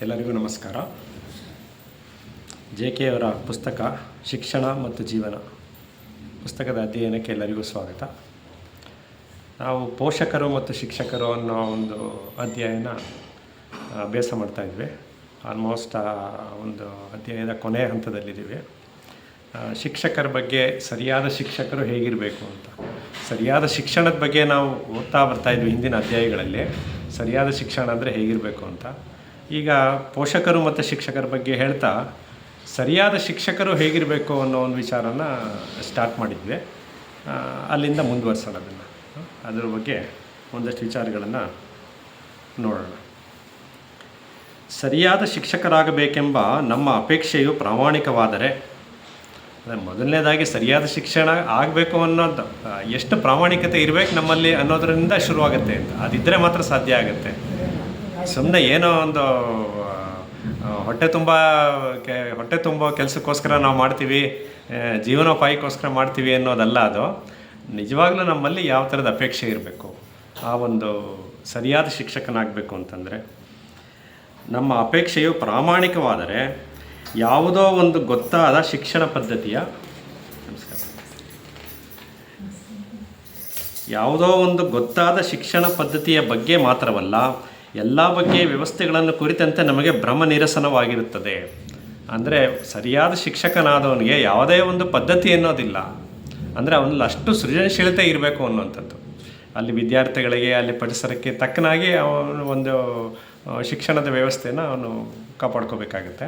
ಎಲ್ಲರಿಗೂ ನಮಸ್ಕಾರ. ಜೆ.ಕೆ. ಅವರ ಪುಸ್ತಕ ಶಿಕ್ಷಣ ಮತ್ತು ಜೀವನ ಪುಸ್ತಕದ ಅಧ್ಯಯನಕ್ಕೆ ಎಲ್ಲರಿಗೂ ಸ್ವಾಗತ. ನಾವು ಪೋಷಕರು ಮತ್ತು ಶಿಕ್ಷಕರು ಅನ್ನೋ ಒಂದು ಅಧ್ಯಯನ ಅಭ್ಯಾಸ ಮಾಡ್ತಾಯಿದ್ವಿ. ಆಲ್ಮೋಸ್ಟ್ ಒಂದು ಅಧ್ಯಾಯದ ಕೊನೆಯ ಹಂತದಲ್ಲಿದ್ದೀವಿ. ಶಿಕ್ಷಕರ ಬಗ್ಗೆ ಸರಿಯಾದ ಶಿಕ್ಷಕರು ಹೇಗಿರಬೇಕು ಅಂತ, ಸರಿಯಾದ ಶಿಕ್ಷಣದ ಬಗ್ಗೆ ನಾವು ಓದ್ತಾ ಬರ್ತಾಯಿದ್ವಿ ಹಿಂದಿನ ಅಧ್ಯಾಯಗಳಲ್ಲಿ. ಸರಿಯಾದ ಶಿಕ್ಷಣ ಅಂದರೆ ಹೇಗಿರಬೇಕು ಅಂತ. ಈಗ ಪೋಷಕರು ಮತ್ತು ಶಿಕ್ಷಕರ ಬಗ್ಗೆ ಹೇಳ್ತಾ ಸರಿಯಾದ ಶಿಕ್ಷಕರು ಹೇಗಿರಬೇಕು ಅನ್ನೋ ಒಂದು ವಿಚಾರನ ಸ್ಟಾರ್ಟ್ ಮಾಡಿದ್ವಿ. ಅಲ್ಲಿಂದ ಮುಂದುವರ್ಸೋಣ ಅದನ್ನು. ಅದರ ಬಗ್ಗೆ ಒಂದಷ್ಟು ವಿಚಾರಗಳನ್ನು ನೋಡೋಣ. ಸರಿಯಾದ ಶಿಕ್ಷಕರಾಗಬೇಕೆಂಬ ನಮ್ಮ ಅಪೇಕ್ಷೆಯು ಪ್ರಾಮಾಣಿಕವಾದರೆ, ಮೊದಲನೇದಾಗಿ ಸರಿಯಾದ ಶಿಕ್ಷಣ ಆಗಬೇಕು ಅನ್ನೋದು ಎಷ್ಟು ಪ್ರಾಮಾಣಿಕತೆ ಇರಬೇಕು ನಮ್ಮಲ್ಲಿ ಅನ್ನೋದರಿಂದ ಶುರುವಾಗುತ್ತೆ ಅಂತ. ಅದಿದ್ದರೆ ಮಾತ್ರ ಸಾಧ್ಯ ಆಗುತ್ತೆ. ಸುಮ್ಮನೆ ಏನೋ ಒಂದು ಹೊಟ್ಟೆ ತುಂಬ ಕೆಲಸಕ್ಕೋಸ್ಕರ ನಾವು ಮಾಡ್ತೀವಿ, ಜೀವನೋಪಾಯಕ್ಕೋಸ್ಕರ ಮಾಡ್ತೀವಿ ಅನ್ನೋದಲ್ಲ. ಅದು ನಿಜವಾಗ್ಲೂ ನಮ್ಮಲ್ಲಿ ಯಾವ ಥರದ ಅಪೇಕ್ಷೆ ಇರಬೇಕು. ಆ ಒಂದು ಸರಿಯಾದ ಶಿಕ್ಷಕನಾಗಬೇಕು ಅಂತಂದರೆ, ನಮ್ಮ ಅಪೇಕ್ಷೆಯು ಪ್ರಾಮಾಣಿಕವಾದರೆ ಯಾವುದೋ ಒಂದು ಗೊತ್ತಾದ ಶಿಕ್ಷಣ ಪದ್ಧತಿಯ ಯಾವುದೋ ಒಂದು ಗೊತ್ತಾದ ಶಿಕ್ಷಣ ಪದ್ಧತಿಯ ಬಗ್ಗೆ ಮಾತ್ರವಲ್ಲ, ಎಲ್ಲ ಬಗೆಯ ವ್ಯವಸ್ಥೆಗಳನ್ನು ಕುರಿತಂತೆ ನಮಗೆ ಭ್ರಮ ನಿರಸನವಾಗಿರುತ್ತದೆ. ಅಂದರೆ ಸರಿಯಾದ ಶಿಕ್ಷಕನಾದವನಿಗೆ ಯಾವುದೇ ಒಂದು ಪದ್ಧತಿ ಅನ್ನೋದಿಲ್ಲ. ಅಂದರೆ ಅವನಲ್ಲಿ ಅಷ್ಟು ಸೃಜನಶೀಲತೆ ಇರಬೇಕು ಅನ್ನುವಂಥದ್ದು. ಅಲ್ಲಿ ವಿದ್ಯಾರ್ಥಿಗಳಿಗೆ, ಅಲ್ಲಿ ಪರಿಸರಕ್ಕೆ ತಕ್ಕನಾಗಿ ಅವನು ಒಂದು ಶಿಕ್ಷಣದ ವ್ಯವಸ್ಥೆಯನ್ನು ಅವನು ಕಾಪಾಡ್ಕೋಬೇಕಾಗುತ್ತೆ.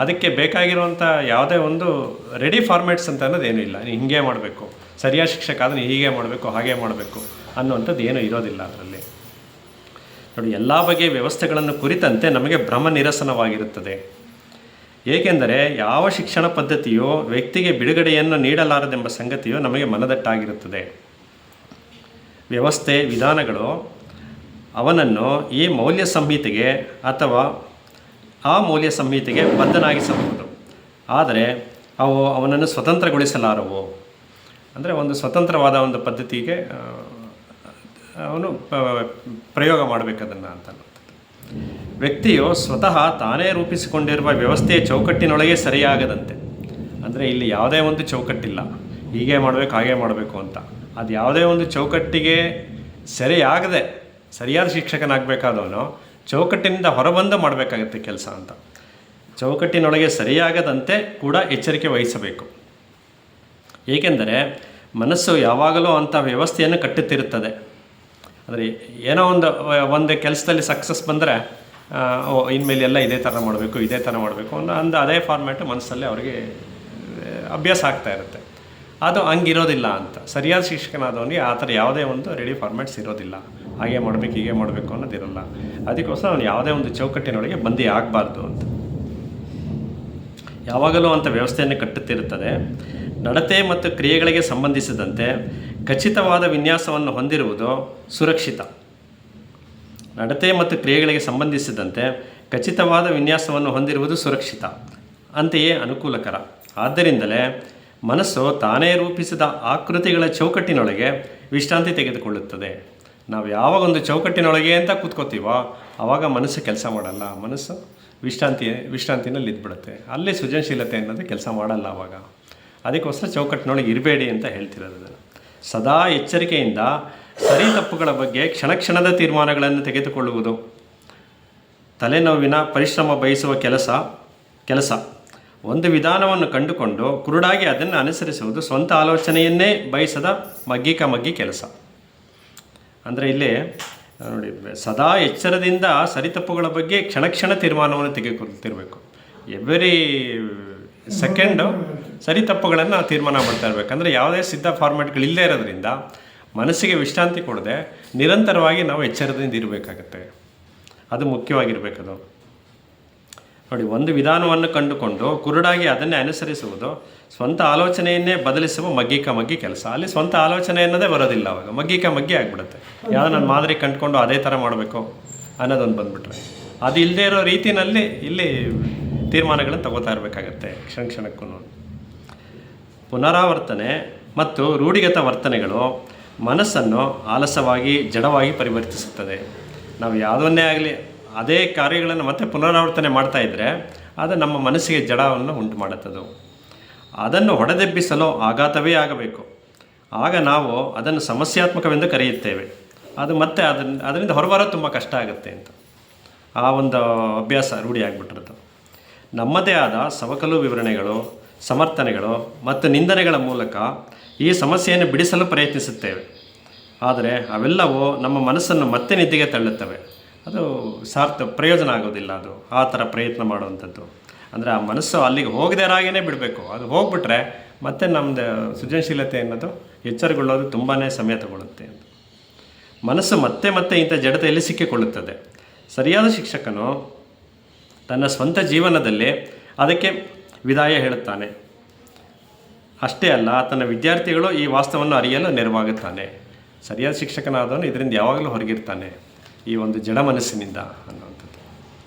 ಅದಕ್ಕೆ ಬೇಕಾಗಿರುವಂಥ ಯಾವುದೇ ಒಂದು ರೆಡಿ ಫಾರ್ಮ್ಯಾಟ್ಸ್ ಅಂತ ಅನ್ನೋದೇನೂ ಇಲ್ಲ. ನೀನು ಹೀಗೆ ಮಾಡಬೇಕು, ಸರಿಯಾದ ಶಿಕ್ಷಕ ಆದರೆ ನೀನು ಹೀಗೆ ಮಾಡಬೇಕು, ಹಾಗೆ ಮಾಡಬೇಕು ಅನ್ನುವಂಥದ್ದು ಏನೂ ಇರೋದಿಲ್ಲ ಅದರಲ್ಲಿ. ನೋಡಿ, ಎಲ್ಲ ಬಗೆಯ ವ್ಯವಸ್ಥೆಗಳನ್ನು ಕುರಿತಂತೆ ನಮಗೆ ಭ್ರಮ ನಿರಸನವಾಗಿರುತ್ತದೆ. ಏಕೆಂದರೆ ಯಾವ ಶಿಕ್ಷಣ ಪದ್ಧತಿಯು ವ್ಯಕ್ತಿಗೆ ಬಿಡುಗಡೆಯನ್ನು ನೀಡಲಾರದೆಂಬ ಸಂಗತಿಯು ನಮಗೆ ಮನದಟ್ಟಾಗಿರುತ್ತದೆ. ವ್ಯವಸ್ಥೆ, ವಿಧಾನಗಳು ಅವನನ್ನು ಈ ಮೌಲ್ಯ ಸಂಹಿತೆಗೆ ಅಥವಾ ಆ ಮೌಲ್ಯ ಸಂಹಿತೆಗೆ ಬದ್ಧನಾಗಿಸಬಹುದು, ಆದರೆ ಅವು ಅವನನ್ನು ಸ್ವತಂತ್ರಗೊಳಿಸಲಾರವು. ಅಂದರೆ ಒಂದು ಸ್ವತಂತ್ರವಾದ ಒಂದು ಪದ್ಧತಿಗೆ ಅವನು ಪ್ರಯೋಗ ಮಾಡಬೇಕದನ್ನು ಅಂತ. ವ್ಯಕ್ತಿಯು ಸ್ವತಃ ತಾನೇ ರೂಪಿಸಿಕೊಂಡಿರುವ ವ್ಯವಸ್ಥೆಯ ಚೌಕಟ್ಟಿನೊಳಗೆ ಸರಿಯಾಗದಂತೆ, ಅಂದರೆ ಇಲ್ಲಿ ಯಾವುದೇ ಒಂದು ಚೌಕಟ್ಟಿಲ್ಲ, ಹೀಗೆ ಮಾಡಬೇಕು ಹಾಗೆ ಮಾಡಬೇಕು ಅಂತ. ಅದು ಯಾವುದೇ ಒಂದು ಚೌಕಟ್ಟಿಗೆ ಸರಿಯಾಗದೆ ಸರಿಯಾದ ಶಿಕ್ಷಕನಾಗಬೇಕಾದವನು ಚೌಕಟ್ಟಿನಿಂದ ಹೊರಬಂದು ಮಾಡಬೇಕಾಗತ್ತೆ ಕೆಲಸ ಅಂತ. ಚೌಕಟ್ಟಿನೊಳಗೆ ಸರಿಯಾಗದಂತೆ ಕೂಡ ಎಚ್ಚರಿಕೆ ವಹಿಸಬೇಕು. ಏಕೆಂದರೆ ಮನಸ್ಸು ಯಾವಾಗಲೂ ಅಂಥ ವ್ಯವಸ್ಥೆಯನ್ನು ಕಟ್ಟುತ್ತಿರುತ್ತದೆ. ಅಂದರೆ ಏನೋ ಒಂದು ಕೆಲಸದಲ್ಲಿ ಸಕ್ಸಸ್ ಬಂದರೆ ಇನ್ಮೇಲೆ ಎಲ್ಲ ಇದೇ ಥರ ಮಾಡಬೇಕು ಅನ್ನೋ ಅದೇ ಫಾರ್ಮ್ಯಾಟು ಮನಸ್ಸಲ್ಲಿ ಅವರಿಗೆ ಅಭ್ಯಾಸ ಆಗ್ತಾ ಇರುತ್ತೆ. ಅದು ಹಂಗಿರೋದಿಲ್ಲ ಅಂತ. ಸರಿಯಾದ ಶಿಕ್ಷಕನಾದವನಿಗೆ ಆ ಥರ ಯಾವುದೇ ಒಂದು ರೆಡಿ ಫಾರ್ಮ್ಯಾಟ್ಸ್ ಇರೋದಿಲ್ಲ. ಹಾಗೆ ಮಾಡಬೇಕು, ಹೀಗೆ ಮಾಡಬೇಕು ಅನ್ನೋದಿರಲ್ಲ. ಅದಕ್ಕೋಸ್ಕರ ಅವನು ಯಾವುದೇ ಒಂದು ಚೌಕಟ್ಟಿನೊಳಗೆ ಬಂದಿ ಆಗಬಾರ್ದು ಅಂತ. ಯಾವಾಗಲೂ ಅಂಥ ವ್ಯವಸ್ಥೆಯನ್ನು ಕಟ್ಟುತ್ತಿರುತ್ತದೆ. ನಡತೆ ಮತ್ತು ಕ್ರಿಯೆಗಳಿಗೆ ಸಂಬಂಧಿಸಿದಂತೆ ಖಚಿತವಾದ ವಿನ್ಯಾಸವನ್ನು ಹೊಂದಿರುವುದು ಸುರಕ್ಷಿತ. ನಡತೆ ಮತ್ತು ಕ್ರಿಯೆಗಳಿಗೆ ಸಂಬಂಧಿಸಿದಂತೆ ಖಚಿತವಾದ ವಿನ್ಯಾಸವನ್ನು ಹೊಂದಿರುವುದು ಸುರಕ್ಷಿತ, ಅಂತೆಯೇ ಅನುಕೂಲಕರ. ಆದ್ದರಿಂದಲೇ ಮನಸ್ಸು ತಾನೇ ರೂಪಿಸಿದ ಆಕೃತಿಗಳ ಚೌಕಟ್ಟಿನೊಳಗೆ ವಿಶ್ರಾಂತಿ ತೆಗೆದುಕೊಳ್ಳುತ್ತದೆ. ನಾವು ಯಾವಾಗ ಒಂದು ಚೌಕಟ್ಟಿನೊಳಗೆ ಅಂತ ಕೂತ್ಕೋತೀವೋ ಆವಾಗ ಮನಸ್ಸು ಕೆಲಸ ಮಾಡಲ್ಲ. ಮನಸ್ಸು ವಿಶ್ರಾಂತಿನಲ್ಲಿ ಇದ್ಬಿಡುತ್ತೆ. ಅಲ್ಲಿ ಸೃಜನಶೀಲತೆ ಅನ್ನೋದು ಕೆಲಸ ಮಾಡಲ್ಲ ಆವಾಗ. ಅದಕ್ಕೋಸ್ಕರ ಚೌಕಟ್ಟಿನೊಳಗೆ ಇರಬೇಡಿ ಅಂತ ಹೇಳ್ತಿರೋದು. ಸದಾ ಎಚ್ಚರಿಕೆಯಿಂದ ಸರಿ ತಪ್ಪುಗಳ ಬಗ್ಗೆ ಕ್ಷಣದ ತೀರ್ಮಾನಗಳನ್ನು ತೆಗೆದುಕೊಳ್ಳುವುದು ತಲೆನೋವಿನ ಪರಿಶ್ರಮ ಬಯಸುವ ಕೆಲಸ. ಒಂದು ವಿಧಾನವನ್ನು ಕಂಡುಕೊಂಡು ಕುರುಡಾಗಿ ಅದನ್ನು ಅನುಸರಿಸುವುದು ಸ್ವಂತ ಆಲೋಚನೆಯನ್ನೇ ಬಯಸದ ಮಗ್ಗಿ ಕೆಲಸ. ಅಂದರೆ ಇಲ್ಲಿ ನೋಡಿ, ಸದಾ ಎಚ್ಚರದಿಂದ ಸರಿತಪ್ಪುಗಳ ಬಗ್ಗೆ ಕ್ಷಣ ತೀರ್ಮಾನವನ್ನು ತೆಗೆದುಕೊಳ್ತಿರ್ಬೇಕು. ಎವ್ರಿ ಸೆಕೆಂಡು ಸರಿ ತಪ್ಪುಗಳನ್ನು ತೀರ್ಮಾನ ಮಾಡ್ತಾ ಇರಬೇಕಂದ್ರೆ ಯಾವುದೇ ಸಿದ್ಧ ಫಾರ್ಮ್ಯಾಟ್ಗಳು ಇಲ್ಲದೇ ಇರೋದ್ರಿಂದ ಮನಸ್ಸಿಗೆ ವಿಶ್ರಾಂತಿ ಕೊಡದೆ ನಿರಂತರವಾಗಿ ನಾವು ಎಚ್ಚರದಿಂದ ಇರಬೇಕಾಗತ್ತೆ. ಅದು ಮುಖ್ಯವಾಗಿರಬೇಕದು. ನೋಡಿ, ಒಂದು ವಿಧಾನವನ್ನು ಕಂಡುಕೊಂಡು ಕುರುಡಾಗಿ ಅದನ್ನೇ ಅನುಸರಿಸುವುದು ಸ್ವಂತ ಆಲೋಚನೆಯನ್ನೇ ಬದಲಿಸುವ ಮಗ್ಗಿ ಕೆಲಸ. ಅಲ್ಲಿ ಸ್ವಂತ ಆಲೋಚನೆ ಅನ್ನೋದೇ ಬರೋದಿಲ್ಲ. ಅವಾಗ ಮಗ್ಗಿ ಆಗಿಬಿಡುತ್ತೆ. ಯಾವ ನನ್ನ ಮಾದರಿ ಕಂಡುಕೊಂಡು ಅದೇ ಥರ ಮಾಡಬೇಕು ಅನ್ನೋದೊಂದು ಬಂದುಬಿಟ್ರೆ, ಅದು ಇಲ್ಲದೇ ಇರೋ ರೀತಿಯಲ್ಲಿ ಇಲ್ಲಿ ತೀರ್ಮಾನಗಳನ್ನು ತಗೋತಾ ಇರಬೇಕಾಗತ್ತೆ ಕ್ಷಣಕ್ಕೂ. ಪುನರಾವರ್ತನೆ ಮತ್ತು ರೂಢಿಗತ ವರ್ತನೆಗಳು ಮನಸ್ಸನ್ನು ಆಲಸವಾಗಿ ಜಡವಾಗಿ ಪರಿವರ್ತಿಸುತ್ತದೆ. ನಾವು ಯಾವುದನ್ನೇ ಆಗಲಿ ಅದೇ ಕಾರ್ಯಗಳನ್ನು ಮತ್ತೆ ಪುನರಾವರ್ತನೆ ಮಾಡ್ತಾಯಿದ್ರೆ ಅದು ನಮ್ಮ ಮನಸ್ಸಿಗೆ ಜಡವನ್ನು ಉಂಟು ಮಾಡುತ್ತದು. ಅದನ್ನು ಹೊಡೆದೆಬ್ಬಿಸಲು ಆಘಾತವೇ ಆಗಬೇಕು. ಆಗ ನಾವು ಅದನ್ನು ಸಮಸ್ಯಾತ್ಮಕವೆಂದು ಕರೆಯುತ್ತೇವೆ. ಅದು ಮತ್ತೆ ಅದರಿಂದ ಹೊರಬರೋದು ತುಂಬ ಕಷ್ಟ ಆಗುತ್ತೆ ಅಂತ ಆ ಒಂದು ಅಭ್ಯಾಸ ರೂಢಿಯಾಗಿಬಿಟ್ಟಿರೋದು. ನಮ್ಮದೇ ಆದ ಸವಕಲು ವಿವರಣೆಗಳು, ಸಮರ್ಥನೆಗಳು ಮತ್ತು ನಿಂದನೆಗಳ ಮೂಲಕ ಈ ಸಮಸ್ಯೆಯನ್ನು ಬಿಡಿಸಲು ಪ್ರಯತ್ನಿಸುತ್ತೇವೆ. ಆದರೆ ಅವೆಲ್ಲವೂ ನಮ್ಮ ಮನಸ್ಸನ್ನು ಮತ್ತೆ ನಿದ್ದೆಗೆ ತಳ್ಳುತ್ತವೆ. ಅದು ಪ್ರಯೋಜನ ಆಗೋದಿಲ್ಲ. ಅದು ಆ ಥರ ಪ್ರಯತ್ನ ಮಾಡುವಂಥದ್ದು. ಅಂದರೆ ಆ ಮನಸ್ಸು ಅಲ್ಲಿಗೆ ಹೋಗದೇರಾಗೇ ಬಿಡಬೇಕು. ಅದು ಹೋಗ್ಬಿಟ್ರೆ ಮತ್ತೆ ನಮ್ಮದು ಸೃಜನಶೀಲತೆ ಅನ್ನೋದು ಎಚ್ಚರಗೊಳ್ಳೋದು ತುಂಬಾ ಸಮಯ ತಗೊಳ್ಳುತ್ತೆ ಅಂತ. ಮನಸ್ಸು ಮತ್ತೆ ಮತ್ತೆ ಇಂಥ ಜಡತೆಯಲ್ಲಿ ಸಿಕ್ಕಿಕೊಳ್ಳುತ್ತದೆ. ಸರಿಯಾದ ಶಿಕ್ಷಕನು ತನ್ನ ಸ್ವಂತ ಜೀವನದಲ್ಲಿ ಅದಕ್ಕೆ ವಿದಾಯ ಹೇಳುತ್ತಾನೆ. ಅಷ್ಟೇ ಅಲ್ಲ, ತನ್ನ ವಿದ್ಯಾರ್ಥಿಗಳು ಈ ವಾಸ್ತವವನ್ನು ಅರಿಯಲು ನೆರವಾಗುತ್ತಾನೆ. ಸರಿಯಾದ ಶಿಕ್ಷಕನಾದವನು ಇದರಿಂದ ಯಾವಾಗಲೂ ಹೊರಗಿರ್ತಾನೆ, ಈ ಒಂದು ಜಡ ಮನಸ್ಸಿನಿಂದ ಅನ್ನುವಂಥದ್ದು.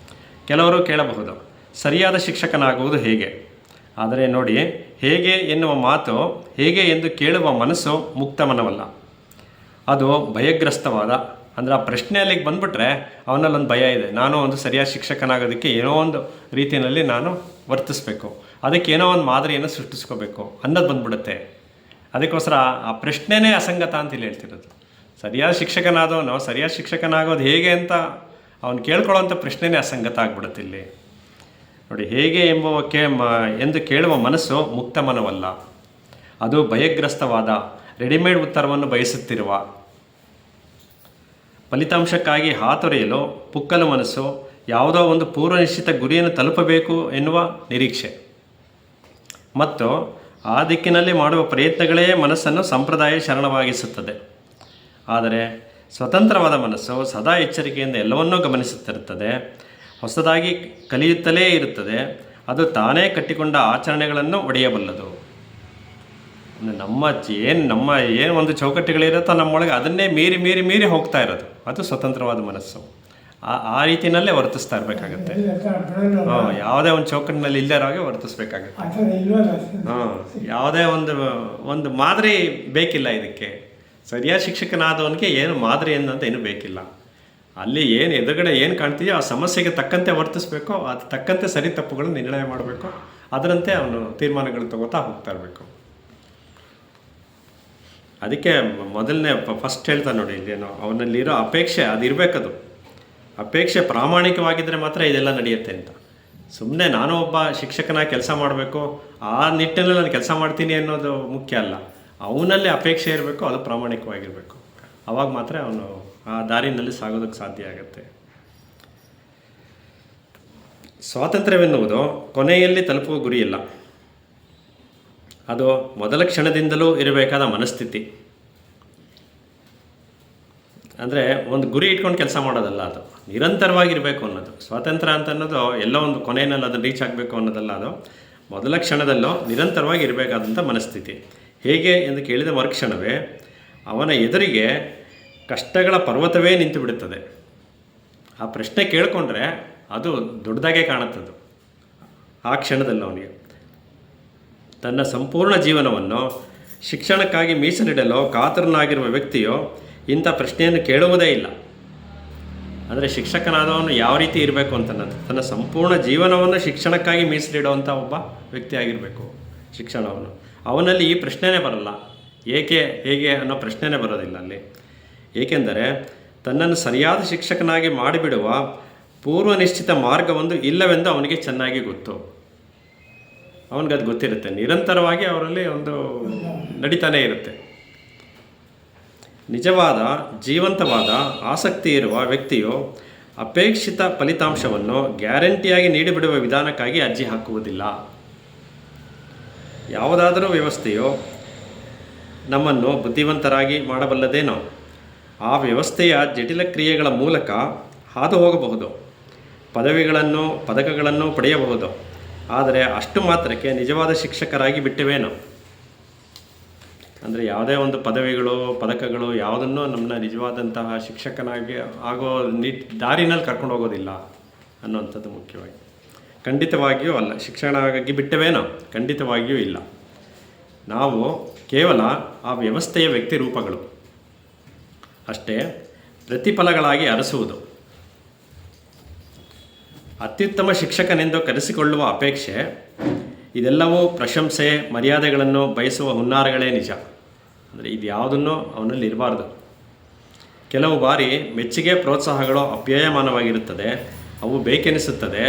ಕೆಲವರು ಕೇಳಬಹುದು, ಸರಿಯಾದ ಶಿಕ್ಷಕನಾಗುವುದು ಹೇಗೆ? ಆದರೆ ನೋಡಿ, ಹೇಗೆ ಎನ್ನುವ ಮಾತು ಹೇಗೆ ಎಂದು ಕೇಳುವ ಮನಸ್ಸು ಮುಕ್ತ ಮನವಲ್ಲ. ಅದು ಭಯಗ್ರಸ್ತವಾದ, ಅಂದರೆ ಆ ಪ್ರಶ್ನೆ ಅಲ್ಲಿಗೆ ಬಂದುಬಿಟ್ರೆ ಅವನಲ್ಲೊಂದು ಭಯ ಇದೆ. ನಾನು ಒಂದು ಸರಿಯಾದ ಶಿಕ್ಷಕನಾಗೋದಕ್ಕೆ ಏನೋ ಒಂದು ರೀತಿಯಲ್ಲಿ ನಾನು ವರ್ತಿಸಬೇಕು, ಅದಕ್ಕೆ ಏನೋ ಒಂದು ಮಾದರಿಯನ್ನು ಸೃಷ್ಟಿಸ್ಕೋಬೇಕು ಅನ್ನೋದು ಬಂದ್ಬಿಡುತ್ತೆ. ಅದಕ್ಕೋಸ್ಕರ ಆ ಪ್ರಶ್ನೆನೇ ಅಸಂಗತ ಅಂತ ಇಲ್ಲಿ ಹೇಳ್ತಿರೋದು. ಸರಿಯಾದ ಶಿಕ್ಷಕನಾದವನು ಸರಿಯಾದ ಶಿಕ್ಷಕನಾಗೋದು ಹೇಗೆ ಅಂತ ಅವನು ಕೇಳ್ಕೊಳ್ಳೋವಂಥ ಪ್ರಶ್ನೆನೇ ಅಸಂಗತ ಆಗ್ಬಿಡುತ್ತೆ ಇಲ್ಲಿ. ನೋಡಿ, ಹೇಗೆ ಎಂದು ಕೇಳುವ ಮನಸ್ಸು ಮುಕ್ತ ಮನವಲ್ಲ. ಅದು ಭಯಗ್ರಸ್ತವಾದ, ರೆಡಿಮೇಡ್ ಉತ್ತರವನ್ನು ಬಯಸುತ್ತಿರುವ, ಫಲಿತಾಂಶಕ್ಕಾಗಿ ಹಾತೊರೆಯಲು ಪುಕ್ಕಲು ಮನಸ್ಸು, ಯಾವುದೋ ಒಂದು ಪೂರ್ವನಿಶ್ಚಿತ ಗುರಿಯನ್ನು ತಲುಪಬೇಕು ಎನ್ನುವ ನಿರೀಕ್ಷೆ ಮತ್ತು ಆ ದಿಕ್ಕಿನಲ್ಲಿ ಮಾಡುವ ಪ್ರಯತ್ನಗಳೇ ಮನಸ್ಸನ್ನು ಸಂಪ್ರದಾಯ ಶರಣವಾಗಿಸುತ್ತದೆ. ಆದರೆ ಸ್ವತಂತ್ರವಾದ ಮನಸ್ಸು ಸದಾ ಎಚ್ಚರಿಕೆಯಿಂದ ಎಲ್ಲವನ್ನೂ ಗಮನಿಸುತ್ತಿರುತ್ತದೆ, ಹೊಸದಾಗಿ ಕಲಿಯುತ್ತಲೇ ಇರುತ್ತದೆ. ಅದು ತಾನೇ ಕಟ್ಟಿಕೊಂಡ ಆಚರಣೆಗಳನ್ನು ಒಡೆಯಬಲ್ಲದು. ನಮ್ಮ ಏನು ಒಂದು ಚೌಕಟ್ಟುಗಳಿರುತ್ತೋ ನಮ್ಮೊಳಗೆ ಅದನ್ನೇ ಮೀರಿ ಮೀರಿ ಮೀರಿ ಹೋಗ್ತಾ ಇರೋದು, ಅದು ಸ್ವತಂತ್ರವಾದ ಮನಸ್ಸು. ಆ ರೀತಿಯಲ್ಲೇ ವರ್ತಿಸ್ತಾ ಇರಬೇಕಾಗತ್ತೆ. ಯಾವುದೇ ಒಂದು ಚೌಕಟ್ಟಿನಲ್ಲಿ ಇಲ್ಲದಾಗೆ ವರ್ತಿಸ್ಬೇಕಾಗತ್ತೆ. ಯಾವುದೇ ಒಂದು ಮಾದರಿ ಬೇಕಿಲ್ಲ ಇದಕ್ಕೆ. ಸರಿಯಾದ ಶಿಕ್ಷಕನಾದವನಿಗೆ ಏನು ಮಾದರಿ ಅನ್ನೋದು ಏನೂ ಬೇಕಿಲ್ಲ. ಅಲ್ಲಿ ಏನು ಎದುರುಗಡೆ ಏನು ಕಾಣ್ತೀಯೋ ಆ ಸಮಸ್ಯೆಗೆ ತಕ್ಕಂತೆ ವರ್ತಿಸ್ಬೇಕು, ಅದು ತಕ್ಕಂತೆ ಸರಿ ತಪ್ಪುಗಳನ್ನು ನಿರ್ಣಯ ಮಾಡಬೇಕು, ಅದರಂತೆ ಅವನು ತೀರ್ಮಾನಗಳು ತಗೋತಾ ಹೋಗ್ತಾ ಇರಬೇಕು. ಅದಕ್ಕೆ ಮೊದಲನೇ ಫಸ್ಟ್ ಹೇಳ್ತಾನೆ ನೋಡಿ, ಇಲ್ಲೇನೋ ಅವನಲ್ಲಿರೋ ಅಪೇಕ್ಷೆ ಅದಿರಬೇಕದು. ಅಪೇಕ್ಷೆ ಪ್ರಾಮಾಣಿಕವಾಗಿದ್ದರೆ ಮಾತ್ರ ಇದೆಲ್ಲ ನಡೆಯುತ್ತೆ ಅಂತ. ಸುಮ್ಮನೆ ನಾನು ಒಬ್ಬ ಶಿಕ್ಷಕನಾಗಿ ಕೆಲಸ ಮಾಡಬೇಕು, ಆ ನಿಟ್ಟಿನಲ್ಲಿ ನಾನು ಕೆಲಸ ಮಾಡ್ತೀನಿ ಅನ್ನೋದು ಮುಖ್ಯ ಅಲ್ಲ. ಅವನಲ್ಲಿ ಅಪೇಕ್ಷೆ ಇರಬೇಕು, ಅದು ಪ್ರಾಮಾಣಿಕವಾಗಿರಬೇಕು. ಆವಾಗ ಮಾತ್ರ ಅವನು ಆ ದಾರಿನಲ್ಲಿ ಸಾಗೋದಕ್ಕೆ ಸಾಧ್ಯ ಆಗುತ್ತೆ. ಸ್ವಾತಂತ್ರ್ಯವೆನ್ನುವುದು ಕೊನೆಯಲ್ಲಿ ತಲುಪುವ ಗುರಿಯಿಲ್ಲ, ಅದು ಮೊದಲ ಕ್ಷಣದಿಂದಲೂ ಇರಬೇಕಾದ ಮನಸ್ಥಿತಿ. ಅಂದರೆ ಒಂದು ಗುರಿ ಇಟ್ಕೊಂಡು ಕೆಲಸ ಮಾಡೋದಲ್ಲ, ಅದು ನಿರಂತರವಾಗಿರಬೇಕು ಅನ್ನೋದು. ಸ್ವಾತಂತ್ರ್ಯ ಅಂತ ಅನ್ನೋದು ಎಲ್ಲೋ ಒಂದು ಕೊನೆಯಲ್ಲಿ ಅದನ್ನು ರೀಚ್ ಆಗಬೇಕು ಅನ್ನೋದಲ್ಲ, ಅದು ಮೊದಲ ಕ್ಷಣದಲ್ಲೂ ನಿರಂತರವಾಗಿ ಇರಬೇಕಾದಂಥ ಮನಸ್ಥಿತಿ. ಹೇಗೆ ಎಂದು ಕೇಳಿದ ಮರುಕ್ಷಣವೇ ಅವನ ಎದುರಿಗೆ ಕಷ್ಟಗಳ ಪರ್ವತವೇ ನಿಂತು ಬಿಡುತ್ತದೆ. ಆ ಪ್ರಶ್ನೆ ಕೇಳಿಕೊಂಡ್ರೆ ಅದು ದೊಡ್ಡದಾಗೆ ಕಾಣುತ್ತದು ಆ ಕ್ಷಣದಲ್ಲಿ. ಅವನಿಗೆ ತನ್ನ ಸಂಪೂರ್ಣ ಜೀವನವನ್ನು ಶಿಕ್ಷಣಕ್ಕಾಗಿ ಮೀಸಲಿಡಲು ಕಾತರನಾಗಿರುವ ವ್ಯಕ್ತಿಯು ಇಂಥ ಪ್ರಶ್ನೆಯನ್ನು ಕೇಳುವುದೇ ಇಲ್ಲ. ಅಂದರೆ ಶಿಕ್ಷಕನಾದವನು ಯಾವ ರೀತಿ ಇರಬೇಕು ಅಂತನ್ನೋದು, ತನ್ನ ಸಂಪೂರ್ಣ ಜೀವನವನ್ನು ಶಿಕ್ಷಣಕ್ಕಾಗಿ ಮೀಸಲಿಡುವಂಥ ಒಬ್ಬ ವ್ಯಕ್ತಿ ಆಗಿರಬೇಕು ಶಿಕ್ಷಣವನ್ನು. ಅವನಲ್ಲಿ ಈ ಪ್ರಶ್ನೆನೇ ಬರಲ್ಲ, ಏಕೆ ಹೇಗೆ ಅನ್ನೋ ಪ್ರಶ್ನೆನೇ ಬರೋದಿಲ್ಲ ಅಲ್ಲಿ. ಏಕೆಂದರೆ ತನ್ನನ್ನು ಸರಿಯಾದ ಶಿಕ್ಷಕನಾಗಿ ಮಾಡಿಬಿಡುವ ಪೂರ್ವ ನಿಶ್ಚಿತ ಮಾರ್ಗವೊಂದು ಇಲ್ಲವೆಂದು ಅವನಿಗೆ ಚೆನ್ನಾಗಿ ಗೊತ್ತು. ಅವನಿಗದು ಗೊತ್ತಿರುತ್ತೆ. ನಿರಂತರವಾಗಿ ಅವರಲ್ಲಿ ಒಂದು ನಡೀತಾನೇ ಇರುತ್ತೆ. ನಿಜವಾದ ಜೀವಂತವಾದ ಆಸಕ್ತಿ ಇರುವ ವ್ಯಕ್ತಿಯು ಅಪೇಕ್ಷಿತ ಫಲಿತಾಂಶವನ್ನು ಗ್ಯಾರಂಟಿಯಾಗಿ ನೀಡಿಬಿಡುವ ವಿಧಾನಕ್ಕಾಗಿ ಅರ್ಜಿ ಹಾಕುವುದಿಲ್ಲ. ಯಾವುದಾದರೂ ವ್ಯವಸ್ಥೆಯು ನಮ್ಮನ್ನು ಬುದ್ಧಿವಂತರಾಗಿ ಮಾಡಬಲ್ಲದೇನೋ ಆ ವ್ಯವಸ್ಥೆಯ ಜಟಿಲ ಕ್ರಿಯೆಗಳ ಮೂಲಕ ಹಾದು ಹೋಗಬಹುದು, ಪದಕಗಳನ್ನು ಪಡೆಯಬಹುದು. ಆದರೆ ಅಷ್ಟು ಮಾತ್ರಕ್ಕೆ ನಿಜವಾದ ಶಿಕ್ಷಕರಾಗಿ ಬಿಟ್ಟವೇನೋ. ಅಂದರೆ ಯಾವುದೇ ಒಂದು ಪದಕಗಳು ಯಾವುದನ್ನು ನಮ್ಮನ್ನ ನಿಜವಾದಂತಹ ಶಿಕ್ಷಕನಾಗಿ ಆಗೋ ದಾರಿನಲ್ಲಿ ಕರ್ಕೊಂಡು ಹೋಗೋದಿಲ್ಲ ಅನ್ನುವಂಥದ್ದು ಮುಖ್ಯವಾಗಿ. ಖಂಡಿತವಾಗಿಯೂ ಅಲ್ಲ. ಶಿಕ್ಷಣವಾಗಿ ಬಿಟ್ಟವೇನೋ? ಖಂಡಿತವಾಗಿಯೂ ಇಲ್ಲ. ನಾವು ಕೇವಲ ಆ ವ್ಯವಸ್ಥೆಯ ವ್ಯಕ್ತಿ ರೂಪಗಳು. ಅಷ್ಟೇ ಪ್ರತಿಫಲಗಳಾಗಿ ಅರಸುವುದು. ಅತ್ಯುತ್ತಮ ಶಿಕ್ಷಕನೆಂದು ಕರೆಸಿಕೊಳ್ಳುವ ಅಪೇಕ್ಷೆ, ಇದೆಲ್ಲವೂ ಪ್ರಶಂಸೆ ಮರ್ಯಾದೆಗಳನ್ನು ಬಯಸುವ ಹುನ್ನಾರಗಳೇ ನಿಜ. ಅಂದರೆ ಇದು ಯಾವುದನ್ನು ಅವನಲ್ಲಿ ಇರಬಾರ್ದು. ಕೆಲವು ಬಾರಿ ಮೆಚ್ಚುಗೆ ಪ್ರೋತ್ಸಾಹಗಳು ಅಪ್ಯಾಯಮಾನವಾಗಿರುತ್ತದೆ, ಅವು ಬೇಕೆನಿಸುತ್ತದೆ.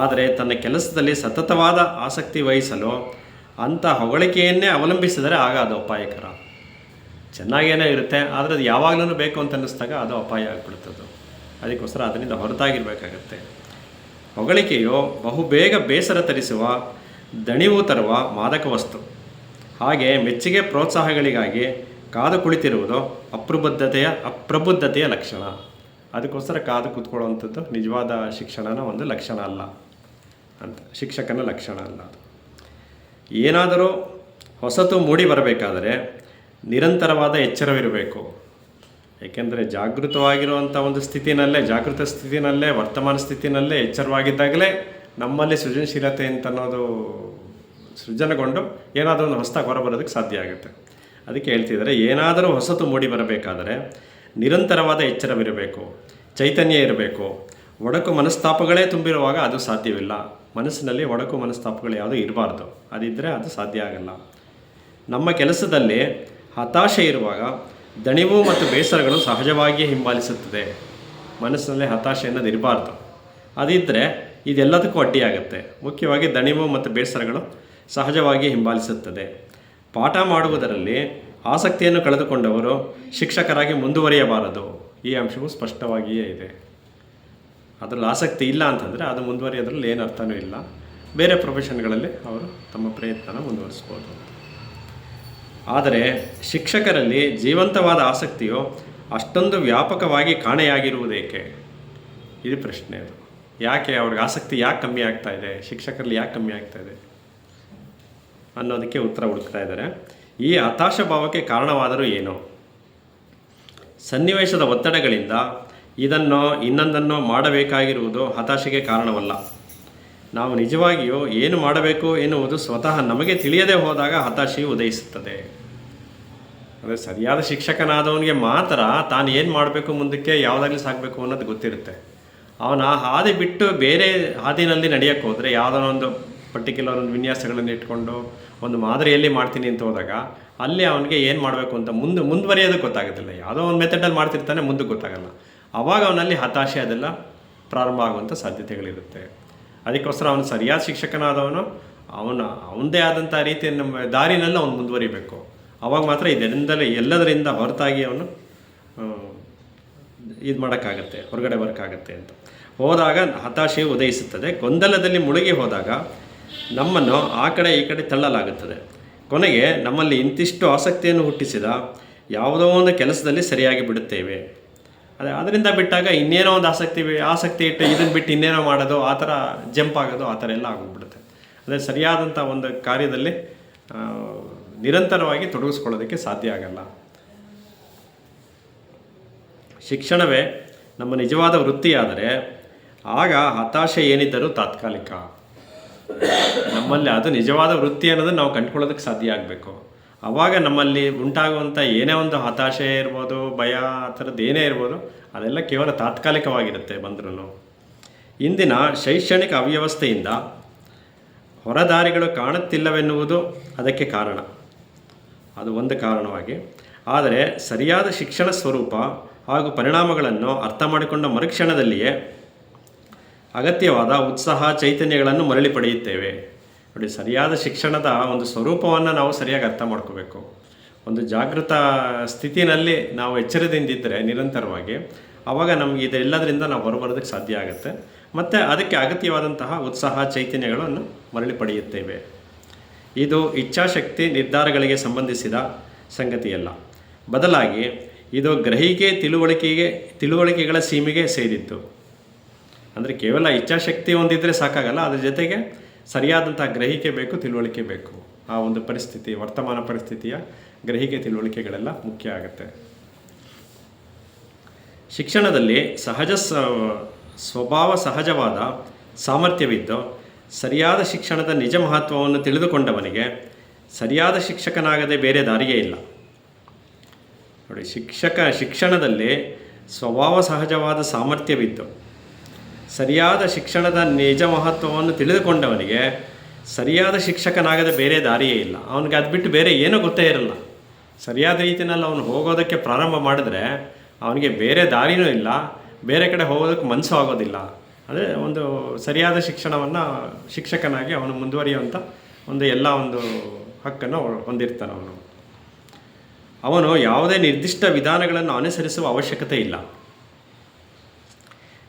ಆದರೆ ತನ್ನ ಕೆಲಸದಲ್ಲಿ ಸತತವಾದ ಆಸಕ್ತಿ ವಹಿಸಲು ಅಂಥ ಹೊಗಳಿಕೆಯನ್ನೇ ಅವಲಂಬಿಸಿದರೆ ಆಗ ಅದು ಅಪಾಯಕರ. ಚೆನ್ನಾಗೇನೇ ಇರುತ್ತೆ, ಆದರೆ ಅದು ಯಾವಾಗಲೂ ಬೇಕು ಅಂತ ಅನ್ನಿಸ್ದಾಗ ಅದು ಅಪಾಯ ಆಗಿಬಿಡ್ತದೆ. ಅದಕ್ಕೋಸ್ಕರ ಅದರಿಂದ ಹೊರತಾಗಿರಬೇಕಾಗತ್ತೆ. ಹೊಗಳಿಕೆಯು ಬಹುಬೇಗ ಬೇಸರ ತರಿಸುವ, ದಣಿವು ತರುವ ಮಾದಕ ವಸ್ತು. ಹಾಗೆ ಮೆಚ್ಚುಗೆ ಪ್ರೋತ್ಸಾಹಗಳಿಗಾಗಿ ಕಾದು ಕುಳಿತಿರುವುದು ಅಪ್ರಬುದ್ಧತೆಯ ಲಕ್ಷಣ. ಅದಕ್ಕೋಸ್ಕರ ಕಾದು ಕೂತ್ಕೊಳ್ಳುವಂಥದ್ದು ನಿಜವಾದ ಶಿಕ್ಷಣನ ಒಂದು ಲಕ್ಷಣ ಅಲ್ಲ ಅಂತ, ಶಿಕ್ಷಕನ ಲಕ್ಷಣ ಅಲ್ಲ ಅದು. ಏನಾದರೂ ಹೊಸತು ಮೂಡಿ ಬರಬೇಕಾದರೆ ನಿರಂತರವಾದ ಎಚ್ಚರವಿರಬೇಕು. ಏಕೆಂದರೆ ಜಾಗೃತ ಸ್ಥಿತಿನಲ್ಲೇ ವರ್ತಮಾನ ಸ್ಥಿತಿನಲ್ಲೇ ಎಚ್ಚರವಾಗಿದ್ದಾಗಲೇ ನಮ್ಮಲ್ಲಿ ಸೃಜನಶೀಲತೆ ಅಂತ ಅನ್ನೋದು ಸೃಜನಗೊಂಡು ಏನಾದರೂ ಒಂದು ಹೊಸದಾಗಿ ಹೊರಬರೋದಕ್ಕೆ ಸಾಧ್ಯ ಆಗುತ್ತೆ. ಅದಕ್ಕೆ ಹೇಳ್ತಿದ್ದಾರೆ, ಏನಾದರೂ ಹೊಸತು ಮೂಡಿ ಬರಬೇಕಾದರೆ ನಿರಂತರವಾದ ಎಚ್ಚರವಿರಬೇಕು, ಚೈತನ್ಯ ಇರಬೇಕು. ಒಡಕು ಮನಸ್ತಾಪಗಳೇ ತುಂಬಿರುವಾಗ ಅದು ಸಾಧ್ಯವಿಲ್ಲ. ಮನಸ್ಸಿನಲ್ಲಿ ಒಡಕು ಮನಸ್ತಾಪಗಳು ಯಾವುದೂ ಇರಬಾರ್ದು. ಅದಿದ್ದರೆ ಅದು ಸಾಧ್ಯ ಆಗಲ್ಲ. ನಮ್ಮ ಕೆಲಸದಲ್ಲಿ ಹತಾಶೆ ಇರುವಾಗ ದಣಿವು ಮತ್ತು ಬೇಸರಗಳು ಸಹಜವಾಗಿಯೇ ಹಿಂಬಾಲಿಸುತ್ತದೆ. ಮನಸ್ಸಿನಲ್ಲಿ ಹತಾಶೆ ಅನ್ನೋದು ಇರಬಾರ್ದು. ಅದಿದ್ದರೆ ಇದೆಲ್ಲದಕ್ಕೂ ಅಡ್ಡಿಯಾಗುತ್ತೆ. ಮುಖ್ಯವಾಗಿ ದಣಿವು ಮತ್ತು ಬೇಸರಗಳು ಸಹಜವಾಗಿ ಹಿಂಬಾಲಿಸುತ್ತದೆ. ಪಾಠ ಮಾಡುವುದರಲ್ಲಿ ಆಸಕ್ತಿಯನ್ನು ಕಳೆದುಕೊಂಡವರು ಶಿಕ್ಷಕರಾಗಿ ಮುಂದುವರಿಯಬಾರದು. ಈ ಅಂಶವು ಸ್ಪಷ್ಟವಾಗಿಯೇ ಇದೆ. ಅದರಲ್ಲಿ ಆಸಕ್ತಿ ಇಲ್ಲ ಅಂತಂದರೆ ಅದು ಮುಂದುವರಿಯೋದ್ರಲ್ಲಿ ಏನು ಅರ್ಥವೂ ಇಲ್ಲ. ಬೇರೆ ಪ್ರೊಫೆಷನ್ಗಳಲ್ಲಿ ಅವರು ತಮ್ಮ ಪ್ರಯತ್ನನ ಮುಂದುವರಿಸ್ಬೋದು. ಆದರೆ ಶಿಕ್ಷಕರಲ್ಲಿ ಜೀವಂತವಾದ ಆಸಕ್ತಿಯು ಅಷ್ಟೊಂದು ವ್ಯಾಪಕವಾಗಿ ಕಾಣೆಯಾಗಿರುವುದೇಕೆ? ಇದು ಪ್ರಶ್ನೆ. ಅದು ಯಾಕೆ ಅವ್ರಿಗೆ ಆಸಕ್ತಿ ಯಾಕೆ ಕಮ್ಮಿ ಆಗ್ತಾ ಇದೆ, ಶಿಕ್ಷಕರಲ್ಲಿ ಯಾಕೆ ಕಮ್ಮಿ ಆಗ್ತಾ ಇದೆ ಅನ್ನೋದಕ್ಕೆ ಉತ್ತರ ಹುಡುಕ್ತಾ ಇದ್ದಾರೆ. ಈ ಹತಾಶ ಭಾವಕ್ಕೆ ಕಾರಣವಾದರೂ ಏನು? ಸನ್ನಿವೇಶದ ಒತ್ತಡಗಳಿಂದ ಇದನ್ನು ಇನ್ನೊಂದನ್ನು ಮಾಡಬೇಕಾಗಿರುವುದು ಹತಾಶೆಗೆ ಕಾರಣವಲ್ಲ. ನಾವು ನಿಜವಾಗಿಯೂ ಏನು ಮಾಡಬೇಕು ಎನ್ನುವುದು ಸ್ವತಃ ನಮಗೆ ತಿಳಿಯದೇ ಹೋದಾಗ ಹತಾಶೆಯು ಉದಯಿಸುತ್ತದೆ. ಅಂದರೆ ಸರಿಯಾದ ಶಿಕ್ಷಕನಾದವನಿಗೆ ಮಾತ್ರ ತಾನು ಏನು ಮಾಡಬೇಕು, ಮುಂದಕ್ಕೆ ಯಾವುದಾಗಲಿ ಸಾಗಬೇಕು ಅನ್ನೋದು ಗೊತ್ತಿರುತ್ತೆ. ಅವನ ಹಾದಿ ಬಿಟ್ಟು ಬೇರೆ ಹಾದಿನಲ್ಲಿ ನಡೆಯೋಕ್ಕೆ ಹೋದರೆ, ಯಾವುದೋ ಒಂದು ಪರ್ಟಿಕ್ಯುಲರ್ ಒಂದು ವಿನ್ಯಾಸಗಳನ್ನು ಇಟ್ಕೊಂಡು ಒಂದು ಮಾದರಿಯಲ್ಲಿ ಮಾಡ್ತೀನಿ ಅಂತ ಹೋದಾಗ ಅಲ್ಲಿ ಅವನಿಗೆ ಏನು ಮಾಡಬೇಕು ಅಂತ ಮುಂದುವರಿಯೋದಕ್ಕೆ ಗೊತ್ತಾಗೋದಿಲ್ಲ. ಯಾವುದೋ ಒಂದು ಮೆಥಡಲ್ಲಿ ಮಾಡ್ತಿರ್ತಾನೆ, ಮುಂದಕ್ಕೆ ಗೊತ್ತಾಗಲ್ಲ. ಆವಾಗ ಅವನಲ್ಲಿ ಹತಾಶೆ ಅದೆಲ್ಲ ಪ್ರಾರಂಭ ಆಗುವಂಥ ಸಾಧ್ಯತೆಗಳಿರುತ್ತೆ. ಅದಕ್ಕೋಸ್ಕರ ಅವನು ಸರಿಯಾದ ಶಿಕ್ಷಕನಾದವನು ಅವನದೇ ಆದಂಥ ರೀತಿಯ ನಮ್ಮ ದಾರಿನಲ್ಲಿ ಅವನು ಮುಂದುವರಿಬೇಕು. ಆವಾಗ ಮಾತ್ರ ಎಲ್ಲದರಿಂದ ಹೊರತಾಗಿ ಅವನು ಇದು ಮಾಡೋಕ್ಕಾಗತ್ತೆ, ಹೊರಗಡೆ ಬರೋಕ್ಕಾಗತ್ತೆ ಅಂತ. ಹೋದಾಗ ಹತಾಶೆ ಉದಯಿಸುತ್ತದೆ. ಗೊಂದಲದಲ್ಲಿ ಮುಳುಗಿ ಹೋದಾಗ ನಮ್ಮನ್ನು ಆ ಕಡೆ ಈ ಕಡೆ ತಳ್ಳಲಾಗುತ್ತದೆ. ಕೊನೆಗೆ ನಮ್ಮಲ್ಲಿ ಇಂತಿಷ್ಟು ಆಸಕ್ತಿಯನ್ನು ಹುಟ್ಟಿಸಿದ ಯಾವುದೋ ಒಂದು ಕೆಲಸದಲ್ಲಿ ಸರಿಯಾಗಿ ಬಿಡುತ್ತೇವೆ. ಅದರಿಂದ ಬಿಟ್ಟಾಗ ಇನ್ನೇನೋ ಒಂದು ಆಸಕ್ತಿ ಇಟ್ಟು ಇದನ್ನು ಬಿಟ್ಟು ಇನ್ನೇನೋ ಮಾಡೋದು, ಆ ಥರ ಜಂಪ್ ಆಗೋದು, ಆ ಥರ ಎಲ್ಲ ಆಗೋಗ್ಬಿಡುತ್ತೆ. ಅದೇ ಸರಿಯಾದಂಥ ಒಂದು ಕಾರ್ಯದಲ್ಲಿ ನಿರಂತರವಾಗಿ ತೊಡಗಿಸ್ಕೊಳ್ಳೋದಕ್ಕೆ ಸಾಧ್ಯ ಆಗಲ್ಲ. ಶಿಕ್ಷಣವೇ ನಮ್ಮ ನಿಜವಾದ ವೃತ್ತಿಯಾದರೆ ಆಗ ಹತಾಶೆ ಏನಿದ್ದರೂ ತಾತ್ಕಾಲಿಕ. ನಮ್ಮಲ್ಲಿ ಅದು ನಿಜವಾದ ವೃತ್ತಿ ಅನ್ನೋದನ್ನು ನಾವು ಕಂಡುಕೊಳ್ಳೋದಕ್ಕೆ ಸಾಧ್ಯ ಆಗಬೇಕು. ಆವಾಗ ನಮ್ಮಲ್ಲಿ ಉಂಟಾಗುವಂಥ ಏನೇ ಒಂದು ಹತಾಶೆ ಇರ್ಬೋದು, ಭಯ, ಆ ಥರದ್ದು ಏನೇ ಇರ್ಬೋದು, ಅದೆಲ್ಲ ಕೇವಲ ತಾತ್ಕಾಲಿಕವಾಗಿರುತ್ತೆ ಬಂದ್ರೂ. ಇಂದಿನ ಶೈಕ್ಷಣಿಕ ಅವ್ಯವಸ್ಥೆಯಿಂದ ಹೊರದಾರಿಗಳು ಕಾಣುತ್ತಿಲ್ಲವೆನ್ನುವುದು ಅದಕ್ಕೆ ಕಾರಣ. ಅದು ಒಂದು ಕಾರಣವಾಗಿ. ಆದರೆ ಸರಿಯಾದ ಶಿಕ್ಷಣ ಸ್ವರೂಪ ಹಾಗೂ ಪರಿಣಾಮಗಳನ್ನು ಅರ್ಥ ಮಾಡಿಕೊಂಡ ಮರುಕ್ಷಣದಲ್ಲಿಯೇ ಅಗತ್ಯವಾದ ಉತ್ಸಾಹ ಚೈತನ್ಯಗಳನ್ನು ಮರಳಿ ಪಡೆಯುತ್ತೇವೆ. ನೋಡಿ, ಸರಿಯಾದ ಶಿಕ್ಷಣದ ಒಂದು ಸ್ವರೂಪವನ್ನು ನಾವು ಸರಿಯಾಗಿ ಅರ್ಥ ಮಾಡ್ಕೋಬೇಕು. ಒಂದು ಜಾಗೃತ ಸ್ಥಿತಿನಲ್ಲಿ ನಾವು ಎಚ್ಚರದಿಂದಿದ್ದರೆ ನಿರಂತರವಾಗಿ, ಆವಾಗ ನಮಗೆ ಇದೆಲ್ಲದರಿಂದ ನಾವು ಹೊರಬರೋದಕ್ಕೆ ಸಾಧ್ಯ ಆಗುತ್ತೆ. ಮತ್ತು ಅದಕ್ಕೆ ಅಗತ್ಯವಾದಂತಹ ಉತ್ಸಾಹ ಚೈತನ್ಯಗಳನ್ನು ಮರಳಿ ಪಡೆಯುತ್ತೇವೆ. ಇದು ಇಚ್ಛಾಶಕ್ತಿ ನಿರ್ಧಾರಗಳಿಗೆ ಸಂಬಂಧಿಸಿದ ಸಂಗತಿಯಲ್ಲ. ಬದಲಾಗಿ ಇದು ಗ್ರಹಿಕೆ ತಿಳುವಳಿಕೆಗಳ ಸೀಮೆಗೆ ಸೇರಿದ್ದು. ಅಂದರೆ ಕೇವಲ ಇಚ್ಛಾಶಕ್ತಿ ಹೊಂದಿದ್ರೆ ಸಾಕಾಗಲ್ಲ, ಅದ್ರ ಜೊತೆಗೆ ಸರಿಯಾದಂಥ ಗ್ರಹಿಕೆ ಬೇಕು, ತಿಳುವಳಿಕೆ ಬೇಕು. ಆ ಒಂದು ಪರಿಸ್ಥಿತಿ, ವರ್ತಮಾನ ಪರಿಸ್ಥಿತಿಯ ಗ್ರಹಿಕೆ ತಿಳುವಳಿಕೆಗಳೆಲ್ಲ ಮುಖ್ಯ ಆಗುತ್ತೆ. ಶಿಕ್ಷಣದಲ್ಲಿ ಸ್ವಭಾವ ಸಹಜವಾದ ಸಾಮರ್ಥ್ಯವಿದ್ದು ಸರಿಯಾದ ಶಿಕ್ಷಣದ ನಿಜ ಮಹತ್ವವನ್ನು ತಿಳಿದುಕೊಂಡವನಿಗೆ ಸರಿಯಾದ ಶಿಕ್ಷಕನಾಗದೆ ಬೇರೆ ದಾರಿಯೇ ಇಲ್ಲ. ನೋಡಿ, ಶಿಕ್ಷಣದಲ್ಲಿ ಸ್ವಭಾವ ಸಹಜವಾದ ಸಾಮರ್ಥ್ಯವಿತ್ತು. ಸರಿಯಾದ ಶಿಕ್ಷಣದ ನಿಜ ಮಹತ್ವವನ್ನು ತಿಳಿದುಕೊಂಡವನಿಗೆ ಸರಿಯಾದ ಶಿಕ್ಷಕನಾಗದೆ ಬೇರೆ ದಾರಿಯೇ ಇಲ್ಲ. ಅವನಿಗೆ ಅದು ಬಿಟ್ಟು ಬೇರೆ ಏನೂ ಗೊತ್ತೇ ಇರಲ್ಲ. ಸರಿಯಾದ ರೀತಿಯಲ್ಲಿ ಅವನು ಹೋಗೋದಕ್ಕೆ ಪ್ರಾರಂಭ ಮಾಡಿದ್ರೆ ಅವನಿಗೆ ಬೇರೆ ದಾರಿನೂ ಇಲ್ಲ, ಬೇರೆ ಕಡೆ ಹೋಗೋದಕ್ಕೆ ಮನಸ್ಸು ಆಗೋದಿಲ್ಲ. ಅಂದರೆ ಒಂದು ಸರಿಯಾದ ಶಿಕ್ಷಣವನ್ನು ಶಿಕ್ಷಕನಾಗಿ ಅವನು ಮುಂದುವರಿಯುವಂಥ ಎಲ್ಲ ಹಕ್ಕನ್ನು ಹೊಂದಿರ್ತಾನೆ. ಅವನು ಯಾವುದೇ ನಿರ್ದಿಷ್ಟ ವಿಧಾನಗಳನ್ನು ಅನುಸರಿಸುವ ಅವಶ್ಯಕತೆ ಇಲ್ಲ.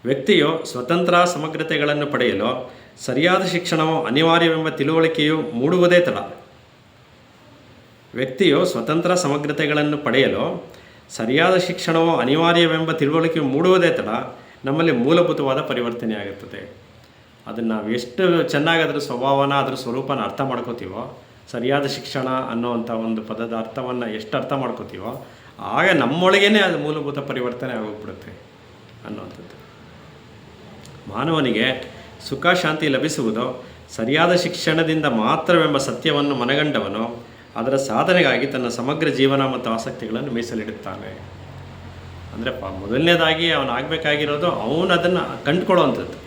ವ್ಯಕ್ತಿಯು ಸ್ವತಂತ್ರ ಸಮಗ್ರತೆಗಳನ್ನು ಪಡೆಯಲು ಸರಿಯಾದ ಶಿಕ್ಷಣವು ಅನಿವಾರ್ಯವೆಂಬ ತಿಳುವಳಿಕೆಯು ಮೂಡುವುದೇ ತಡ. ವ್ಯಕ್ತಿಯು ಸ್ವತಂತ್ರ ಸಮಗ್ರತೆಗಳನ್ನು ಪಡೆಯಲು ಸರಿಯಾದ ಶಿಕ್ಷಣವು ಅನಿವಾರ್ಯವೆಂಬ ತಿಳುವಳಿಕೆಯು ಮೂಡುವುದೇ ತಡ ನಮ್ಮಲ್ಲಿ ಮೂಲಭೂತವಾದ ಪರಿವರ್ತನೆ ಆಗುತ್ತದೆ. ಅದನ್ನು ನಾವು ಎಷ್ಟು ಚೆನ್ನಾಗಿ ಅದರ ಸ್ವಭಾವನ, ಅದರ ಸ್ವರೂಪನ ಅರ್ಥ ಮಾಡ್ಕೋತೀವೋ, ಸರಿಯಾದ ಶಿಕ್ಷಣ ಅನ್ನೋವಂಥ ಒಂದು ಪದದ ಅರ್ಥವನ್ನು ಎಷ್ಟು ಅರ್ಥ ಮಾಡ್ಕೋತೀವೋ ಆಗ ನಮ್ಮೊಳಗೇ ಅದು ಮೂಲಭೂತ ಪರಿವರ್ತನೆ ಆಗೋಗ್ಬಿಡುತ್ತೆ ಅನ್ನುವಂಥದ್ದು. ಮಾನವನಿಗೆ ಸುಖ ಶಾಂತಿ ಲಭಿಸುವುದು ಸರಿಯಾದ ಶಿಕ್ಷಣದಿಂದ ಮಾತ್ರವೆಂಬ ಸತ್ಯವನ್ನು ಮನಗಂಡವನು ಅದರ ಸಾಧನೆಗಾಗಿ ತನ್ನ ಸಮಗ್ರ ಜೀವನ ಮತ್ತು ಆಸಕ್ತಿಗಳನ್ನು ಮೀಸಲಿಡುತ್ತಾನೆ. ಅಂದರೆ ಮೊದಲನೇದಾಗಿ ಅವನು ಆಗಬೇಕಾಗಿರೋದು ಅವನು ಅದನ್ನು ಕಂಡುಕೊಳ್ಳುವಂಥದ್ದು,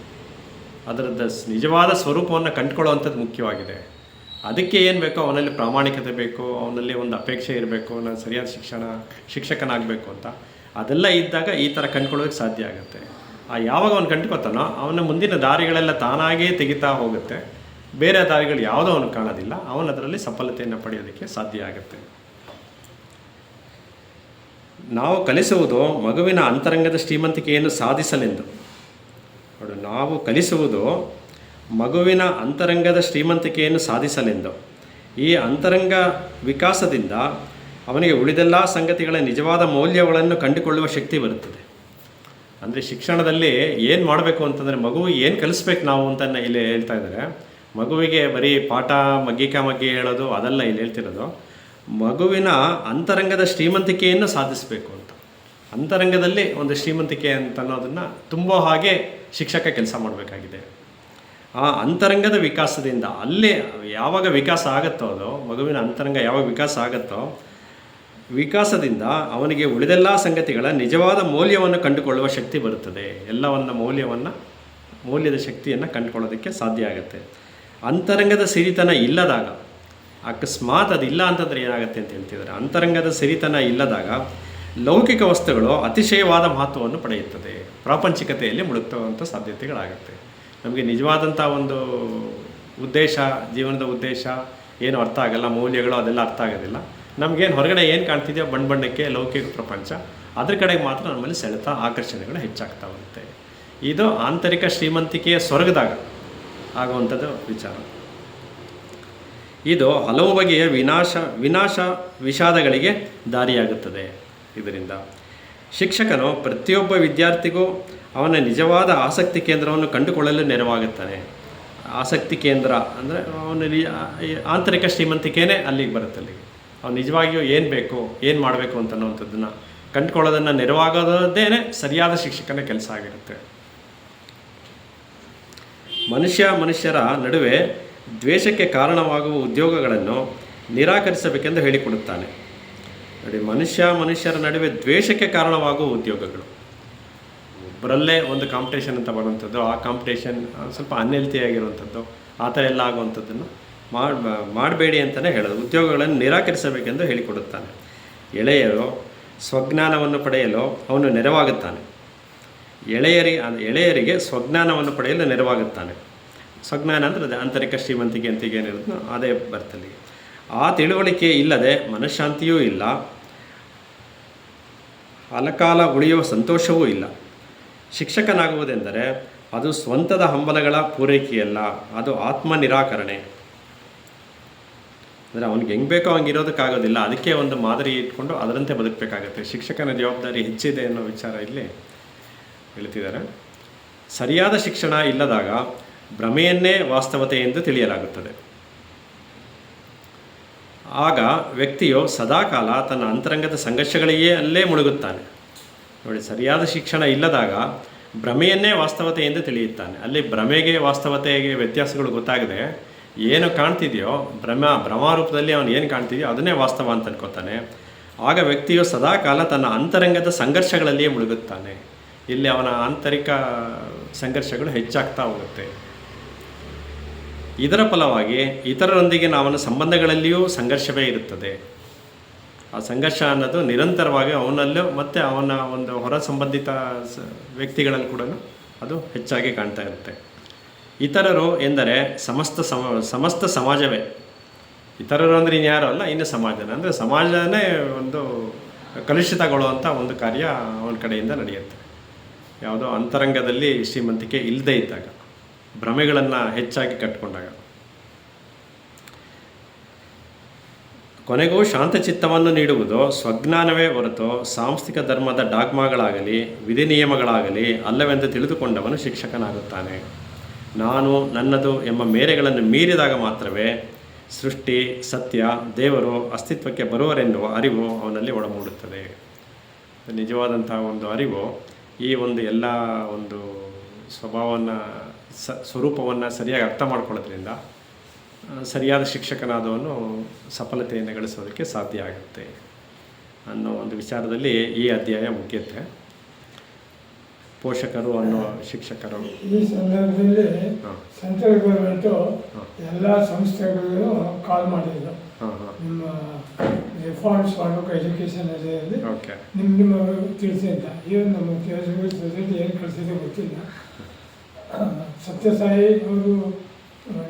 ಅದರದ್ದು ನಿಜವಾದ ಸ್ವರೂಪವನ್ನು ಕಂಡುಕೊಳ್ಳುವಂಥದ್ದು ಮುಖ್ಯವಾಗಿದೆ. ಅದಕ್ಕೆ ಏನು ಬೇಕೋ ಅವನಲ್ಲಿ ಪ್ರಾಮಾಣಿಕತೆ ಬೇಕು, ಅವನಲ್ಲಿ ಒಂದು ಅಪೇಕ್ಷೆ ಇರಬೇಕು, ನಾನು ಸರಿಯಾದ ಶಿಕ್ಷಕನಾಗಬೇಕು ಅಂತ. ಅದೆಲ್ಲ ಇದ್ದಾಗ ಈ ಥರ ಕಂಡುಕೊಳ್ಳೋದಕ್ಕೆ ಸಾಧ್ಯ ಆಗುತ್ತೆ. ಯಾವಾಗ ಅವನು ಕಂಡುಕೊತಾನೋ ಅವನ ಮುಂದಿನ ದಾರಿಗಳೆಲ್ಲ ತಾನಾಗೇ ತೆಗಿತಾ ಹೋಗುತ್ತೆ. ಬೇರೆ ದಾರಿಗಳು ಯಾವುದೋ ಅವನು ಕಾಣೋದಿಲ್ಲ. ಅವನು ಅದರಲ್ಲಿ ಸಫಲತೆಯನ್ನು ಪಡೆಯೋದಕ್ಕೆ ಸಾಧ್ಯ ಆಗುತ್ತೆ. ನಾವು ಕಲಿಸುವುದು ಮಗುವಿನ ಅಂತರಂಗದ ಶ್ರೀಮಂತಿಕೆಯನ್ನು ಸಾಧಿಸಲೆಂದು. ನೋಡು, ನಾವು ಕಲಿಸುವುದು ಮಗುವಿನ ಅಂತರಂಗದ ಶ್ರೀಮಂತಿಕೆಯನ್ನು ಸಾಧಿಸಲೆಂದು. ಈ ಅಂತರಂಗ ವಿಕಾಸದಿಂದ ಅವನಿಗೆ ಉಳಿದೆಲ್ಲ ಸಂಗತಿಗಳ ನಿಜವಾದ ಮೌಲ್ಯಗಳನ್ನು ಕಂಡುಕೊಳ್ಳುವ ಶಕ್ತಿ ಬರುತ್ತದೆ. ಅಂದರೆ ಶಿಕ್ಷಣದಲ್ಲಿ ಏನು ಮಾಡಬೇಕು ಅಂತಂದರೆ ಮಗು ಏನು ಕಲಿಸ್ಬೇಕು ನಾವು ಅಂತ ಇಲ್ಲಿ ಹೇಳ್ತಾ ಇದ್ದಾರೆ. ಮಗುವಿಗೆ ಬರೀ ಪಾಠ ಮಗ್ಗಿ ಹೇಳೋದು ಅದೆಲ್ಲ ಇಲ್ಲಿ ಹೇಳ್ತಿರೋದು. ಮಗುವಿನ ಅಂತರಂಗದ ಶ್ರೀಮಂತಿಕೆಯನ್ನು ಸಾಧಿಸಬೇಕು ಅಂತ. ಅಂತರಂಗದಲ್ಲಿ ಒಂದು ಶ್ರೀಮಂತಿಕೆ ಅಂತ ಅನ್ನೋದನ್ನು ತುಂಬೋ ಹಾಗೆ ಶಿಕ್ಷಕ ಕೆಲಸ ಮಾಡಬೇಕಾಗಿದೆ. ಆ ಅಂತರಂಗದ ವಿಕಾಸದಿಂದ ಅಲ್ಲೇ ಯಾವಾಗ ವಿಕಾಸ ಆಗುತ್ತೋ, ಅದು ಮಗುವಿನ ಅಂತರಂಗ ಯಾವಾಗ ವಿಕಾಸ ಆಗುತ್ತೋ, ವಿಕಾಸದಿಂದ ಅವನಿಗೆ ಉಳಿದೆಲ್ಲ ಸಂಗತಿಗಳ ನಿಜವಾದ ಮೌಲ್ಯವನ್ನು ಕಂಡುಕೊಳ್ಳುವ ಶಕ್ತಿ ಬರುತ್ತದೆ. ಮೌಲ್ಯದ ಶಕ್ತಿಯನ್ನು ಕಂಡುಕೊಳ್ಳೋದಕ್ಕೆ ಸಾಧ್ಯ ಆಗುತ್ತೆ. ಅಂತರಂಗದ ಸಿರಿತನ ಇಲ್ಲದಾಗ, ಅಕಸ್ಮಾತ್ ಅದಿಲ್ಲ ಅಂತಂದರೆ ಏನಾಗುತ್ತೆ ಅಂತ ಹೇಳ್ತಿದ್ದಾರೆ. ಅಂತರಂಗದ ಸಿರಿತನ ಇಲ್ಲದಾಗ ಲೌಕಿಕ ವಸ್ತುಗಳು ಅತಿಶಯವಾದ ಮಹತ್ವವನ್ನು ಪಡೆಯುತ್ತದೆ. ಪ್ರಾಪಂಚಿಕತೆಯಲ್ಲಿ ಮುಳುಗುವಂಥ ಸಾಧ್ಯತೆಗಳಾಗುತ್ತೆ. ನಮಗೆ ನಿಜವಾದಂಥ ಒಂದು ಉದ್ದೇಶ, ಜೀವನದ ಉದ್ದೇಶ ಏನು ಅರ್ಥ ಆಗಲ್ಲ, ಮೌಲ್ಯಗಳು ಅದೆಲ್ಲ ಅರ್ಥ ಆಗೋದಿಲ್ಲ. ನಮಗೇನು ಹೊರಗಡೆ ಏನು ಕಾಣ್ತಿದೆಯೋ ಬಣ್ಣಕ್ಕೆ ಲೌಕಿಕ ಪ್ರಪಂಚ, ಅದ್ರ ಕಡೆಗೆ ಮಾತ್ರ ನಮ್ಮಲ್ಲಿ ಸೆಳೆತ, ಆಕರ್ಷಣೆಗಳು ಹೆಚ್ಚಾಗ್ತಾ ಬರುತ್ತೆ. ಇದು ಆಂತರಿಕ ಶ್ರೀಮಂತಿಕೆಯ ಸ್ವರ್ಗದಾಗ ಆಗುವಂಥದ್ದು ವಿಚಾರ. ಇದು ಹಲವು ಬಗೆಯ ವಿನಾಶ ವಿಷಾದಗಳಿಗೆ ದಾರಿಯಾಗುತ್ತದೆ. ಇದರಿಂದ ಶಿಕ್ಷಕನು ಪ್ರತಿಯೊಬ್ಬ ವಿದ್ಯಾರ್ಥಿಗೂ ಅವನ ನಿಜವಾದ ಆಸಕ್ತಿ ಕೇಂದ್ರವನ್ನು ಕಂಡುಕೊಳ್ಳಲು ನೆರವಾಗುತ್ತಾನೆ. ಆಸಕ್ತಿ ಕೇಂದ್ರ ಅಂದರೆ ಅವನ ಆಂತರಿಕ ಶ್ರೀಮಂತಿಕೆಯೇ ಅಲ್ಲಿಗೆ ಬರುತ್ತೆ. ಅಲ್ಲಿಗೆ ಅವ್ನು ನಿಜವಾಗಿಯೂ ಏನು ಬೇಕು, ಏನು ಮಾಡಬೇಕು ಅಂತ ಅನ್ನೋವಂಥದ್ದನ್ನು ಕಂಡುಕೊಳ್ಳೋದನ್ನು ನೆರವಾಗೋದೇ ಸರಿಯಾದ ಶಿಕ್ಷಕನ ಕೆಲಸ ಆಗಿರುತ್ತೆ. ಮನುಷ್ಯರ ನಡುವೆ ದ್ವೇಷಕ್ಕೆ ಕಾರಣವಾಗುವ ಉದ್ಯೋಗಗಳನ್ನು ನಿರಾಕರಿಸಬೇಕೆಂದು ಹೇಳಿಕೊಡುತ್ತಾನೆ. ನೋಡಿ, ಮನುಷ್ಯರ ನಡುವೆ ದ್ವೇಷಕ್ಕೆ ಕಾರಣವಾಗುವ ಉದ್ಯೋಗಗಳು, ಒಬ್ಬರಲ್ಲೇ ಒಂದು ಕಾಂಪಿಟೇಷನ್ ಅಂತ ಬರುವಂಥದ್ದು, ಆ ಕಾಂಪಿಟೇಷನ್ ಸ್ವಲ್ಪ ಅನ್ಹೆಲ್ತಿ ಆಗಿರುವಂಥದ್ದು, ಆ ಥರ ಎಲ್ಲ ಆಗುವಂಥದ್ದನ್ನು ಮಾಡಬೇಡಿ ಅಂತಲೇ ಹೇಳೋದು. ಉದ್ಯೋಗಗಳನ್ನು ನಿರಾಕರಿಸಬೇಕೆಂದು ಹೇಳಿಕೊಡುತ್ತಾನೆ. ಎಳೆಯರು ಸ್ವಜ್ಞಾನವನ್ನು ಪಡೆಯಲು ಅವನು ನೆರವಾಗುತ್ತಾನೆ. ಎಳೆಯರಿಗೆ ಸ್ವಜ್ಞಾನವನ್ನು ಪಡೆಯಲು ನೆರವಾಗುತ್ತಾನೆ. ಸ್ವಜ್ಞಾನ ಅಂದರೆ ಅದೇ ಆಂತರಿಕ ಶ್ರೀಮಂತಿಕೆ ಅಂತ ಏನಿರುತ್ತೋ ಅದೇ ಬರ್ತಲ್ಲಿ. ಆ ತಿಳುವಳಿಕೆ ಇಲ್ಲದೆ ಮನಃಶಾಂತಿಯೂ ಇಲ್ಲ, ಅಲಕಾಲ ಉಳಿಯುವ ಸಂತೋಷವೂ ಇಲ್ಲ. ಶಿಕ್ಷಕನಾಗುವುದೆಂದರೆ ಅದು ಸ್ವಂತದ ಹಂಬಲಗಳ ಪೂರೈಕೆಯಲ್ಲ, ಅದು ಆತ್ಮ ನಿರಾಕರಣೆ. ಅಂದರೆ ಅವ್ನಿಗೆ ಹೆಂಗೆ ಬೇಕೋ ಹಂಗಿರೋದಕ್ಕಾಗೋದಿಲ್ಲ. ಅದಕ್ಕೆ ಒಂದು ಮಾದರಿ ಇಟ್ಕೊಂಡು ಅದರಂತೆ ಬದುಕಬೇಕಾಗತ್ತೆ. ಶಿಕ್ಷಕನ ಜವಾಬ್ದಾರಿ ಹೆಚ್ಚಿದೆ ಅನ್ನೋ ವಿಚಾರ ಇಲ್ಲಿ ಹೇಳ್ತಿದ್ದಾರೆ. ಸರಿಯಾದ ಶಿಕ್ಷಣ ಇಲ್ಲದಾಗ ಭ್ರಮೆಯನ್ನೇ ವಾಸ್ತವತೆ ಎಂದು ತಿಳಿಯಲಾಗುತ್ತದೆ. ಆಗ ವ್ಯಕ್ತಿಯು ಸದಾಕಾಲ ತನ್ನ ಅಂತರಂಗದ ಸಂಘರ್ಷಗಳಿಗೆ ಅಲ್ಲೇ ಮುಳುಗುತ್ತಾನೆ. ನೋಡಿ, ಸರಿಯಾದ ಶಿಕ್ಷಣ ಇಲ್ಲದಾಗ ಭ್ರಮೆಯನ್ನೇ ವಾಸ್ತವತೆ ಎಂದು ತಿಳಿಯುತ್ತಾನೆ. ಅಲ್ಲಿ ಭ್ರಮೆಗೆ ವಾಸ್ತವತೆಗೆ ವ್ಯತ್ಯಾಸಗಳು ಗೊತ್ತಾಗದೆ ಏನು ಕಾಣ್ತಿದೆಯೋ ಭ್ರಮಾರೂಪದಲ್ಲಿ ಅವನು ಏನು ಕಾಣ್ತಿದೆಯೋ ಅದನ್ನೇ ವಾಸ್ತವ ಅಂತ ಅನ್ಕೋತಾನೆ. ಆಗ ವ್ಯಕ್ತಿಯು ಸದಾಕಾಲ ತನ್ನ ಅಂತರಂಗದ ಸಂಘರ್ಷಗಳಲ್ಲಿಯೇ ಮುಳುಗುತ್ತಾನೆ. ಇಲ್ಲಿ ಅವನ ಆಂತರಿಕ ಸಂಘರ್ಷಗಳು ಹೆಚ್ಚಾಗ್ತಾ ಹೋಗುತ್ತೆ. ಇದರ ಫಲವಾಗಿ ಇತರರೊಂದಿಗಿನ ಅವನ ಸಂಬಂಧಗಳಲ್ಲಿಯೂ ಸಂಘರ್ಷವೇ ಇರುತ್ತದೆ. ಆ ಸಂಘರ್ಷ ಅನ್ನೋದು ನಿರಂತರವಾಗಿ ಅವನಲ್ಲೂ ಮತ್ತು ಅವನ ಒಂದು ಹೊರ ಸಂಬಂಧಿತ ವ್ಯಕ್ತಿಗಳಲ್ಲಿ ಕೂಡ ಅದು ಹೆಚ್ಚಾಗಿ ಕಾಣ್ತಾ ಇರುತ್ತೆ. ಇತರರು ಎಂದರೆ ಸಮಸ್ತ ಸಮಾಜವೇ. ಇತರರು ಅಂದರೆ ಇನ್ಯಾರು ಅಲ್ಲ, ಇನ್ನು ಸಮಾಜನೇ. ಅಂದರೆ ಸಮಾಜನೇ ಒಂದು ಕಲುಷಿತಗೊಳ್ಳುವಂಥ ಒಂದು ಕಾರ್ಯ ಅವನ ಕಡೆಯಿಂದ ನಡೆಯುತ್ತೆ. ಯಾವುದೋ ಅಂತರಂಗದಲ್ಲಿ ಶ್ರೀಮಂತಿಕೆ ಇಲ್ಲದೇ ಇದ್ದಾಗ, ಭ್ರಮೆಗಳನ್ನು ಹೆಚ್ಚಾಗಿ ಕಟ್ಕೊಂಡಾಗ. ಕೊನೆಗೂ ಶಾಂತಚಿತ್ತವನ್ನು ನೀಡುವುದು ಸ್ವಜ್ಞಾನವೇ ಹೊರತು ಸಾಂಸ್ಥಿಕ ಧರ್ಮದ ಡಾಗ್ಮಾಗಳಾಗಲಿ ವಿಧಿ ನಿಯಮಗಳಾಗಲಿ ಅಲ್ಲವೆಂದು ತಿಳಿದುಕೊಂಡವನು ಶಿಕ್ಷಕನಾಗುತ್ತಾನೆ. ನಾನು ನನ್ನದು ಎಂಬ ಮೇರೆಗಳನ್ನು ಮೀರಿದಾಗ ಮಾತ್ರವೇ ಸೃಷ್ಟಿ, ಸತ್ಯ, ದೇವರು ಅಸ್ತಿತ್ವಕ್ಕೆ ಬರುವರೆನ್ನುವ ಅರಿವು ಅವನಲ್ಲಿ ಒಳಮೂಡುತ್ತದೆ. ನಿಜವಾದಂಥ ಒಂದು ಅರಿವು ಈ ಒಂದು ಎಲ್ಲ ಒಂದು ಸ್ವಭಾವವನ್ನು ಸ್ವರೂಪವನ್ನು ಸರಿಯಾಗಿ ಅರ್ಥ ಮಾಡ್ಕೊಳ್ಳೋದ್ರಿಂದ ಸರಿಯಾದ ಶಿಕ್ಷಕನಾದವನು ಸಫಲತೆಯನ್ನು ಗಳಿಸೋದಕ್ಕೆ ಸಾಧ್ಯ ಆಗುತ್ತೆ ಅನ್ನೋ ಒಂದು ವಿಚಾರದಲ್ಲಿ ಈ ಅಧ್ಯಾಯ ಮುಖ್ಯತೆ. ಪೋಷಕರು ಅನ್ನೋ ಶಿಕ್ಷಕರು. ಈ ಸಂದರ್ಭದಲ್ಲಿ ಸೆಂಟ್ರಲ್ ಗೌರ್ಮೆಂಟು ಎಲ್ಲ ಸಂಸ್ಥೆಗಳಿಗೂ ಕಾಲ್ ಮಾಡಿದ್ರು. ನಿಮ್ಮ ರಿಫಾರ್ಮ್ಸ್ ಮಾಡಬೇಕು ಎಜುಕೇಷನ್ ಅಲ್ಲಿ ನಿಮ್ಮ ತಿಳಿಸಿ ಅಂತ. ಇವನ್ ನಮ್ಮ ಸೊಸೈಟಿ ಏನು ಕಳಿಸಿದೆ ಗೊತ್ತಿಲ್ಲ. ಸತ್ಯಸಾಯಿ ಅವರು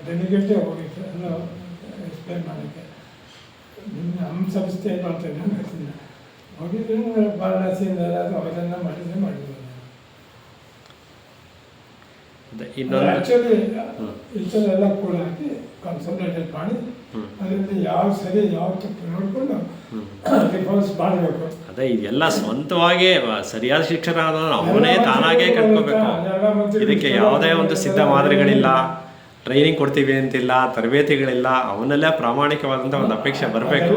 ಡೆಲಿಗೇಟೇ ಹೋಗಿತ್ತು ಎಲ್ಲ ಎಕ್ಸ್ಪ್ಲೇನ್ ಮಾಡೋಕ್ಕೆ. ನಮ್ಮ ಸಂಸ್ಥೆ ಏನು ಮಾಡ್ತಾರೆ ಗೊತ್ತಿಲ್ಲ. ಹೋಗಿದ್ರು ವಾರಣಾಸಿಯಿಂದ ಅವರೆಲ್ಲ ಮಾಡಿದ್ರು. ಆ್ಯಕ್ಚುಲಿ ಎಲ್ಲ ಕೂಡ ಹಾಕಿ ಕಾನ್ಸಂಟ್ರೇಟೆಡ್ ಮಾಡಿ ಅದರಿಂದ ಯಾವ ಸರಿ ಯಾವ ತಪ್ಪು ನೋಡಿಕೊಂಡು ರಿಫಾರ್ಮ್ಸ್ ಮಾಡಬೇಕು. ಅದೇ ಇದೆಲ್ಲ ಸ್ವಂತವಾಗಿ ಸರಿಯಾದ ಶಿಕ್ಷಕನಾದವನು ಅವನೇ ತಾನಾಗೇ ಕಲ್ತ್ಕೋಬೇಕು. ಇದಕ್ಕೆ ಯಾವುದೇ ಒಂದು ಸಿದ್ಧ ಮಾದರಿಗಳಿಲ್ಲ, ಟ್ರೈನಿಂಗ್ ಕೊಡ್ತೀವಿ ಅಂತಿಲ್ಲ, ತರಬೇತಿಗಳಿಲ್ಲ. ಅವನೆಲ್ಲ ಪ್ರಾಮಾಣಿಕವಾದಂಥ ಒಂದು ಅಪೇಕ್ಷೆ ಬರಬೇಕು,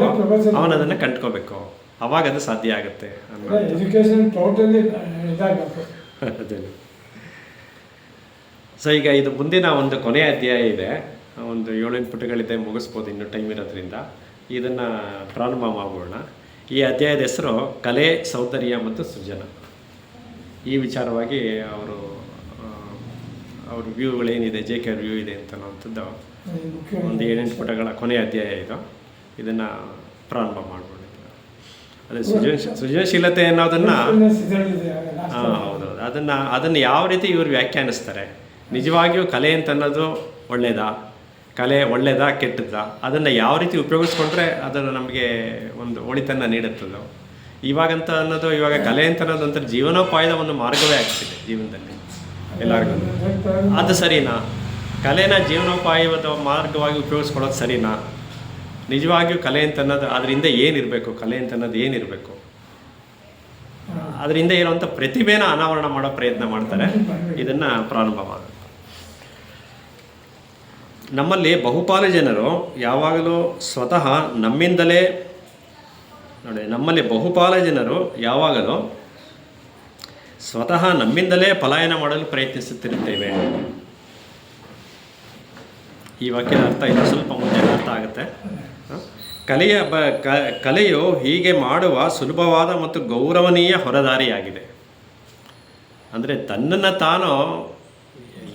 ಅವನದನ್ನು ಕಂಡ್ಕೋಬೇಕು. ಅವಾಗ ಅದು ಸಾಧ್ಯ ಆಗುತ್ತೆ. ಎಜುಕೇಷನ್ ಟೋಟಲಿ ಇದಾಗಬೇಕು. ಅದೇ. ಸೊ ಈಗ ಇದು ಮುಂದಿನ ಒಂದು ಕೊನೆಯ ಅಧ್ಯಾಯ ಇದೆ. ಒಂದು 7-8 ಪುಟಗಳಿದೆ, ಮುಗಿಸ್ಬೋದು ಇನ್ನೂ ಟೈಮ್ ಇರೋದ್ರಿಂದ. ಇದನ್ನು ಪ್ರಾರಂಭ ಮಾಡೋಣ. ಈ ಅಧ್ಯಾಯದ ಹೆಸರು ಕಲೆ, ಸೌಂದರ್ಯ ಮತ್ತು ಸೃಜನ. ಈ ವಿಚಾರವಾಗಿ ಅವ್ರ ವ್ಯೂಗಳೇನಿದೆ, JK ವ್ಯೂ ಇದೆ ಅಂತನ್ನುವಂಥದ್ದು ಒಂದು 7-8 ಪುಟಗಳ ಕೊನೆಯ ಅಧ್ಯಾಯ ಇದು. ಇದನ್ನು ಪ್ರಾರಂಭ ಮಾಡ್ಬೋದು. ಅದೇ ಸೃಜನಶೀಲತೆ ಅನ್ನೋದನ್ನು ಹೌದೌದು, ಅದನ್ನು ಯಾವ ರೀತಿ ಇವರು ವ್ಯಾಖ್ಯಾನಿಸ್ತಾರೆ. ನಿಜವಾಗಿಯೂ ಕಲೆ ಅಂತ ಅನ್ನೋದು ಒಳ್ಳೆಯದಾ, ಕಲೆ ಒಳ್ಳೆಯದಾ ಕೆಟ್ಟದ್ದಾ, ಅದನ್ನು ಯಾವ ರೀತಿ ಉಪಯೋಗಿಸ್ಕೊಂಡ್ರೆ ಅದನ್ನು ನಮಗೆ ಒಂದು ಒಳಿತನ್ನು ನೀಡುತ್ತದೋ. ಇವಾಗಂತ ಅನ್ನೋದು ಇವಾಗ ಕಲೆ ಅಂತ ಅನ್ನೋದು ಒಂಥರ ಜೀವನೋಪಾಯದ ಒಂದು ಮಾರ್ಗವೇ ಆಗ್ತಿದೆ ಜೀವನದಲ್ಲಿ ಎಲ್ಲರಿಗೂ. ಅದು ಸರಿನಾ? ಕಲೆನ ಜೀವನೋಪಾಯದ ಮಾರ್ಗವಾಗಿ ಉಪಯೋಗಿಸ್ಕೊಳ್ಳೋದು ಸರಿನಾ? ನಿಜವಾಗಿಯೂ ಕಲೆ ಅಂತ ಅನ್ನೋದು ಅದರಿಂದ ಏನಿರಬೇಕು, ಕಲೆ ಅಂತ ಅನ್ನೋದು ಏನಿರಬೇಕು, ಅದರಿಂದ ಇರುವಂಥ ಪ್ರತಿಭೆನ ಅನಾವರಣ ಮಾಡೋ ಪ್ರಯತ್ನ ಮಾಡ್ತಾರೆ. ಇದನ್ನು ಪ್ರಾರಂಭ ಮಾಡೋದು. ನಮ್ಮಲ್ಲಿ ಬಹುಪಾಲು ಜನರು ಯಾವಾಗಲೂ ಸ್ವತಃ ನಮ್ಮಿಂದಲೇ ಪಲಾಯನ ಮಾಡಲು ಪ್ರಯತ್ನಿಸುತ್ತಿರುತ್ತೇವೆ. ಈ ವಾಕ್ಯದ ಅರ್ಥ ಇದು ಸ್ವಲ್ಪ ಮುಂದೆ ಅರ್ಥ ಆಗುತ್ತೆ. ಕಲೆಯು ಹೀಗೆ ಮಾಡುವ ಸುಲಭವಾದ ಮತ್ತು ಗೌರವನೀಯ ಹೊರದಾರಿಯಾಗಿದೆ. ಅಂದರೆ ತನ್ನನ್ನು ತಾನು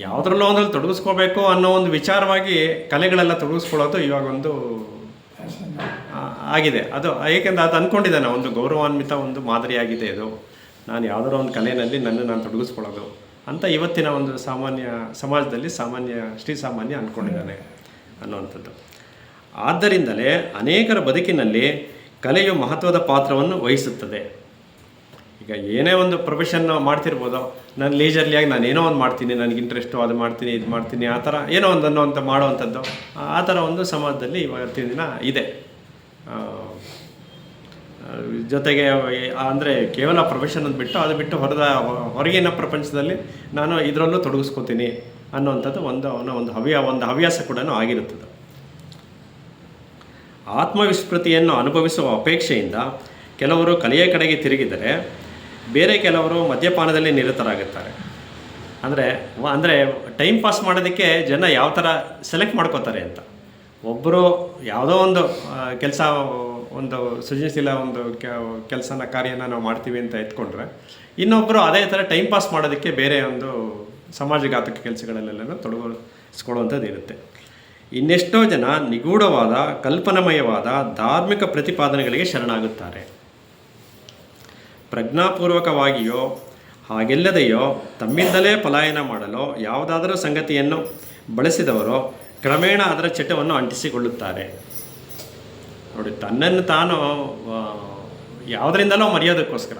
ಯಾವುದ್ರಲ್ಲೋ ಒಂದ್ರಲ್ಲಿ ತೊಡಗಿಸ್ಕೋಬೇಕು ಅನ್ನೋ ಒಂದು ವಿಚಾರವಾಗಿ ಕಲೆಗಳೆಲ್ಲ ತೊಡಗಿಸ್ಕೊಳ್ಳೋದು ಇವಾಗ ಒಂದು ಆಗಿದೆ. ಅದು ಏಕೆಂದರೆ ಅದು ಅಂದ್ಕೊಂಡಿದ್ದಾನೆ ಒಂದು ಗೌರವಾನ್ವಿತ ಒಂದು ಮಾದರಿಯಾಗಿದೆ ಇದು. ನಾನು ಯಾವುದಾರೋ ಒಂದು ಕಲೆಯಲ್ಲಿ ನಾನು ತೊಡಗಿಸ್ಕೊಳ್ಳೋದು ಅಂತ ಇವತ್ತಿನ ಒಂದು ಸಮಾಜದಲ್ಲಿ ಶ್ರೀಸಾಮಾನ್ಯ ಅಂದ್ಕೊಂಡಿದ್ದಾನೆ ಅನ್ನುವಂಥದ್ದು. ಆದ್ದರಿಂದಲೇ ಅನೇಕರ ಬದುಕಿನಲ್ಲಿ ಕಲೆಯು ಮಹತ್ವದ ಪಾತ್ರವನ್ನು ವಹಿಸುತ್ತದೆ. ಈಗ ಏನೇ ಒಂದು ಪ್ರೊಫೆಷನ್ ಮಾಡ್ತಿರ್ಬೋದು, ನಾನು ಲೀಜರ್ಲಿಯಾಗಿ ನಾನು ಏನೋ ಒಂದು ಮಾಡ್ತೀನಿ, ನನಗೆ ಇಂಟ್ರೆಸ್ಟು, ಅದು ಮಾಡ್ತೀನಿ, ಇದು ಮಾಡ್ತೀನಿ, ಆ ಥರ ಏನೋ ಒಂದು ಮಾಡುವಂಥದ್ದು, ಆ ಥರ ಒಂದು ಸಮಾಜದಲ್ಲಿ ಇವತ್ತಿನ ದಿನ ಇದೆ. ಜೊತೆಗೆ ಅಂದರೆ ಕೇವಲ ಪ್ರೊಫೆಷನ್ ಬಿಟ್ಟು ಅದು ಬಿಟ್ಟು ಹೊರಗಿನ ಪ್ರಪಂಚದಲ್ಲಿ ನಾನು ಇದರಲ್ಲೂ ತೊಡಗಿಸ್ಕೋತೀನಿ ಅನ್ನೋವಂಥದ್ದು ಒಂದು ಹವ್ಯಾಸ ಕೂಡ ಆಗಿರುತ್ತದೆ. ಆತ್ಮವಿಸ್ಮೃತಿಯನ್ನು ಅನುಭವಿಸುವ ಅಪೇಕ್ಷೆಯಿಂದ ಕೆಲವರು ಕಲೆಯ ಕಡೆಗೆ ತಿರುಗಿದರೆ ಬೇರೆ ಕೆಲವರು ಮದ್ಯಪಾನದಲ್ಲಿ ನಿರತರಾಗುತ್ತಾರೆ. ಅಂದರೆ ಟೈಮ್ ಪಾಸ್ ಮಾಡೋದಕ್ಕೆ ಜನ ಯಾವ ಥರ ಸೆಲೆಕ್ಟ್ ಮಾಡ್ಕೋತಾರೆ ಅಂತ. ಒಬ್ಬರು ಯಾವುದೋ ಒಂದು ಕೆಲಸ ಒಂದು ಸೃಜನಶೀಲ ಒಂದು ಕೆಲಸನ ಕಾರ್ಯನ ನಾವು ಮಾಡ್ತೀವಿ ಅಂತ ಇಟ್ಕೊಂಡ್ರೆ, ಇನ್ನೊಬ್ಬರು ಅದೇ ಥರ ಟೈಮ್ ಪಾಸ್ ಮಾಡೋದಕ್ಕೆ ಬೇರೆ ಒಂದು ಸಮಾಜಘಾತಕ ಕೆಲಸಗಳಲ್ಲೆಲ್ಲ ತೊಡಗಿಸ್ಕೊಳ್ಳುವಂಥದ್ದು ಇರುತ್ತೆ. ಇನ್ನೆಷ್ಟೋ ಜನ ನಿಗೂಢವಾದ ಕಲ್ಪನಾಮಯವಾದ ಧಾರ್ಮಿಕ ಪ್ರತಿಪಾದನೆಗಳಿಗೆ ಶರಣಾಗುತ್ತಾರೆ. ಪ್ರಜ್ಞಾಪೂರ್ವಕವಾಗಿಯೋ ಹಾಗೆಲ್ಲದೆಯೋ ತಮ್ಮಿಂದಲೇ ಪಲಾಯನ ಮಾಡಲು ಯಾವುದಾದರೂ ಸಂಗತಿಯನ್ನು ಬಳಸಿದವರು ಕ್ರಮೇಣ ಅದರ ಚಟವನ್ನು ಅಂಟಿಸಿಕೊಳ್ಳುತ್ತಾರೆ. ನೋಡಿ, ತನ್ನನ್ನು ತಾನು ಯಾವುದರಿಂದಲೋ ಮರೆಯೋದಕ್ಕೋಸ್ಕರ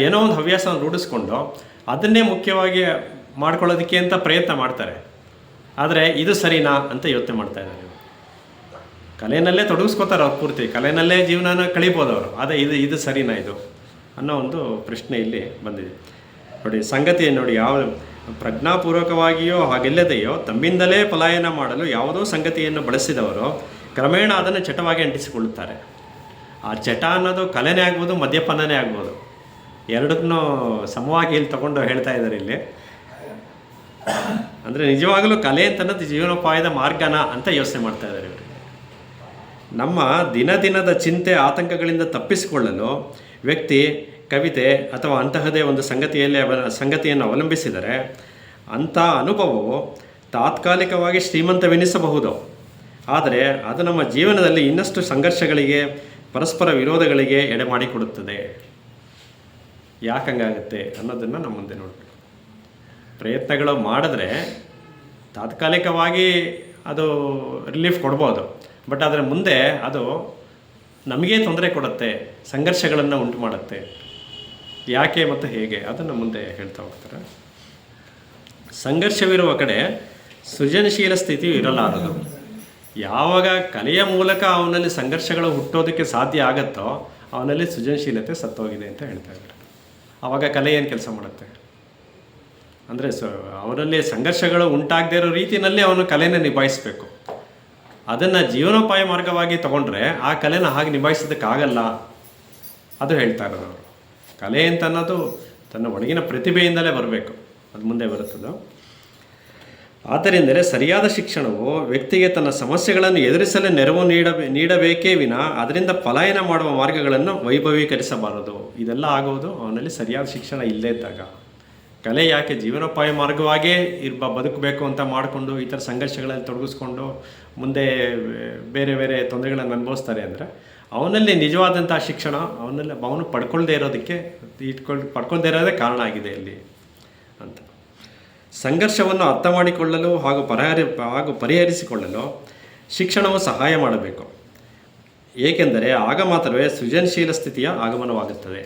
ಏನೋ ಒಂದು ಹವ್ಯಾಸವನ್ನು ರೂಢಿಸ್ಕೊಂಡು ಅದನ್ನೇ ಮುಖ್ಯವಾಗಿ ಮಾಡ್ಕೊಳ್ಳೋದಕ್ಕೆ ಅಂತ ಪ್ರಯತ್ನ ಮಾಡ್ತಾರೆ. ಆದರೆ ಇದು ಸರಿನಾ ಅಂತ ಯೋಚನೆ ಮಾಡ್ತಾ ಇದ್ದಾರೆ. ಕಲೆಯಲ್ಲೇ ತೊಡಗಿಸ್ಕೋತಾರೆ ಅವ್ರು, ಪೂರ್ತಿ ಕಲೆಯಲ್ಲೇ ಜೀವನನ ಕಳೀಬೋದು ಅವರು. ಆದರೆ ಇದು ಸರಿನಾ ಇದು ಅನ್ನೋ ಒಂದು ಪ್ರಶ್ನೆ ಇಲ್ಲಿ ಬಂದಿದೆ. ನೋಡಿ, ಸಂಗತಿ ನೋಡಿ, ಯಾವ ಪ್ರಜ್ಞಾಪೂರ್ವಕವಾಗಿಯೋ ಹಾಗೆಲ್ಲದೆಯೋ ತಮ್ಮಿಂದಲೇ ಪಲಾಯನ ಮಾಡಲು ಯಾವುದೋ ಸಂಗತಿಯನ್ನು ಬಳಸಿದವರು ಕ್ರಮೇಣ ಅದನ್ನು ಚಟವಾಗಿ ಅಂಟಿಸಿಕೊಳ್ಳುತ್ತಾರೆ. ಆ ಚಟ ಅನ್ನೋದು ಕಲೆನೇ ಆಗ್ಬೋದು, ಮದ್ಯಪಾನನೇ ಆಗ್ಬೋದು. ಎರಡನ್ನೂ ಸಮವಾಗಿ ಇಲ್ಲಿ ತಗೊಂಡು ಹೇಳ್ತಾ ಇದ್ದಾರೆ ಇಲ್ಲಿ. ಅಂದರೆ ನಿಜವಾಗಲೂ ಕಲೆ ಅಂತನ್ನೋದು ಜೀವನೋಪಾಯದ ಮಾರ್ಗನ ಅಂತ ಯೋಚನೆ ಮಾಡ್ತಾ ಇದ್ದಾರೆ ಇವರು. ನಮ್ಮ ದಿನದ ಚಿಂತೆ ಆತಂಕಗಳಿಂದ ತಪ್ಪಿಸಿಕೊಳ್ಳಲು ವ್ಯಕ್ತಿ ಕವಿತೆ ಅಥವಾ ಅಂತಹದೇ ಒಂದು ಸಂಗತಿಯನ್ನು ಅವಲಂಬಿಸಿದರೆ ಅಂಥ ಅನುಭವವು ತಾತ್ಕಾಲಿಕವಾಗಿ ಶ್ರೀಮಂತವೆನಿಸಬಹುದು. ಆದರೆ ಅದು ನಮ್ಮ ಜೀವನದಲ್ಲಿ ಇನ್ನಷ್ಟು ಸಂಘರ್ಷಗಳಿಗೆ, ಪರಸ್ಪರ ವಿರೋಧಗಳಿಗೆ ಎಡೆ ಮಾಡಿಕೊಡುತ್ತದೆ. ಯಾಕಂಗಾಗುತ್ತೆ ಅನ್ನೋದನ್ನು ನಮ್ಮ ಮುಂದೆ ನೋಡಬೇಕು. ಪ್ರಯತ್ನಗಳು ಮಾಡಿದ್ರೆ ತಾತ್ಕಾಲಿಕವಾಗಿ ಅದು ರಿಲೀಫ್ ಕೊಡ್ಬೋದು, ಬಟ್ ಅದರ ಮುಂದೆ ಅದು ನಮಗೇ ತೊಂದರೆ ಕೊಡುತ್ತೆ, ಸಂಘರ್ಷಗಳನ್ನು ಉಂಟು ಮಾಡುತ್ತೆ. ಯಾಕೆ ಮತ್ತು ಹೇಗೆ ಅದನ್ನು ಮುಂದೆ ಹೇಳ್ತಾ ಹೋಗ್ತಾರೆ. ಸಂಘರ್ಷವಿರುವ ಕಡೆ ಸೃಜನಶೀಲ ಸ್ಥಿತಿಯು ಇರಲಾರದು. ಯಾವಾಗ ಕಲೆಯ ಮೂಲಕ ಅವನಲ್ಲಿ ಸಂಘರ್ಷಗಳು ಹುಟ್ಟೋದಕ್ಕೆ ಸಾಧ್ಯ ಆಗುತ್ತೋ ಅವನಲ್ಲಿ ಸೃಜನಶೀಲತೆ ಸತ್ತೋಗಿದೆ ಅಂತ ಹೇಳ್ತಾ ಇದ್ದಾರೆ. ಆವಾಗ ಕಲೆ ಏನು ಕೆಲಸ ಮಾಡುತ್ತೆ ಅಂದರೆ ಅವರಲ್ಲಿ ಸಂಘರ್ಷಗಳು ಉಂಟಾಗದೇ ಇರೋ ರೀತಿಯಲ್ಲಿ ಅವನು ಕಲೆನ ನಿಭಾಯಿಸಬೇಕು. ಅದನ್ನು ಜೀವನೋಪಾಯ ಮಾರ್ಗವಾಗಿ ತಗೊಂಡ್ರೆ ಆ ಕಲೆನ ಹಾಗೆ ನಿಭಾಯಿಸೋದಕ್ಕಾಗಲ್ಲ. ಅದು ಹೇಳ್ತಾ ಇರೋದು ಅವರು. ಕಲೆ ಅಂತ ಅನ್ನೋದು ತನ್ನ ಒಳಗಿನ ಪ್ರತಿಭೆಯಿಂದಲೇ ಬರಬೇಕು, ಅದು ಮುಂದೆ ಬರುತ್ತದೋ. ಆದ್ದರಿಂದಲೇ ಸರಿಯಾದ ಶಿಕ್ಷಣವು ವ್ಯಕ್ತಿಗೆ ತನ್ನ ಸಮಸ್ಯೆಗಳನ್ನು ಎದುರಿಸಲು ನೆರವು ನೀಡಬೇಕೇ ವಿನ ಅದರಿಂದ ಪಲಾಯನ ಮಾಡುವ ಮಾರ್ಗಗಳನ್ನು ವೈಭವೀಕರಿಸಬಾರದು. ಇದೆಲ್ಲ ಆಗೋದು ಅವನಲ್ಲಿ ಸರಿಯಾದ ಶಿಕ್ಷಣ ಇಲ್ಲದೇ ಇದ್ದಾಗ. ಕಲೆ ಯಾಕೆ ಜೀವನೋಪಾಯ ಮಾರ್ಗವಾಗೇ ಬದುಕಬೇಕು ಅಂತ ಮಾಡಿಕೊಂಡು ಈ ಥರ ಸಂಘರ್ಷಗಳಲ್ಲಿ ತೊಡಗಿಸ್ಕೊಂಡು ಮುಂದೆ ಬೇರೆ ಬೇರೆ ತೊಂದರೆಗಳನ್ನು ಅನುಭವಿಸ್ತಾರೆ ಅಂದರೆ ಅವನಲ್ಲಿ ನಿಜವಾದಂಥ ಶಿಕ್ಷಣ ಅವನು ಪಡ್ಕೊಳ್ದೇ ಇರೋದೇ ಕಾರಣ ಆಗಿದೆ ಇಲ್ಲಿ ಅಂತ. ಸಂಘರ್ಷವನ್ನು ಅರ್ಥ ಮಾಡಿಕೊಳ್ಳಲು ಹಾಗೂ ಪರಿಹರಿಸಿಕೊಳ್ಳಲು ಶಿಕ್ಷಣವು ಸಹಾಯ ಮಾಡಬೇಕು. ಏಕೆಂದರೆ ಆಗ ಮಾತ್ರವೇ ಸೃಜನಶೀಲ ಸ್ಥಿತಿಯ ಆಗಮನವಾಗುತ್ತದೆ.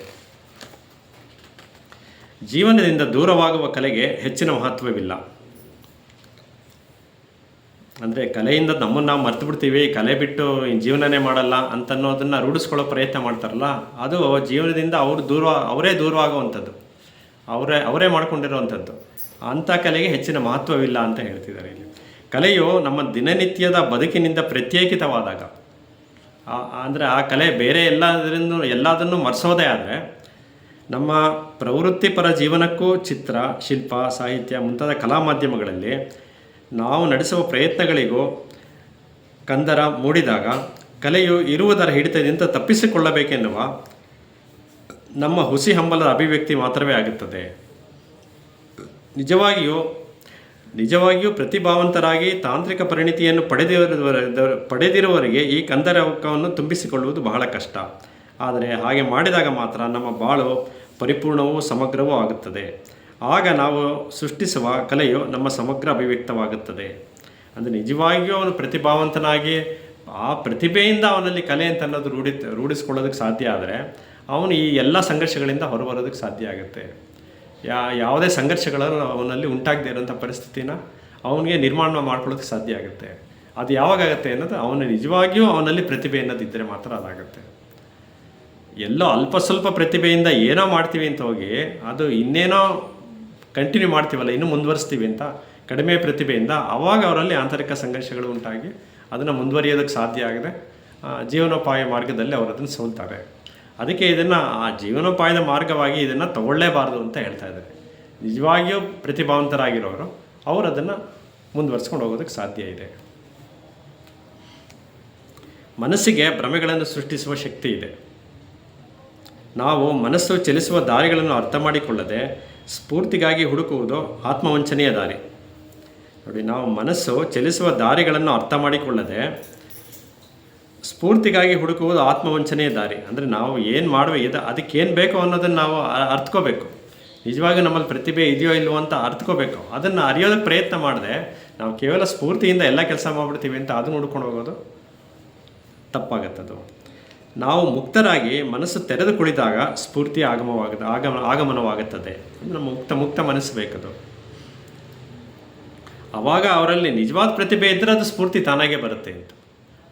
ಜೀವನದಿಂದ ದೂರವಾಗುವ ಕಲೆಗೆ ಹೆಚ್ಚಿನ ಮಹತ್ವವಿಲ್ಲ. ಅಂದರೆ ಕಲೆಯಿಂದ ನಮ್ಮನ್ನು ನಾವು ಮರ್ತು ಬಿಡ್ತೀವಿ, ಕಲೆ ಬಿಟ್ಟು ಜೀವನನೇ ಮಾಡಲ್ಲ ಅಂತನ್ನೋದನ್ನು ರೂಢಿಸ್ಕೊಳ್ಳೋ ಪ್ರಯತ್ನ ಮಾಡ್ತಾರಲ್ಲ, ಅದು ಜೀವನದಿಂದ ಅವರೇ ದೂರವಾಗುವಂಥದ್ದು, ಅವರೇ ಮಾಡ್ಕೊಂಡಿರುವಂಥದ್ದು. ಅಂಥ ಕಲೆಗೆ ಹೆಚ್ಚಿನ ಮಹತ್ವವಿಲ್ಲ ಅಂತ ಹೇಳ್ತಿದ್ದಾರೆ ಇಲ್ಲಿ. ಕಲೆಯು ನಮ್ಮ ದಿನನಿತ್ಯದ ಬದುಕಿನಿಂದ ಪ್ರತ್ಯೇಕಿತವಾದಾಗ, ಅಂದರೆ ಆ ಕಲೆ ಬೇರೆ ಎಲ್ಲದನ್ನು ಮರೆಸೋದೇ ಆದರೆ ನಮ್ಮ ಪ್ರವೃತ್ತಿಪರ ಜೀವನಕ್ಕೂ ಚಿತ್ರ, ಶಿಲ್ಪ, ಸಾಹಿತ್ಯ ಮುಂತಾದ ಕಲಾ ಮಾಧ್ಯಮಗಳಲ್ಲಿ ನಾವು ನಡೆಸುವ ಪ್ರಯತ್ನಗಳಿಗೂ ಕಂದರ ಮೂಡಿದಾಗ ಕಲೆಯು ಇರುವುದರ ಹಿಡಿತದಿಂದ ತಪ್ಪಿಸಿಕೊಳ್ಳಬೇಕೆನ್ನುವ ನಮ್ಮ ಹುಸಿ ಹಂಬಲದ ಅಭಿವ್ಯಕ್ತಿ ಮಾತ್ರವೇ ಆಗುತ್ತದೆ. ನಿಜವಾಗಿಯೂ ಪ್ರತಿಭಾವಂತರಾಗಿ ತಾಂತ್ರಿಕ ಪರಿಣಿತಿಯನ್ನು ಪಡೆದಿರುವವರಿಗೆ ಈ ಕಂದರವನ್ನು ತುಂಬಿಸಿಕೊಳ್ಳುವುದು ಬಹಳ ಕಷ್ಟ. ಆದರೆ ಹಾಗೆ ಮಾಡಿದಾಗ ಮಾತ್ರ ನಮ್ಮ ಬಾಳು ಪರಿಪೂರ್ಣವೂ ಸಮಗ್ರವೂ ಆಗುತ್ತದೆ. ಆಗ ನಾವು ಸೃಷ್ಟಿಸುವ ಕಲೆಯು ನಮ್ಮ ಸಮಗ್ರ ಅಭಿವ್ಯಕ್ತವಾಗುತ್ತದೆ. ಅಂದರೆ ನಿಜವಾಗಿಯೂ ಅವನು ಪ್ರತಿಭಾವಂತನಾಗಿ ಆ ಪ್ರತಿಭೆಯಿಂದ ಅವನಲ್ಲಿ ಕಲೆ ಅಂತ ಅನ್ನೋದು ರೂಢಿಸ್ಕೊಳ್ಳೋದಕ್ಕೆ ಸಾಧ್ಯ ಆದರೆ ಅವನು ಈ ಎಲ್ಲ ಸಂಘರ್ಷಗಳಿಂದ ಹೊರಬರೋದಕ್ಕೆ ಸಾಧ್ಯ ಆಗುತ್ತೆ. ಯಾವುದೇ ಸಂಘರ್ಷಗಳನ್ನು ಅವನಲ್ಲಿ ಉಂಟಾಗದೇ ಇರೋಂಥ ಪರಿಸ್ಥಿತಿನ ಅವನಿಗೆ ನಿರ್ಮಾಣ ಮಾಡ್ಕೊಳ್ಳೋದಕ್ಕೆ ಸಾಧ್ಯ ಆಗುತ್ತೆ. ಅದು ಯಾವಾಗತ್ತೆ ಅನ್ನೋದು ನಿಜವಾಗಿಯೂ ಅವನಲ್ಲಿ ಪ್ರತಿಭೆ ಅನ್ನೋದಿದ್ದರೆ ಮಾತ್ರ ಅದಾಗುತ್ತೆ. ಎಲ್ಲೋ ಅಲ್ಪ ಸ್ವಲ್ಪ ಪ್ರತಿಭೆಯಿಂದ ಏನೋ ಮಾಡ್ತೀವಿ ಅಂತ ಹೋಗಿ ಅದು ಇನ್ನೇನೋ ಕಂಟಿನ್ಯೂ ಮಾಡ್ತೀವಲ್ಲ, ಇನ್ನೂ ಮುಂದುವರಿಸ್ತೀವಿ ಅಂತ ಕಡಿಮೆ ಪ್ರತಿಭೆಯಿಂದ ಆವಾಗ ಅವರಲ್ಲಿ ಆಂತರಿಕ ಸಂಘರ್ಷಗಳು ಉಂಟಾಗಿ ಅದನ್ನು ಮುಂದುವರಿಯೋದಕ್ಕೆ ಸಾಧ್ಯ ಆಗದೆ ಜೀವನೋಪಾಯ ಮಾರ್ಗದಲ್ಲಿ ಅವರು ಅದನ್ನು ಸೋಲ್ತಾರೆ. ಅದಕ್ಕೆ ಇದನ್ನು ಆ ಜೀವನೋಪಾಯದ ಮಾರ್ಗವಾಗಿ ಇದನ್ನು ತಗೊಳ್ಳೇಬಾರ್ದು ಅಂತ ಹೇಳ್ತಾ ಇದ್ದಾರೆ. ನಿಜವಾಗಿಯೂ ಪ್ರತಿಭಾವಂತರಾಗಿರೋರು ಅವರು ಅದನ್ನು ಮುಂದುವರಿಸ್ಕೊಂಡು ಹೋಗೋದಕ್ಕೆ ಸಾಧ್ಯ ಇದೆ. ಮನಸ್ಸಿಗೆ ಭ್ರಮೆಗಳನ್ನು ಸೃಷ್ಟಿಸುವ ಶಕ್ತಿ ಇದೆ. ನಾವು ಮನಸ್ಸು ಚಲಿಸುವ ದಾರಿಗಳನ್ನು ಅರ್ಥ ಮಾಡಿಕೊಳ್ಳದೆ ಸ್ಫೂರ್ತಿಗಾಗಿ ಹುಡುಕುವುದು ಆತ್ಮವಂಚನೆಯ ದಾರಿ. ನೋಡಿ, ನಾವು ಮನಸ್ಸು ಚಲಿಸುವ ದಾರಿಗಳನ್ನು ಅರ್ಥ ಮಾಡಿಕೊಳ್ಳದೆ ಸ್ಫೂರ್ತಿಗಾಗಿ ಹುಡುಕುವುದು ಆತ್ಮವಂಚನೆಯ ದಾರಿ. ಅಂದರೆ ನಾವು ಏನು ಮಾಡುವ ಅದಕ್ಕೆ ಏನು ಬೇಕೋ ಅನ್ನೋದನ್ನು ನಾವು ಅರ್ಥಕೋಬೇಕು. ನಿಜವಾಗಿ ನಮ್ಮಲ್ಲಿ ಪ್ರತಿಭೆ ಇದೆಯೋ ಇಲ್ವೋ ಅಂತ ಅರ್ಥಕೋಬೇಕು. ಅದನ್ನು ಅರಿಯೋದಕ್ಕೆ ಪ್ರಯತ್ನ ಮಾಡದೆ ನಾವು ಕೇವಲ ಸ್ಫೂರ್ತಿಯಿಂದ ಎಲ್ಲ ಕೆಲಸ ಮಾಡಿಬಿಡ್ತೀವಿ ಅಂತ ಅದನ್ನು ಹುಡ್ಕೊಂಡು ಹೋಗೋದು ತಪ್ಪಾಗತ್ತದು. ನಾವು ಮುಕ್ತರಾಗಿ ಮನಸ್ಸು ತೆರೆದು ಕುಳಿತಾಗ ಸ್ಫೂರ್ತಿ ಆಗಮನವಾಗುತ್ತದೆ. ನಮ್ಮ ಮುಕ್ತ ಮನಸ್ಸು ಬೇಕದು. ಆವಾಗ ಅವರಲ್ಲಿ ನಿಜವಾದ ಪ್ರತಿಭೆ ಇದ್ದರೆ ಅದು ಸ್ಫೂರ್ತಿ ತಾನಾಗೇ ಬರುತ್ತೆ ಅಂತ.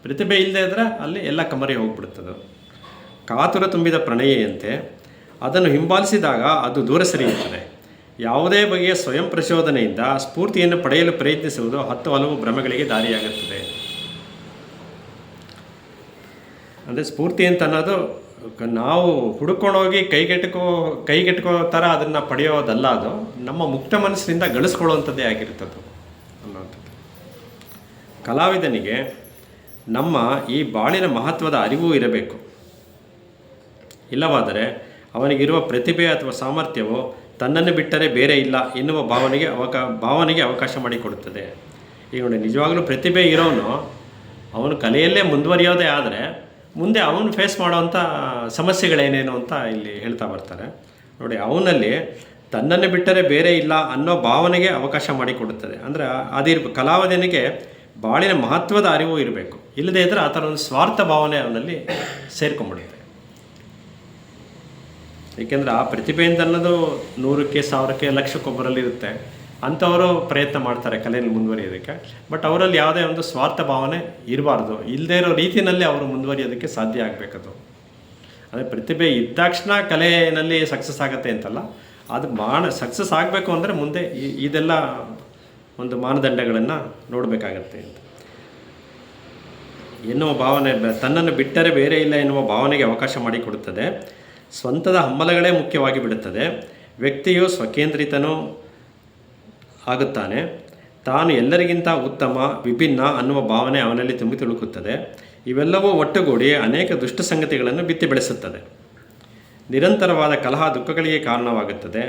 ಪ್ರತಿಭೆ ಇಲ್ಲದೆ ಇದ್ದರೆ ಅಲ್ಲಿ ಎಲ್ಲ ಕಮರಿ ಹೋಗ್ಬಿಡುತ್ತದೆ. ಕಾತುರ ತುಂಬಿದ ಪ್ರಣಯಿಯಂತೆ ಅದನ್ನು ಹಿಂಬಾಲಿಸಿದಾಗ ಅದು ದೂರ ಸರಿಯುತ್ತದೆ. ಯಾವುದೇ ಬಗೆಯ ಸ್ವಯಂ ಪ್ರಚೋದನೆಯಿಂದ ಸ್ಫೂರ್ತಿಯನ್ನು ಪಡೆಯಲು ಪ್ರಯತ್ನಿಸುವುದು 10 ಹಲವು ಭ್ರಮೆಗಳಿಗೆ ದಾರಿಯಾಗುತ್ತದೆ. ಅಂದರೆ ಸ್ಫೂರ್ತಿ ಅಂತ ಅನ್ನೋದು ನಾವು ಹುಡುಕೊಂಡೋಗಿ ಕೈಗೆಟ್ಕೋ ಥರ ಅದನ್ನು ಪಡೆಯೋದಲ್ಲ. ಅದು ನಮ್ಮ ಮುಕ್ತ ಮನಸ್ಸಿನಿಂದ ಗಳಿಸ್ಕೊಳ್ಳುವಂಥದ್ದೇ ಆಗಿರ್ತದೆ ಅನ್ನೋಂಥದ್ದು. ಕಲಾವಿದನಿಗೆ ನಮ್ಮ ಈ ಬಾಳಿನ ಮಹತ್ವದ ಅರಿವು ಇರಬೇಕು. ಇಲ್ಲವಾದರೆ ಅವನಿಗಿರುವ ಪ್ರತಿಭೆ ಅಥವಾ ಸಾಮರ್ಥ್ಯವು ತನ್ನನ್ನು ಬಿಟ್ಟರೆ ಬೇರೆ ಇಲ್ಲ ಎನ್ನುವ ಭಾವನೆಗೆ ಅವಕಾಶ ಮಾಡಿಕೊಡುತ್ತದೆ. ಈಗ ನೋಡಿ, ನಿಜವಾಗಲೂ ಪ್ರತಿಭೆ ಇರೋನು ಅವನು ಕಲೆಯಲ್ಲೇ ಮುಂದುವರಿಯೋದೇ ಆದರೆ ಮುಂದೆ ಅವನು ಫೇಸ್ ಮಾಡೋವಂಥ ಸಮಸ್ಯೆಗಳೇನೇನು ಅಂತ ಇಲ್ಲಿ ಹೇಳ್ತಾ ಬರ್ತಾರೆ. ನೋಡಿ, ಅವನಲ್ಲಿ ತನ್ನನ್ನು ಬಿಟ್ಟರೆ ಬೇರೆ ಇಲ್ಲ ಅನ್ನೋ ಭಾವನೆಗೆ ಅವಕಾಶ ಮಾಡಿಕೊಡುತ್ತದೆ. ಅಂದರೆ ಕಲಾವಿದನಿಗೆ ಬಾಳಿನ ಮಹತ್ವದ ಅರಿವು ಇರಬೇಕು. ಇಲ್ಲದೇ ಇದ್ದರೆ ಆ ಥರ ಒಂದು ಸ್ವಾರ್ಥ ಭಾವನೆ ಅವನಲ್ಲಿ ಸೇರ್ಕೊಂಡ್ಬಿಡುತ್ತೆ. ಏಕೆಂದರೆ ಆ ಪ್ರತಿಭೆಯಿಂದ ಅನ್ನೋದು 100ಕ್ಕೆ 1000ಕ್ಕೆ ಲಕ್ಷಕ್ಕೊಬ್ಬರಲ್ಲಿ ಇರುತ್ತೆ. ಅಂಥವರು ಪ್ರಯತ್ನ ಮಾಡ್ತಾರೆ ಕಲೆಯಲ್ಲಿ ಮುಂದುವರಿಯೋದಕ್ಕೆ. ಬಟ್ ಅವರಲ್ಲಿ ಯಾವುದೇ ಒಂದು ಸ್ವಾರ್ಥ ಭಾವನೆ ಇರಬಾರ್ದು. ಇಲ್ಲದೇ ಇರೋ ರೀತಿಯಲ್ಲಿ ಅವರು ಮುಂದುವರಿಯೋದಕ್ಕೆ ಸಾಧ್ಯ ಆಗಬೇಕದು. ಅದೇ ಪ್ರತಿಭೆ ಇದ್ದಾಕ್ಷಣ ಕಲೆಯಲ್ಲಿ ಸಕ್ಸಸ್ ಆಗುತ್ತೆ ಅಂತಲ್ಲ, ಅದು ಸಕ್ಸಸ್ ಆಗಬೇಕು ಅಂದರೆ ಮುಂದೆ ಇದೆಲ್ಲ ಒಂದು ಮಾನದಂಡಗಳನ್ನು ನೋಡಬೇಕಾಗತ್ತೆ ಅಂತ ಎನ್ನುವ ಭಾವನೆ, ತನ್ನನ್ನು ಬಿಟ್ಟರೆ ಬೇರೆ ಇಲ್ಲ ಎನ್ನುವ ಭಾವನೆಗೆ ಅವಕಾಶ ಮಾಡಿಕೊಡುತ್ತದೆ. ಸ್ವಂತದ ಹಂಬಲಗಳೇ ಮುಖ್ಯವಾಗಿ ಬಿಡುತ್ತದೆ. ವ್ಯಕ್ತಿಯು ಸ್ವಕೇಂದ್ರಿತನೂ ಆಗುತ್ತಾನೆ. ತಾನು ಎಲ್ಲರಿಗಿಂತ ಉತ್ತಮ, ವಿಭಿನ್ನ ಅನ್ನುವ ಭಾವನೆ ಅವನಲ್ಲಿ ತುಂಬಿ ತುಳುಕುತ್ತದೆ. ಇವೆಲ್ಲವೂ ಒಟ್ಟುಗೂಡಿ ಅನೇಕ ದುಷ್ಟ ಸಂಗತಿಗಳನ್ನು ಬಿತ್ತಿ ಬೆಳೆಸುತ್ತದೆ. ನಿರಂತರವಾದ ಕಲಹ ದುಃಖಗಳಿಗೆ ಕಾರಣವಾಗುತ್ತದೆ.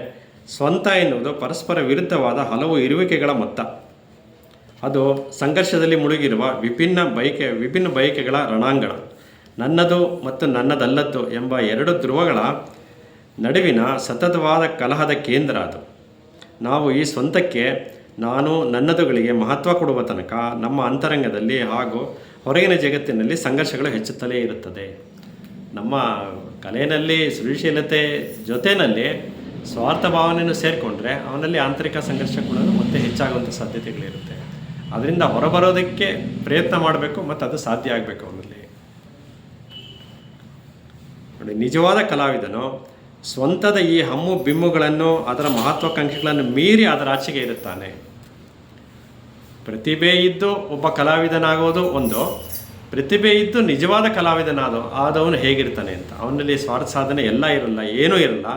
ಸ್ವಂತ ಎನ್ನುವುದು ಪರಸ್ಪರ ವಿರುದ್ಧವಾದ ಹಲವು ಇರುವಿಕೆಗಳ ಮೊತ್ತ. ಅದು ಸಂಘರ್ಷದಲ್ಲಿ ಮುಳುಗಿರುವ ವಿಭಿನ್ನ ಬಯಕೆಗಳ ರಣಾಂಗಣ. ನನ್ನದು ಮತ್ತು ನನ್ನದಲ್ಲದ್ದು ಎಂಬ 2 ಧ್ರುವಗಳ ನಡುವಿನ ಸತತವಾದ ಕಲಹದ ಕೇಂದ್ರ ಅದು. ನಾವು ಈ ಸ್ವಂತಕ್ಕೆ, ನಾನು ನನ್ನದುಗಳಿಗೆ ಮಹತ್ವ ಕೊಡುವ ತನಕ ನಮ್ಮ ಅಂತರಂಗದಲ್ಲಿ ಹಾಗೂ ಹೊರಗಿನ ಜಗತ್ತಿನಲ್ಲಿ ಸಂಘರ್ಷಗಳು ಹೆಚ್ಚುತ್ತಲೇ ಇರುತ್ತದೆ. ನಮ್ಮ ಕಲೆಯಲ್ಲಿ ಸೃಜನಶೀಲತೆ ಜೊತೆಯಲ್ಲಿ ಸ್ವಾರ್ಥ ಭಾವನೆಯನ್ನು ಸೇರಿಕೊಂಡ್ರೆ ಅವನಲ್ಲಿ ಆಂತರಿಕ ಸಂಘರ್ಷ ಕೂಡ ಮತ್ತೆ ಹೆಚ್ಚಾಗುವಂಥ ಸಾಧ್ಯತೆಗಳಿರುತ್ತೆ. ಅದರಿಂದ ಹೊರಬರೋದಕ್ಕೆ ಪ್ರಯತ್ನ ಮಾಡಬೇಕು ಮತ್ತು ಅದು ಸಾಧ್ಯ ಆಗಬೇಕು ಅವನಲ್ಲಿ. ನೋಡಿ, ನಿಜವಾದ ಕಲಾವಿದನು ಸ್ವಂತದ ಈ ಹಮ್ಮು ಬಿಮ್ಮುಗಳನ್ನು, ಅದರ ಮಹತ್ವಾಕಾಂಕ್ಷೆಗಳನ್ನು ಮೀರಿ ಅದರ ಆಚೆಗೆ ಇರುತ್ತಾನೆ. ಪ್ರತಿಭೆ ಇದ್ದು ಒಬ್ಬ ಕಲಾವಿದನಾಗೋದು ಒಂದು, ಪ್ರತಿಭೆ ಇದ್ದು ನಿಜವಾದ ಆದವನು ಹೇಗಿರ್ತಾನೆ ಅಂತ. ಅವನಲ್ಲಿ ಸ್ವಾರ್ಥ ಸಾಧನೆ ಎಲ್ಲ ಇರಲ್ಲ, ಏನೂ ಇರಲ್ಲ.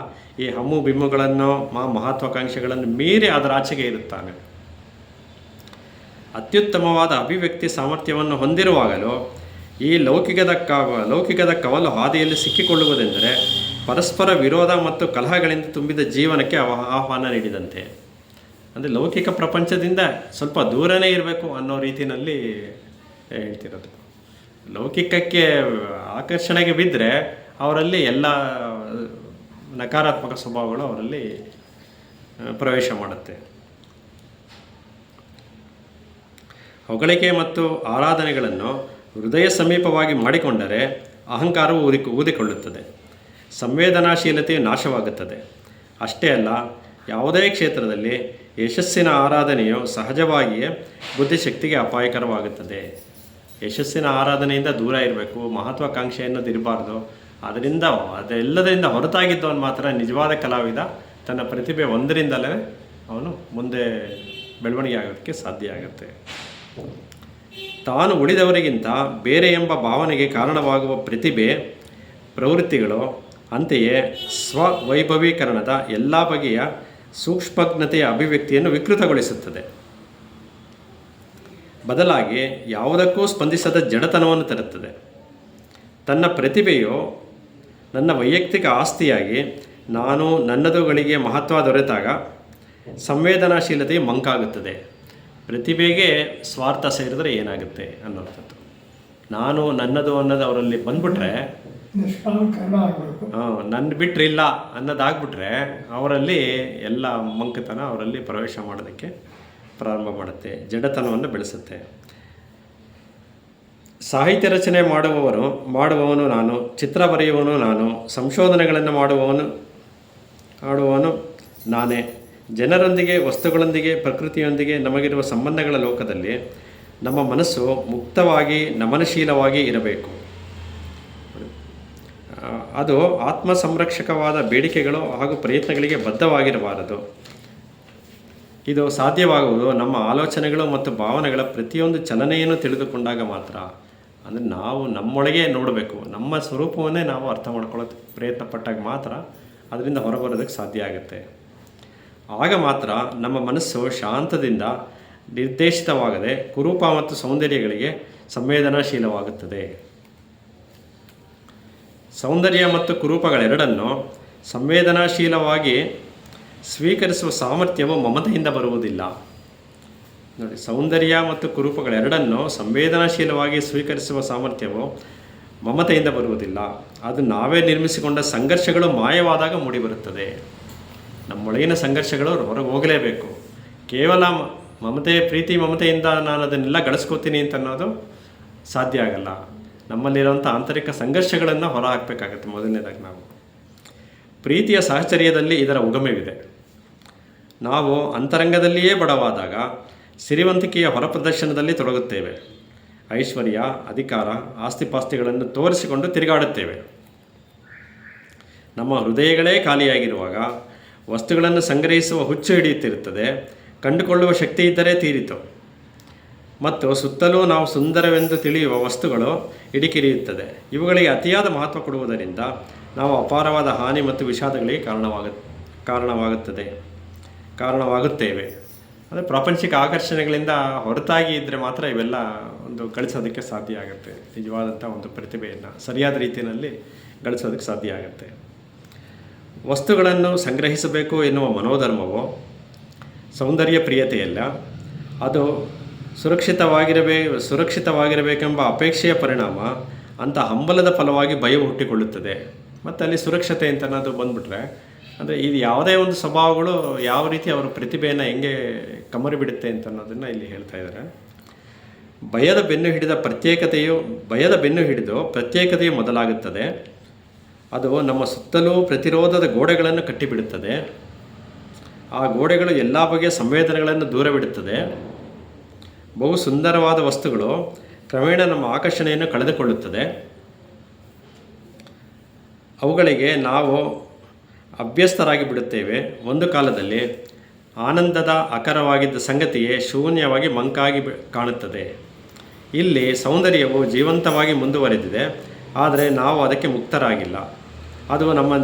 ಈ ಹಮ್ಮು ಬಿಮ್ಮುಗಳನ್ನು, ಮಹತ್ವಾಕಾಂಕ್ಷೆಗಳನ್ನು ಮೀರಿ ಅದರ ಆಚೆಗೆ ಇರುತ್ತಾನೆ. ಅತ್ಯುತ್ತಮವಾದ ಅಭಿವ್ಯಕ್ತಿ ಸಾಮರ್ಥ್ಯವನ್ನು ಹೊಂದಿರುವಾಗಲೂ ಈ ಲೌಕಿಕದ ಕವಲು ಹಾದಿಯಲ್ಲಿ ಸಿಕ್ಕಿಕೊಳ್ಳುವುದೆಂದರೆ ಪರಸ್ಪರ ವಿರೋಧ ಮತ್ತು ಕಲಹಗಳಿಂದ ತುಂಬಿದ ಜೀವನಕ್ಕೆ ಆಹ್ವಾನ ನೀಡಿದಂತೆ. ಅಂದರೆ ಲೌಕಿಕ ಪ್ರಪಂಚದಿಂದ ಸ್ವಲ್ಪ ದೂರನೇ ಇರಬೇಕು ಅನ್ನೋ ರೀತಿಯಲ್ಲಿ ಹೇಳ್ತಿರೋದು. ಲೌಕಿಕಕ್ಕೆ ಆಕರ್ಷಣೆಗೆ ಬಿದ್ದರೆ ಅವರಲ್ಲಿ ಎಲ್ಲ ನಕಾರಾತ್ಮಕ ಸ್ವಭಾವಗಳು ಅವರಲ್ಲಿ ಪ್ರವೇಶ ಮಾಡುತ್ತೆ. ಹೊಗಳಿಕೆ ಮತ್ತು ಆರಾಧನೆಗಳನ್ನು ಹೃದಯ ಸಮೀಪವಾಗಿ ಮಾಡಿಕೊಂಡರೆ ಅಹಂಕಾರವು ಊದಿಕೊಳ್ಳುತ್ತದೆ. ಸಂವೇದನಾಶೀಲತೆಯು ನಾಶವಾಗುತ್ತದೆ. ಅಷ್ಟೇ ಅಲ್ಲ, ಯಾವುದೇ ಕ್ಷೇತ್ರದಲ್ಲಿ ಯಶಸ್ಸಿನ ಆರಾಧನೆಯು ಸಹಜವಾಗಿಯೇ ಬುದ್ಧಿಶಕ್ತಿಗೆ ಅಪಾಯಕರವಾಗುತ್ತದೆ. ಯಶಸ್ಸಿನ ಆರಾಧನೆಯಿಂದ ದೂರ ಇರಬೇಕು, ಮಹತ್ವಾಕಾಂಕ್ಷೆ ಅನ್ನೋದು ಇರಬಾರ್ದು. ಅದೆಲ್ಲದರಿಂದ ಹೊರತಾಗಿದ್ದವನು ಮಾತ್ರ ನಿಜವಾದ ಕಲಾವಿದ. ತನ್ನ ಪ್ರತಿಭೆ ಒಂದರಿಂದಲೇ ಅವನು ಮುಂದೆ ಬೆಳವಣಿಗೆ ಆಗೋದಕ್ಕೆ ಸಾಧ್ಯ ಆಗುತ್ತೆ. ತಾನು ಉಳಿದವರಿಗಿಂತ ಬೇರೆ ಎಂಬ ಭಾವನೆಗೆ ಕಾರಣವಾಗುವ ಪ್ರತಿಭೆ ಪ್ರವೃತ್ತಿಗಳು ಅಂತೆಯೇ ಸ್ವವೈಭವೀಕರಣದ ಎಲ್ಲ ಬಗೆಯ ಸೂಕ್ಷ್ಮಜ್ಞತೆಯ ಅಭಿವ್ಯಕ್ತಿಯನ್ನು ವಿಕೃತಗೊಳಿಸುತ್ತದೆ. ಬದಲಾಗಿ ಯಾವುದಕ್ಕೂ ಸ್ಪಂದಿಸದ ಜಡತನವನ್ನು ತರುತ್ತದೆ. ತನ್ನ ಪ್ರತಿಭೆಯು ನನ್ನ ವೈಯಕ್ತಿಕ ಆಸ್ತಿಯಾಗಿ ನಾನು ನನ್ನದುಗಳಿಗೆ ಮಹತ್ವ ದೊರೆತಾಗ ಸಂವೇದನಾಶೀಲತೆಯು ಮಂಕಾಗುತ್ತದೆ. ಪ್ರತಿಭೆಗೆ ಸ್ವಾರ್ಥ ಸೇರಿದ್ರೆ ಏನಾಗುತ್ತೆ ಅನ್ನೋಂಥದ್ದು. ನಾನು ನನ್ನದು ಅನ್ನೋದು ಅವರಲ್ಲಿ ಬಂದ್ಬಿಟ್ರೆ, ನಿಷ್ಕಾಮ ಕರ್ಮ ಆಗಬೇಕು. ನನ್ನ ಬಿಟ್ಟರೆ ಇಲ್ಲ ಅನ್ನೋದಾಗ್ಬಿಟ್ರೆ ಅವರಲ್ಲಿ ಎಲ್ಲ ಮಂಕತನ ಅವರಲ್ಲಿ ಪ್ರವೇಶ ಮಾಡೋದಕ್ಕೆ ಪ್ರಾರಂಭ ಮಾಡುತ್ತೆ, ಜಡತನವನ್ನು ಬೆಳೆಸುತ್ತೆ. ಸಾಹಿತ್ಯ ರಚನೆ ಮಾಡುವವನು ನಾನು, ಚಿತ್ರ ಬರೆಯುವವನು ನಾನು, ಸಂಶೋಧನೆಗಳನ್ನು ಮಾಡುವವನು ನಾನೇ. ಜನರೊಂದಿಗೆ, ವಸ್ತುಗಳೊಂದಿಗೆ, ಪ್ರಕೃತಿಯೊಂದಿಗೆ ನಮಗಿರುವ ಸಂಬಂಧಗಳ ಲೋಕದಲ್ಲಿ ನಮ್ಮ ಮನಸ್ಸು ಮುಕ್ತವಾಗಿ ನಮನಶೀಲವಾಗಿ ಇರಬೇಕು. ಅದು ಆತ್ಮ ಸಂರಕ್ಷಕವಾದ ಬೇಡಿಕೆಗಳು ಹಾಗೂ ಪ್ರಯತ್ನಗಳಿಗೆ ಬದ್ಧವಾಗಿರಬಾರದು. ಇದು ಸಾಧ್ಯವಾಗುವುದು ನಮ್ಮ ಆಲೋಚನೆಗಳು ಮತ್ತು ಭಾವನೆಗಳ ಪ್ರತಿಯೊಂದು ಚಲನೆಯನ್ನು ತಿಳಿದುಕೊಂಡಾಗ ಮಾತ್ರ. ಅಂದರೆ ನಾವು ನಮ್ಮೊಳಗೆ ನೋಡಬೇಕು, ನಮ್ಮ ಸ್ವರೂಪವನ್ನೇ ನಾವು ಅರ್ಥ ಮಾಡ್ಕೊಳ್ಳೋದು ಪ್ರಯತ್ನ ಪಟ್ಟಾಗ ಮಾತ್ರ ಅದರಿಂದ ಹೊರಬರೋದಕ್ಕೆ ಸಾಧ್ಯ ಆಗುತ್ತೆ. ಆಗ ಮಾತ್ರ ನಮ್ಮ ಮನಸ್ಸು ಶಾಂತದಿಂದ ನಿರ್ದೇಶಿತವಾಗದೆ ಕುರೂಪ ಮತ್ತು ಸೌಂದರ್ಯಗಳಿಗೆ ಸಂವೇದನಾಶೀಲವಾಗುತ್ತದೆ. ಸೌಂದರ್ಯ ಮತ್ತು ಕುರೂಪಗಳೆರಡನ್ನು ಸಂವೇದನಾಶೀಲವಾಗಿ ಸ್ವೀಕರಿಸುವ ಸಾಮರ್ಥ್ಯವು ಮಮತೆಯಿಂದ ಬರುವುದಿಲ್ಲ. ನೋಡಿ, ಸೌಂದರ್ಯ ಮತ್ತು ಕುರೂಪಗಳೆರಡನ್ನು ಸಂವೇದನಾಶೀಲವಾಗಿ ಸ್ವೀಕರಿಸುವ ಸಾಮರ್ಥ್ಯವು ಮಮತೆಯಿಂದ ಬರುವುದಿಲ್ಲ. ಅದು ನಾವೇ ನಿರ್ಮಿಸಿಕೊಂಡ ಸಂಘರ್ಷಗಳು ಮಾಯವಾದಾಗ ಮೂಡಿಬರುತ್ತದೆ. ನಮ್ಮೊಳಗಿನ ಸಂಘರ್ಷಗಳು ಹೊರಗೆ ಹೋಗಲೇಬೇಕು. ಕೇವಲ ಪ್ರೀತಿ ಮಮತೆಯಿಂದ ನಾನು ಅದನ್ನೆಲ್ಲ ಗಳಿಸ್ಕೋತೀನಿ ಅಂತ ಅನ್ನೋದು ಸಾಧ್ಯ ಆಗಲ್ಲ. ನಮ್ಮಲ್ಲಿರುವಂಥ ಆಂತರಿಕ ಸಂಘರ್ಷಗಳನ್ನು ಹೊರ ಹಾಕಬೇಕಾಗತ್ತೆ. ಮೊದಲನೇದಾಗಿ ನಾವು ಪ್ರೀತಿಯ ಸಾಹಚರ್ಯದಲ್ಲಿ ಇದರ ಉಗಮವಿದೆ. ನಾವು ಅಂತರಂಗದಲ್ಲಿಯೇ ಬಡವಾದಾಗ ಸಿರಿವಂತಿಕೆಯ ಹೊರ ಪ್ರದರ್ಶನದಲ್ಲಿ ತೊಡಗುತ್ತೇವೆ. ಐಶ್ವರ್ಯ, ಅಧಿಕಾರ, ಆಸ್ತಿಪಾಸ್ತಿಗಳನ್ನು ತೋರಿಸಿಕೊಂಡು ತಿರುಗಾಡುತ್ತೇವೆ. ನಮ್ಮ ಹೃದಯಗಳೇ ಖಾಲಿಯಾಗಿರುವಾಗ ವಸ್ತುಗಳನ್ನು ಸಂಗ್ರಹಿಸುವ ಹುಚ್ಚು ಹಿಡಿಯುತ್ತಿರುತ್ತದೆ. ಕಂಡುಕೊಳ್ಳುವ ಶಕ್ತಿ ಇದ್ದರೆ ತೀರಿತು. ಮತ್ತು ಸುತ್ತಲೂ ನಾವು ಸುಂದರವೆಂದು ತಿಳಿಯುವ ವಸ್ತುಗಳು ಇಡಿಕಿರಿಯುತ್ತದೆ. ಇವುಗಳಿಗೆ ಅತಿಯಾದ ಮಹತ್ವ ಕೊಡುವುದರಿಂದ ನಾವು ಅಪಾರವಾದ ಹಾನಿ ಮತ್ತು ವಿಷಾದಗಳಿಗೆ ಕಾರಣವಾಗುತ್ತೇವೆ. ಅಂದರೆ ಪ್ರಾಪಂಚಿಕ ಆಕರ್ಷಣೆಗಳಿಂದ ಹೊರತಾಗಿ ಇದ್ದರೆ ಮಾತ್ರ ಇವೆಲ್ಲ ಗಳಿಸೋದಕ್ಕೆ ಸಾಧ್ಯ ಆಗುತ್ತೆ. ನಿಜವಾದಂಥ ಒಂದು ಪ್ರತಿಭೆಯನ್ನು ಸರಿಯಾದ ರೀತಿಯಲ್ಲಿ ಗಳಿಸೋದಕ್ಕೆ ಸಾಧ್ಯ ಆಗುತ್ತೆ. ವಸ್ತುಗಳನ್ನು ಸಂಗ್ರಹಿಸಬೇಕು ಎನ್ನುವ ಮನೋಧರ್ಮವು ಸೌಂದರ್ಯ ಪ್ರಿಯತೆಯಲ್ಲ, ಅದು ಸುರಕ್ಷಿತವಾಗಿರಬೇಕೆಂಬ ಅಪೇಕ್ಷೆಯ ಪರಿಣಾಮ. ಅಂಥ ಹಂಬಲದ ಫಲವಾಗಿ ಭಯ ಹುಟ್ಟಿಕೊಳ್ಳುತ್ತದೆ. ಮತ್ತು ಅಲ್ಲಿ ಸುರಕ್ಷತೆ ಅಂತ ಅನ್ನೋದು ಬಂದುಬಿಟ್ರೆ, ಅಂದರೆ ಇದು ಯಾವುದೇ ಒಂದು ಸ್ವಭಾವಗಳು ಯಾವ ರೀತಿ ಅವರ ಪ್ರತಿಭೆಯನ್ನು ಹೆಂಗೆ ಕಮರಿ ಬಿಡುತ್ತೆ ಅಂತ ಅನ್ನೋದನ್ನು ಇಲ್ಲಿ ಹೇಳ್ತಾ ಇದ್ದಾರೆ. ಭಯದ ಬೆನ್ನು ಹಿಡಿದು ಪ್ರತ್ಯೇಕತೆಯು ಮೊದಲಾಗುತ್ತದೆ. ಅದು ನಮ್ಮ ಸುತ್ತಲೂ ಪ್ರತಿರೋಧದ ಗೋಡೆಗಳನ್ನು ಕಟ್ಟಿಬಿಡುತ್ತದೆ. ಆ ಗೋಡೆಗಳು ಎಲ್ಲ ಬಗೆಯ ಸಂವೇದನೆಗಳನ್ನು ದೂರವಿಡುತ್ತದೆ. ಬಹು ಸುಂದರವಾದ ವಸ್ತುಗಳು ಕ್ರಮೇಣ ನಮ್ಮ ಆಕರ್ಷಣೆಯನ್ನು ಕಳೆದುಕೊಳ್ಳುತ್ತದೆ. ಅವುಗಳಿಗೆ ನಾವು ಅಭ್ಯಸ್ತರಾಗಿ ಬಿಡುತ್ತೇವೆ. ಒಂದು ಕಾಲದಲ್ಲಿ ಆನಂದದ ಆಕರವಾಗಿದ್ದ ಸಂಗತಿಯೇ ಶೂನ್ಯವಾಗಿ ಮಂಕಾಗಿ ಕಾಣುತ್ತದೆ. ಇಲ್ಲಿ ಸೌಂದರ್ಯವು ಜೀವಂತವಾಗಿ ಮುಂದುವರೆದಿದೆ, ಆದರೆ ನಾವು ಅದಕ್ಕೆ ಮುಕ್ತರಾಗಿಲ್ಲ. ಅದು ನಮ್ಮ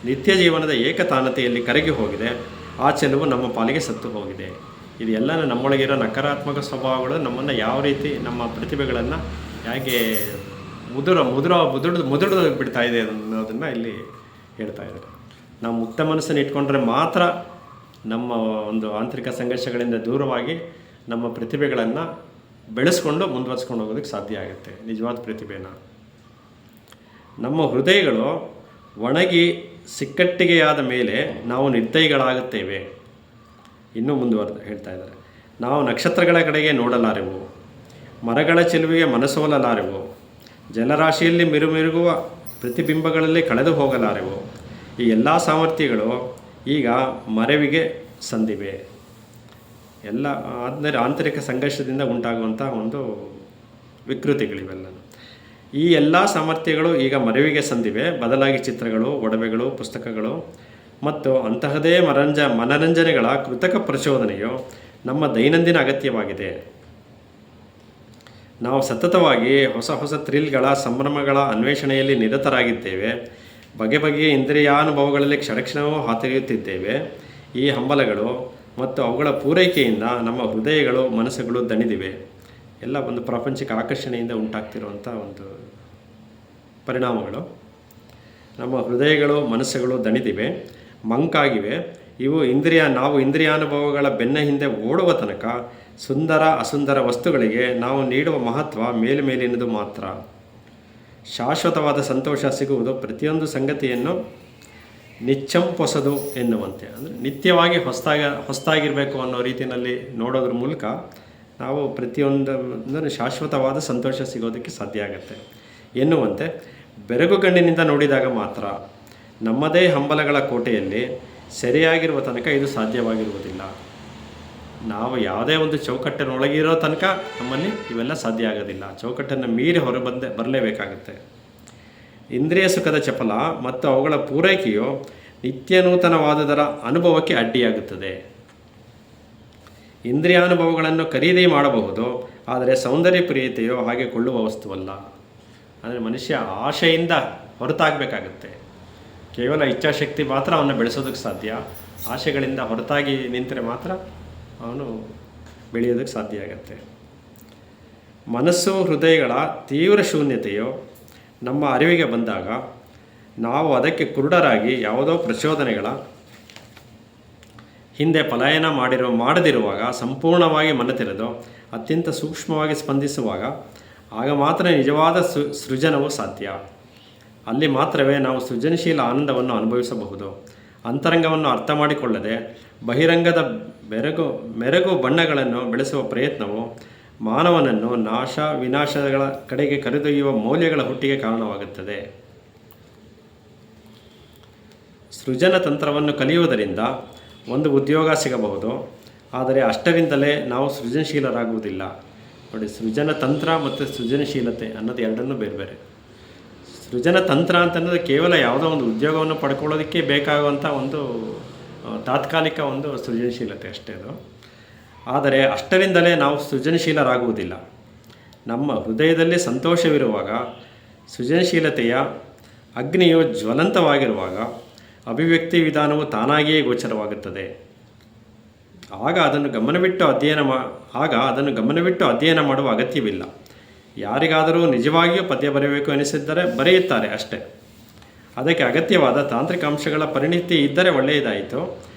ನಿತ್ಯ ಜೀವನದ ಏಕತಾನತೆಯಲ್ಲಿ ಕರಗಿ ಹೋಗಿದೆ. ಆ ಚೆಲುವು ನಮ್ಮ ಪಾಲಿಗೆ ಸತ್ತು ಹೋಗಿದೆ. ಇದೆಲ್ಲ ನಮ್ಮೊಳಗಿರೋ ನಕಾರಾತ್ಮಕ ಸ್ವಭಾವಗಳು ನಮ್ಮನ್ನು ಯಾವ ರೀತಿ, ನಮ್ಮ ಪ್ರತಿಭೆಗಳನ್ನು ಹೇಗೆ ಮುದುಡು ಬಿಡ್ತಾ ಇದೆ ಅನ್ನೋದನ್ನು ಇಲ್ಲಿ ಹೇಳ್ತಾ ಇದ್ದಾರೆ. ನಾವು ಮುಕ್ತ ಮನಸ್ಸನ್ನು ಇಟ್ಕೊಂಡ್ರೆ ಮಾತ್ರ ನಮ್ಮ ಒಂದು ಆಂತರಿಕ ಸಂಘರ್ಷಗಳಿಂದ ದೂರವಾಗಿ ನಮ್ಮ ಪ್ರತಿಭೆಗಳನ್ನು ಬೆಳೆಸ್ಕೊಂಡು ಮುಂದುವರಿಸ್ಕೊಂಡು ಹೋಗೋದಕ್ಕೆ ಸಾಧ್ಯ ಆಗುತ್ತೆ. ನಿಜವಾದ ಪ್ರತಿಭೆನ ನಮ್ಮ ಹೃದಯಗಳು ಒಣಗಿ ಸಿಕ್ಕಟ್ಟಿಗೆಯಾದ ಮೇಲೆ ನಾವು ನಿರ್ದಯಿಗಳಾಗುತ್ತೇವೆ. ಇನ್ನೂ ಮುಂದುವರೆದು ಹೇಳ್ತಾ ಇದ್ದಾರೆ. ನಾವು ನಕ್ಷತ್ರಗಳ ಕಡೆಗೆ ನೋಡಲಾರೆವು, ಮರಗಳ ಚೆಲುವಿಗೆ ಮನಸೋಲಲಾರೆವು, ಜಲರಾಶಿಯಲ್ಲಿ ಮಿರುಮಿರುಗುವ ಪ್ರತಿಬಿಂಬಗಳಲ್ಲಿ ಕಳೆದು ಹೋಗಲಾರೆವು. ಈ ಎಲ್ಲ ಸಾಮರ್ಥ್ಯಗಳು ಈಗ ಮರೆವಿಗೆ ಸಂದಿವೆ. ಎಲ್ಲ ಅಂದರೆ ಆಂತರಿಕ ಸಂಘರ್ಷದಿಂದ ಉಂಟಾಗುವಂಥ ಒಂದು ವಿಕೃತಿಗಳಿವೆಲ್ಲ. ಈ ಎಲ್ಲ ಸಾಮರ್ಥ್ಯಗಳು ಈಗ ಮರೆವಿಗೆ ಸಂದಿವೆ. ಬದಲಾಗಿ ಚಿತ್ರಗಳು, ಒಡವೆಗಳು, ಪುಸ್ತಕಗಳು ಮತ್ತು ಅಂತಹದೇ ಮನರಂಜನೆಗಳ ಕೃತಕ ಪ್ರಚೋದನೆಯು ನಮ್ಮ ದೈನಂದಿನ ಅಗತ್ಯವಾಗಿದೆ. ನಾವು ಸತತವಾಗಿ ಹೊಸ ಹೊಸ ಥ್ರಿಲ್ಗಳ, ಸಂಭ್ರಮಗಳ ಅನ್ವೇಷಣೆಯಲ್ಲಿ ನಿರತರಾಗಿದ್ದೇವೆ. ಬಗೆ ಬಗೆಯ ಇಂದ್ರಿಯಾನುಭವಗಳಲ್ಲಿ ಕ್ಷಣಕ್ಷಣವೂ ಹಾತೊರೆಯುತ್ತಿದ್ದೇವೆ. ಈ ಹಂಬಲಗಳು ಮತ್ತು ಅವುಗಳ ಪೂರೈಕೆಯಿಂದ ನಮ್ಮ ಹೃದಯಗಳು, ಮನಸ್ಸುಗಳು ದಣಿದಿವೆ. ಎಲ್ಲ ಒಂದು ಪ್ರಾಪಂಚಿಕ ಆಕರ್ಷಣೆಯಿಂದ ಉಂಟಾಗ್ತಿರುವಂಥ ಒಂದು ಪರಿಣಾಮಗಳು. ನಮ್ಮ ಹೃದಯಗಳು, ಮನಸ್ಸುಗಳು ದಣಿದಿವೆ, ಮಂಕಾಗಿವೆ. ನಾವು ಇಂದ್ರಿಯಾನುಭವಗಳ ಬೆನ್ನ ಹಿಂದೆ ಓಡುವ ತನಕ ಸುಂದರ ಅಸುಂದರ ವಸ್ತುಗಳಿಗೆ ನಾವು ನೀಡುವ ಮಹತ್ವ ಮೇಲಿನದು ಮಾತ್ರ. ಶಾಶ್ವತವಾದ ಸಂತೋಷ ಸಿಗುವುದು ಪ್ರತಿಯೊಂದು ಸಂಗತಿಯನ್ನು ನಿಚ್ಚಂಪೊಸದು ಎನ್ನುವಂತೆ, ಅಂದರೆ ನಿತ್ಯವಾಗಿ ಹೊಸದಾಗಿರಬೇಕು ಅನ್ನೋ ರೀತಿಯಲ್ಲಿ ನೋಡೋದ್ರ ಮೂಲಕ ನಾವು ಪ್ರತಿಯೊಂದನ್ನು ಶಾಶ್ವತವಾದ ಸಂತೋಷ ಸಿಗೋದಕ್ಕೆ ಸಾಧ್ಯ ಆಗುತ್ತೆ ಎನ್ನುವಂತೆ ಬೆರಗುಗಣ್ಣಿನಿಂದ ನೋಡಿದಾಗ ಮಾತ್ರ ನಮ್ಮದೇ ಹಂಬಲಗಳ ಕೋಟೆಯಲ್ಲಿ ಸೆರೆಯಾಗಿರುವ ತನಕ ಇದು ಸಾಧ್ಯವಾಗಿರುವುದಿಲ್ಲ. ನಾವು ಯಾವುದೇ ಒಂದು ಚೌಕಟ್ಟಿನೊಳಗಿರೋ ತನಕ ನಮ್ಮಲ್ಲಿ ಇವೆಲ್ಲ ಸಾಧ್ಯ ಆಗೋದಿಲ್ಲ. ಚೌಕಟ್ಟನ್ನು ಮೀರಿ ಬರಲೇಬೇಕಾಗುತ್ತೆ. ಇಂದ್ರಿಯ ಸುಖದ ಚಪಲ ಮತ್ತು ಅವುಗಳ ಪೂರೈಕೆಯು ನಿತ್ಯ ನೂತನವಾದುದರ ಅನುಭವಕ್ಕೆ ಅಡ್ಡಿಯಾಗುತ್ತದೆ. ಇಂದ್ರಿಯಾನುಭವಗಳನ್ನು ಖರೀದಿ ಮಾಡಬಹುದು, ಆದರೆ ಸೌಂದರ್ಯ ಪ್ರಿಯತೆಯೋ ಹಾಗೆ ಕೊಳ್ಳುವ ವಸ್ತುವಲ್ಲ. ಅಂದರೆ ಮನುಷ್ಯ ಆಶೆಯಿಂದ ಹೊರತಾಗಬೇಕಾಗುತ್ತೆ. ಕೇವಲ ಇಚ್ಛಾಶಕ್ತಿ ಮಾತ್ರ ಅವನ್ನ ಬೆಳೆಸೋದಕ್ಕೆ ಸಾಧ್ಯ. ಆಶೆಗಳಿಂದ ಹೊರತಾಗಿ ನಿಂತರೆ ಮಾತ್ರ ಅವನು ಬೆಳೆಯೋದಕ್ಕೆ ಸಾಧ್ಯ ಆಗುತ್ತೆ. ಮನಸ್ಸು, ಹೃದಯಗಳ ತೀವ್ರ ಶೂನ್ಯತೆಯು ನಮ್ಮ ಅರಿವಿಗೆ ಬಂದಾಗ ನಾವು ಅದಕ್ಕೆ ಕುರುಡರಾಗಿ ಯಾವುದೋ ಪ್ರಚೋದನೆಗಳ ಹಿಂದೆ ಪಲಾಯನ ಮಾಡದಿರುವಾಗ, ಸಂಪೂರ್ಣವಾಗಿ ಮನತೆರೆದು ಅತ್ಯಂತ ಸೂಕ್ಷ್ಮವಾಗಿ ಸ್ಪಂದಿಸುವಾಗ ಆಗ ಮಾತ್ರ ನಿಜವಾದ ಸೃಜನವು ಸಾಧ್ಯ. ಅಲ್ಲಿ ಮಾತ್ರವೇ ನಾವು ಸೃಜನಶೀಲ ಆನಂದವನ್ನು ಅನುಭವಿಸಬಹುದು. ಅಂತರಂಗವನ್ನು ಅರ್ಥ ಮಾಡಿಕೊಳ್ಳದೆ ಬಹಿರಂಗದ ಮೆರುಗು ಬಣ್ಣಗಳನ್ನು ಬೆಳೆಸುವ ಪ್ರಯತ್ನವು ಮಾನವನನ್ನು ವಿನಾಶಗಳ ಕಡೆಗೆ ಕರೆದೊಯ್ಯುವ ಮೌಲ್ಯಗಳ ಹುಟ್ಟಿಗೆ ಕಾರಣವಾಗುತ್ತದೆ. ಸೃಜನ ತಂತ್ರವನ್ನು ಕಲಿಯುವುದರಿಂದ ಒಂದು ಉದ್ಯೋಗ ಸಿಗಬಹುದು, ಆದರೆ ಅಷ್ಟರಿಂದಲೇ ನಾವು ಸೃಜನಶೀಲರಾಗುವುದಿಲ್ಲ. ನೋಡಿ, ಸೃಜನ ತಂತ್ರ ಮತ್ತು ಸೃಜನಶೀಲತೆ ಅನ್ನೋದು ಎರಡನ್ನೂ ಬೇರೆ ಬೇರೆ. ಸೃಜನ ತಂತ್ರ ಅಂತನ್ನೋದು ಕೇವಲ ಯಾವುದೋ ಒಂದು ಉದ್ಯೋಗವನ್ನು ಪಡ್ಕೊಳ್ಳೋದಕ್ಕೆ ಬೇಕಾಗುವಂಥ ಒಂದು ತಾತ್ಕಾಲಿಕ ಒಂದು ಸೃಜನಶೀಲತೆ ಅಷ್ಟೇ ಅದು. ಆದರೆ ಅಷ್ಟರಿಂದಲೇ ನಾವು ಸೃಜನಶೀಲರಾಗುವುದಿಲ್ಲ. ನಮ್ಮ ಹೃದಯದಲ್ಲಿ ಸಂತೋಷವಿರುವಾಗ, ಸೃಜನಶೀಲತೆಯ ಅಗ್ನಿಯು ಜ್ವಲಂತವಾಗಿರುವಾಗ ಅಭಿವ್ಯಕ್ತಿ ವಿಧಾನವು ತಾನಾಗಿಯೇ ಗೋಚರವಾಗುತ್ತದೆ. ಆಗ ಅದನ್ನು ಗಮನವಿಟ್ಟು ಅಧ್ಯಯನ ಮಾಡುವ ಅಗತ್ಯವಿಲ್ಲ. ಯಾರಿಗಾದರೂ ನಿಜವಾಗಿಯೂ ಪದ್ಯ ಬರೆಯಬೇಕು ಎನಿಸಿದ್ದರೆ ಬರೆಯುತ್ತಾರೆ ಅಷ್ಟೇ. ಅದಕ್ಕೆ ಅಗತ್ಯವಾದ ತಾಂತ್ರಿಕ ಅಂಶಗಳ ಪರಿಣಿತಿ ಇದ್ದರೆ ಒಳ್ಳೆಯದಾಯಿತು.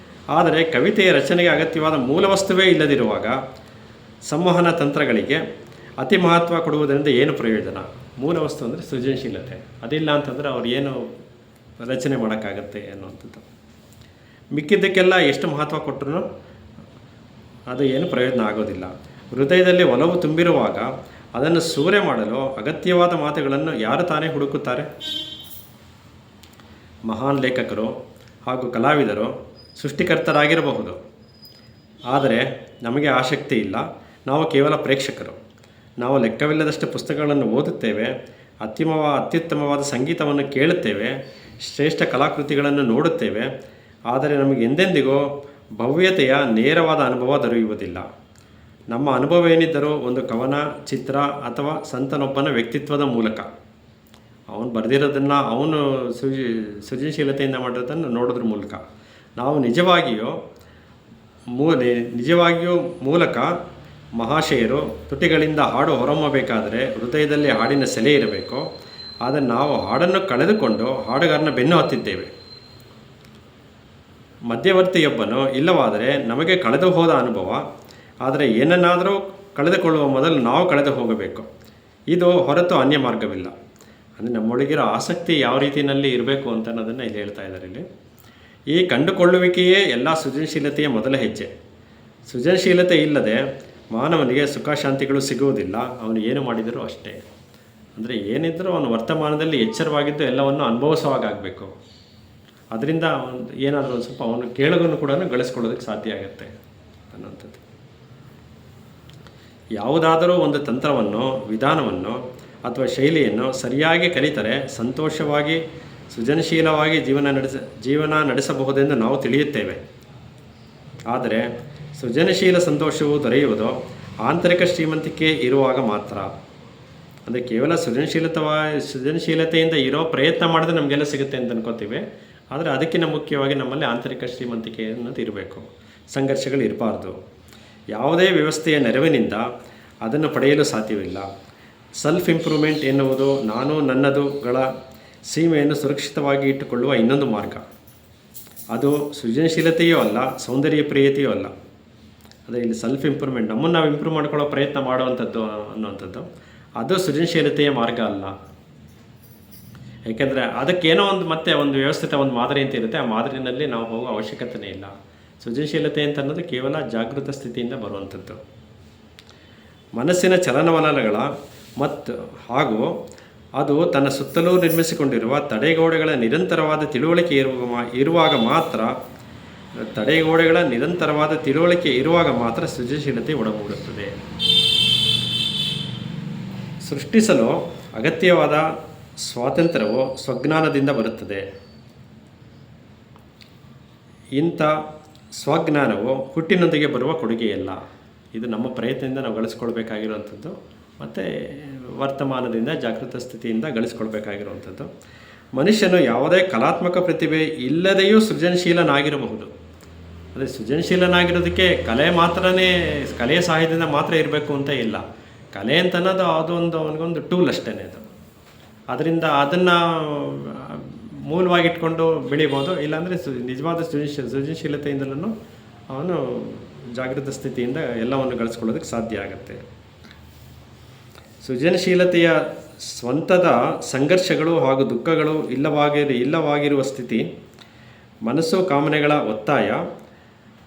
ಆದರೆ ಕವಿತೆಯ ರಚನೆಗೆ ಅಗತ್ಯವಾದ ಮೂಲ ವಸ್ತುವೇ ಇಲ್ಲದಿರುವಾಗ ಸಂವಹನ ತಂತ್ರಗಳಿಗೆ ಅತಿ ಮಹತ್ವ ಕೊಡುವುದರಿಂದ ಏನು ಪ್ರಯೋಜನ? ಮೂಲ ವಸ್ತು ಅಂದರೆ ಸೃಜನಶೀಲತೆ. ಅದಿಲ್ಲ ಅಂತಂದರೆ ಅವ್ರು ಏನು ರಚನೆ ಮಾಡೋಕ್ಕಾಗತ್ತೆ ಅನ್ನುವಂಥದ್ದು. ಮಿಕ್ಕಿದ್ದಕ್ಕೆಲ್ಲ ಎಷ್ಟು ಮಹತ್ವ ಕೊಟ್ಟರೂ ಅದು ಏನು ಪ್ರಯೋಜನ ಆಗೋದಿಲ್ಲ. ಹೃದಯದಲ್ಲಿ ಒಲವು ತುಂಬಿರುವಾಗ ಅದನ್ನು ಸೂರೆ ಮಾಡಲು ಅಗತ್ಯವಾದ ಮಾತುಗಳನ್ನು ಯಾರು ತಾನೇ ಹುಡುಕುತ್ತಾರೆ? ಮಹಾನ್ ಲೇಖಕರು ಹಾಗೂ ಕಲಾವಿದರು ಸೃಷ್ಟಿಕರ್ತರಾಗಿರಬಹುದು, ಆದರೆ ನಮಗೆ ಆಸಕ್ತಿ ಇಲ್ಲ. ನಾವು ಕೇವಲ ಪ್ರೇಕ್ಷಕರು. ನಾವು ಲೆಕ್ಕವಿಲ್ಲದಷ್ಟು ಪುಸ್ತಕಗಳನ್ನು ಓದುತ್ತೇವೆ, ಅತ್ಯುತ್ತಮವಾದ ಸಂಗೀತವನ್ನು ಕೇಳುತ್ತೇವೆ, ಶ್ರೇಷ್ಠ ಕಲಾಕೃತಿಗಳನ್ನು ನೋಡುತ್ತೇವೆ. ಆದರೆ ನಮಗೆ ಎಂದೆಂದಿಗೂ ಭವ್ಯತೆಯ ನೇರವಾದ ಅನುಭವ ದೊರೆಯುವುದಿಲ್ಲ. ನಮ್ಮ ಅನುಭವ ಏನಿದ್ದರೂ ಒಂದು ಕವನ, ಚಿತ್ರ ಅಥವಾ ಸಂತನೊಬ್ಬನ ವ್ಯಕ್ತಿತ್ವದ ಮೂಲಕ, ಅವನು ಬರೆದಿರೋದನ್ನು, ಅವನು ಸೃಜನಶೀಲತೆಯಿಂದ ಮಾಡಿರೋದನ್ನು ನೋಡೋದ್ರ ಮೂಲಕ. ನಾವು ನಿಜವಾಗಿಯೂ ಮೂಲಕ ಮಹಾಶಯರು ತುಟಿಗಳಿಂದ ಹಾಡು ಹೊರಹೊಮ್ಮಬೇಕಾದರೆ ಹೃದಯದಲ್ಲಿ ಹಾಡಿನ ಸೆಲೆ ಇರಬೇಕು. ಆದರೆ ನಾವು ಹಾಡನ್ನು ಕಳೆದುಕೊಂಡು ಹಾಡುಗಾರನ ಬೆನ್ನು ಹತ್ತಿದ್ದೇವೆ. ಮಧ್ಯವರ್ತಿಯೊಬ್ಬನು ಇಲ್ಲವಾದರೆ ನಮಗೆ ಕಳೆದು ಹೋದ ಅನುಭವ. ಆದರೆ ಏನನ್ನಾದರೂ ಕಳೆದುಕೊಳ್ಳುವ ಮೊದಲು ನಾವು ಕಳೆದು ಹೋಗಬೇಕು. ಇದು ಹೊರತು ಅನ್ಯ ಮಾರ್ಗವಿಲ್ಲ. ಅಂದರೆ ನಮ್ಮೊಳಗಿರೋ ಆಸಕ್ತಿ ಯಾವ ರೀತಿಯಲ್ಲಿ ಇರಬೇಕು ಅಂತ ಅನ್ನೋದನ್ನು ಇಲ್ಲಿ ಹೇಳ್ತಾ ಇದ್ದಾರೆ. ಇಲ್ಲಿ ಈ ಕಂಡುಕೊಳ್ಳುವಿಕೆಯೇ ಎಲ್ಲ ಸೃಜನಶೀಲತೆಯ ಮೊದಲ ಹೆಜ್ಜೆ. ಸೃಜನಶೀಲತೆ ಇಲ್ಲದೆ ಮಾನವನಿಗೆ ಸುಖ ಶಾಂತಿಗಳು ಸಿಗುವುದಿಲ್ಲ. ಅವನು ಏನು ಮಾಡಿದರೂ ಅಷ್ಟೇ. ಅಂದರೆ ಏನಿದ್ರೂ ಅವನು ವರ್ತಮಾನದಲ್ಲಿ ಎಚ್ಚರವಾಗಿದ್ದು ಎಲ್ಲವನ್ನು ಅನುಭವಿಸುವಾಗಬೇಕು. ಅದರಿಂದ ಏನಾದರೂ ಒಂದು ಸ್ವಲ್ಪ ಅವನು ಕೇಳೋದನ್ನು ಕೂಡ ಗಳಿಸ್ಕೊಳ್ಳೋದಕ್ಕೆ ಸಾಧ್ಯ ಆಗುತ್ತೆ ಅನ್ನೋಂಥದ್ದು. ಯಾವುದಾದರೂ ಒಂದು ತಂತ್ರವನ್ನು, ವಿಧಾನವನ್ನು ಅಥವಾ ಶೈಲಿಯನ್ನು ಸರಿಯಾಗಿ ಕಲಿತರೆ ಸಂತೋಷವಾಗಿ, ಸೃಜನಶೀಲವಾಗಿ ಜೀವನ ನಡೆಸಬಹುದೆಂದು ನಾವು ತಿಳಿಯುತ್ತೇವೆ. ಆದರೆ ಸೃಜನಶೀಲ ಸಂತೋಷವು ದೊರೆಯುವುದು ಆಂತರಿಕ ಶ್ರೀಮಂತಿಕೆ ಇರುವಾಗ ಮಾತ್ರ. ಅಂದರೆ ಕೇವಲ ಸೃಜನಶೀಲತೆಯಿಂದ ಇರೋ ಪ್ರಯತ್ನ ಮಾಡಿದ್ರೆ ನಮಗೆಲ್ಲ ಸಿಗುತ್ತೆ ಅಂತ ಅನ್ಕೋತೀವಿ. ಆದರೆ ಅದಕ್ಕಿಂತ ಮುಖ್ಯವಾಗಿ ನಮ್ಮಲ್ಲಿ ಆಂತರಿಕ ಶ್ರೀಮಂತಿಕೆ ಅನ್ನೋದು ಇರಬೇಕು. ಸಂಘರ್ಷಗಳು ಇರಬಾರ್ದು. ಯಾವುದೇ ವ್ಯವಸ್ಥೆಯ ನೆರವಿನಿಂದ ಅದನ್ನು ಪಡೆಯಲು ಸಾಧ್ಯವಿಲ್ಲ. ಸೆಲ್ಫ್ ಇಂಪ್ರೂವ್ಮೆಂಟ್ ಎನ್ನುವುದು ನಾನು ನನ್ನದುಗಳ ಸೀಮೆಯನ್ನು ಸುರಕ್ಷಿತವಾಗಿ ಇಟ್ಟುಕೊಳ್ಳುವ ಇನ್ನೊಂದು ಮಾರ್ಗ. ಅದು ಸೃಜನಶೀಲತೆಯೂ ಅಲ್ಲ, ಸೌಂದರ್ಯ ಪ್ರಿಯತೆಯೂ ಅಲ್ಲ. ಅದೇ ಇಲ್ಲಿ ಸೆಲ್ಫ್ ಇಂಪ್ರೂವ್ಮೆಂಟ್, ನಮ್ಮನ್ನು ನಾವು ಇಂಪ್ರೂವ್ ಮಾಡ್ಕೊಳ್ಳೋ ಪ್ರಯತ್ನ ಮಾಡುವಂಥದ್ದು ಅನ್ನುವಂಥದ್ದು, ಅದು ಸೃಜನಶೀಲತೆಯ ಮಾರ್ಗ ಅಲ್ಲ. ಯಾಕೆಂದರೆ ಅದಕ್ಕೇನೋ ಒಂದು ಮತ್ತೆ ಒಂದು ವ್ಯವಸ್ಥಿತ ಒಂದು ಮಾದರಿ ಅಂತ ಇರುತ್ತೆ, ಆ ಮಾದರಿನಲ್ಲಿ ನಾವು ಹೋಗೋ ಅವಶ್ಯಕತೆಯೇ ಇಲ್ಲ. ಸೃಜನಶೀಲತೆ ಅಂತ ಅನ್ನೋದು ಕೇವಲ ಜಾಗೃತ ಸ್ಥಿತಿಯಿಂದ ಬರುವಂಥದ್ದು. ಮನಸ್ಸಿನ ಚಲನವಲನಗಳ ಮತ್ತು ಹಾಗೂ ಅದು ತನ್ನ ಸುತ್ತಲೂ ನಿರ್ಮಿಸಿಕೊಂಡಿರುವ ತಡೆಗೋಡೆಗಳ ನಿರಂತರವಾದ ತಿಳುವಳಿಕೆ ಇರುವಾಗ ಮಾತ್ರ ಸೃಜನಶೀಲತೆ ಒಡಗೂಡುತ್ತದೆ. ಸೃಷ್ಟಿಸಲು ಅಗತ್ಯವಾದ ಸ್ವಾತಂತ್ರ್ಯವು ಸ್ವಜ್ಞಾನದಿಂದ ಬರುತ್ತದೆ. ಇಂಥ ಸ್ವಜ್ಞಾನವು ಹುಟ್ಟಿನೊಂದಿಗೆ ಬರುವ ಕೊಡುಗೆಯಲ್ಲ. ಇದು ನಮ್ಮ ಪ್ರಯತ್ನದಿಂದ ನಾವು ಗಳಿಸ್ಕೊಳ್ಬೇಕಾಗಿರುವಂಥದ್ದು, ಮತ್ತು ವರ್ತಮಾನದಿಂದ ಜಾಗೃತ ಸ್ಥಿತಿಯಿಂದ ಗಳಿಸ್ಕೊಳ್ಬೇಕಾಗಿರುವಂಥದ್ದು. ಮನುಷ್ಯನು ಯಾವುದೇ ಕಲಾತ್ಮಕ ಪ್ರತಿಭೆ ಇಲ್ಲದೆಯೂ ಸೃಜನಶೀಲನಾಗಿರಬಹುದು. ಅದೇ ಸೃಜನಶೀಲನಾಗಿರೋದಕ್ಕೆ ಕಲೆಯ ಸಹಾಯದಿಂದ ಮಾತ್ರ ಇರಬೇಕು ಅಂತ ಇಲ್ಲ. ಕಲೆ ಅಂತ ಅನ್ನೋದು ಅದೊಂದು ಅವನಿಗೊಂದು ಟೂಲ್ ಅಷ್ಟೇ. ಅದು ಅದರಿಂದ ಅದನ್ನು ಮೂಲವಾಗಿಟ್ಕೊಂಡು ಬೆಳಿಬೋದು. ಇಲ್ಲಾಂದರೆ ನಿಜವಾದ ಸೃಜನಶೀಲತೆಯಿಂದಲೂ ಅವನು ಜಾಗೃತ ಸ್ಥಿತಿಯಿಂದ ಎಲ್ಲವನ್ನು ಗಳಿಸ್ಕೊಳ್ಳೋದಕ್ಕೆ ಸಾಧ್ಯ ಆಗುತ್ತೆ. ಸೃಜನಶೀಲತೆಯ ಸ್ವಂತದ ಸಂಘರ್ಷಗಳು ಹಾಗೂ ದುಃಖಗಳು ಇಲ್ಲವಾಗಿರುವ ಸ್ಥಿತಿ, ಮನಸ್ಸು ಕಾಮನೆಗಳ ಒತ್ತಾಯ